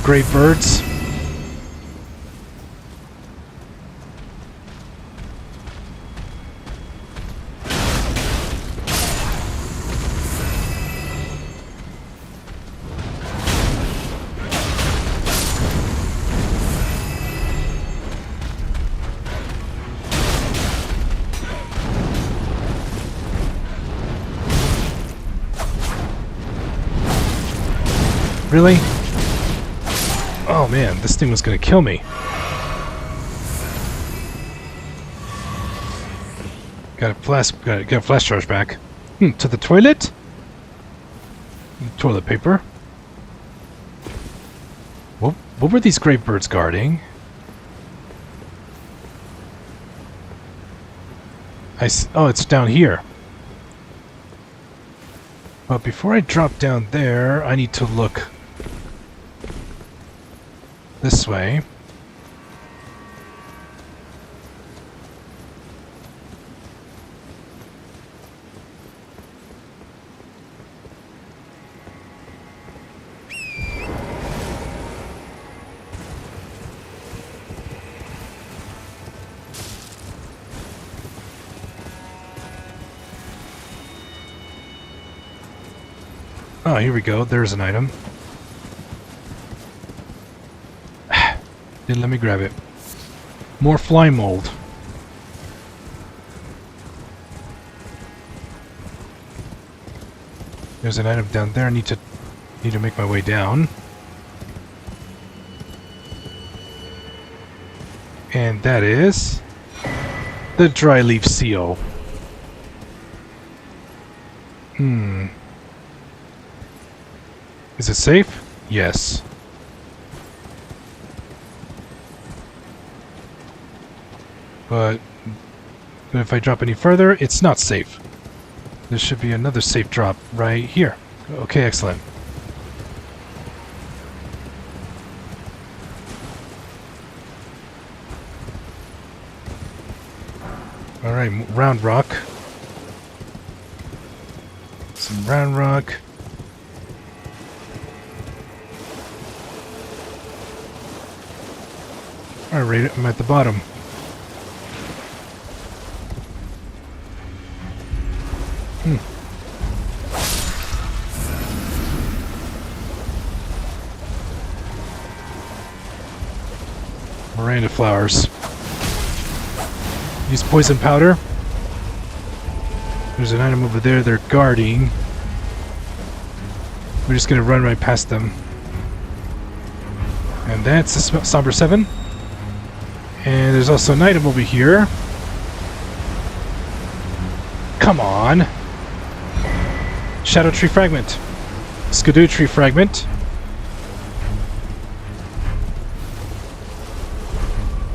Gray birds. Really? Oh man, this thing was gonna kill me. Got a flash charge back. To the toilet? Toilet paper. What were these great birds guarding? Oh, it's down here. But before I drop down there, I need to look this way. Oh, here we go. There's an item. Didn't let me grab it. More fly mold. There's an item down there. I need to make my way down. And that is the dry leaf seal. Is it safe? Yes. But if I drop any further, it's not safe. There should be another safe drop right here. Okay, excellent. Alright, round rock. Some round rock. Alright, I'm at the bottom. Miranda flowers. Use poison powder. There's an item over there they're guarding. We're just gonna run right past them. And that's a Somber 7. And there's also an item over here. Come on! Shadow Tree Fragment. Skidoo Tree Fragment.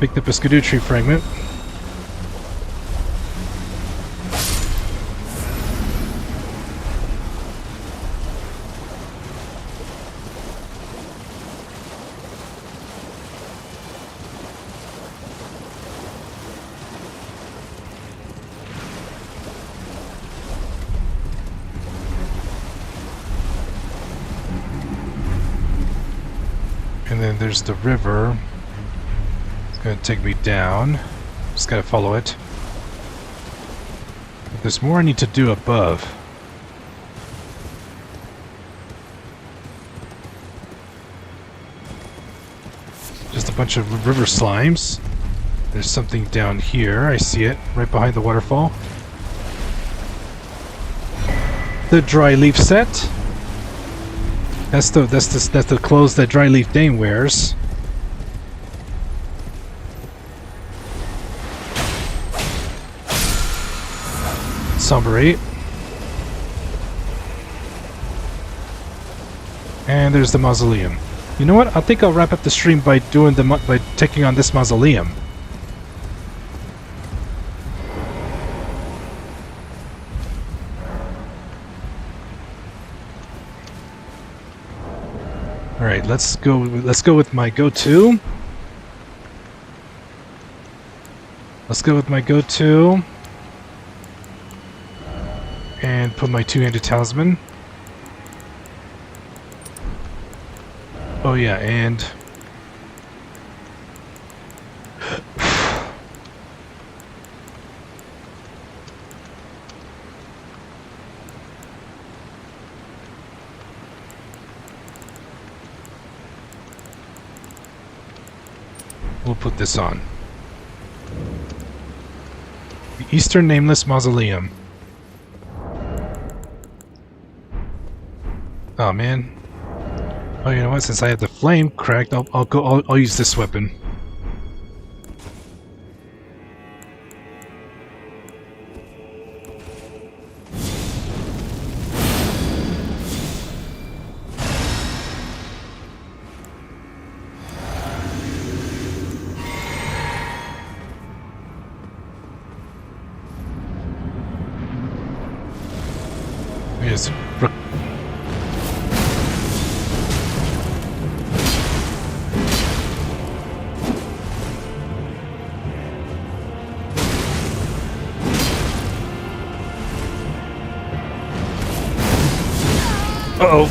Picked up a Skidoo Tree Fragment. And then there's the river. It's gonna take me down. Just gotta follow it. But there's more I need to do above. Just a bunch of river slimes. There's something down here. I see it right behind the waterfall. The dry leaf set. That's the clothes that Dry Leaf Dame wears. Somber 8. And there's the mausoleum. You know what? I think I'll wrap up the stream by doing by taking on this mausoleum. All right, let's go with my go-to. Let's go with my go-to. And put my two-handed talisman. Oh yeah, and we'll put this on. The Eastern Nameless Mausoleum. Oh man. Oh, you know what? Since I have the flame cracked, I'll use this weapon. Yes. Uh-oh.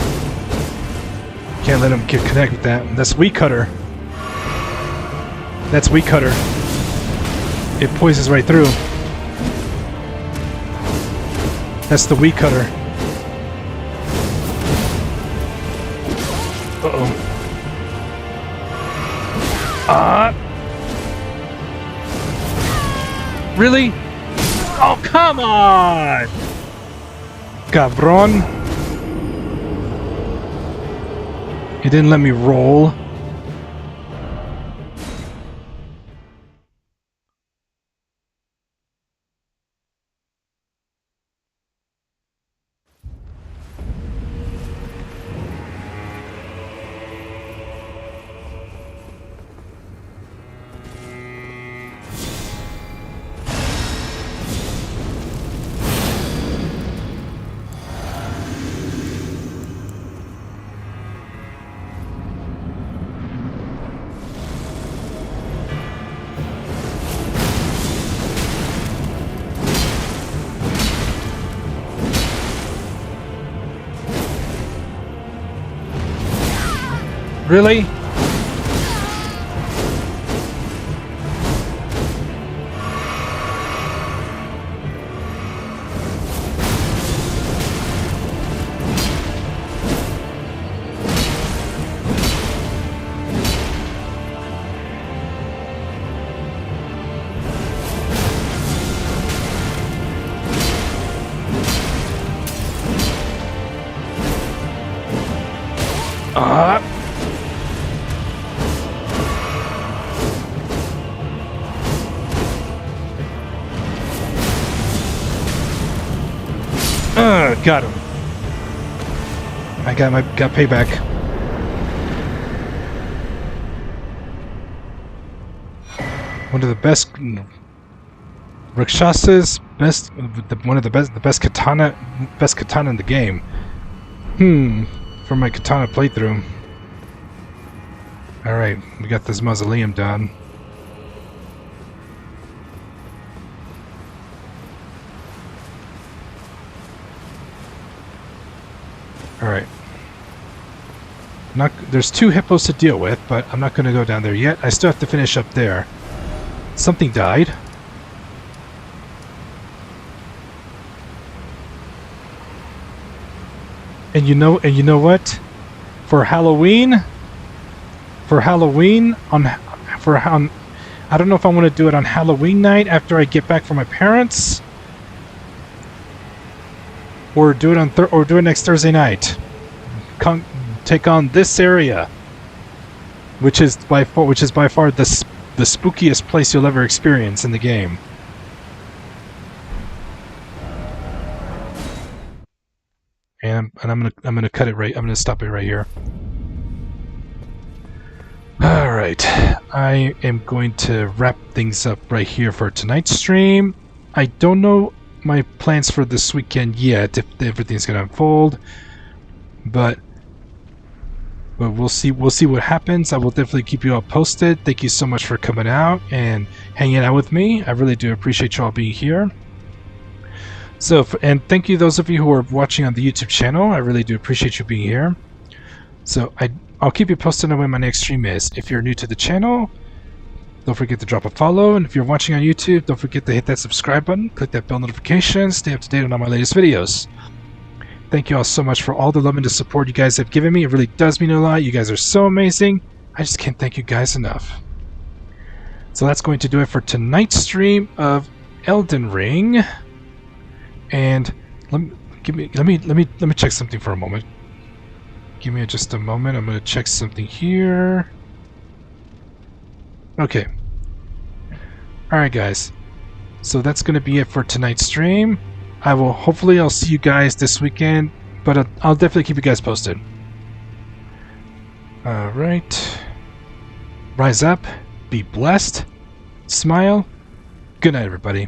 Can't let him connect with that. That's Weed Cutter. That's Weed Cutter. It poisons right through. That's the Weed Cutter. Uh-oh. Really? Oh, come on! Cabron. He didn't let me roll. Really? Got him. I got payback. One of the best Rakshas's one of the best katana in the game. For my katana playthrough. All right, we got this mausoleum done. Alright. There's 2 hippos to deal with, but I'm not going to go down there yet. I still have to finish up there. Something died. And you know what? For Halloween, I don't know if I want to do it on Halloween night after I get back from my parents. Or do it next Thursday night. Take on this area, which is by far the spookiest place you'll ever experience in the game. And I'm gonna cut it right. I'm gonna stop it right here. All right, I am going to wrap things up right here for tonight's stream. I don't know my plans for this weekend yet, if everything's gonna unfold, but we'll see what happens. I will definitely keep you all posted. Thank you so much for coming out and hanging out with me. I really do appreciate you all being here. So, and thank you those of you who are watching on the YouTube channel. I really do appreciate you being here. So I'll keep you posted on when my next stream is. If you're new to the channel, don't forget to drop a follow, and if you're watching on YouTube, don't forget to hit that subscribe button, click that bell notification, stay up to date on all my latest videos. Thank you all so much for all the love and the support you guys have given me. It really does mean a lot. You guys are so amazing. I just can't thank you guys enough. So that's going to do it for tonight's stream of Elden Ring. And let me check something for a moment. Give me just a moment. I'm going to check something here. Okay. Alright guys. So that's going to be it for tonight's stream. Hopefully I'll see you guys this weekend, but I'll definitely keep you guys posted. Alright. Rise up. Be blessed. Smile. Good night everybody.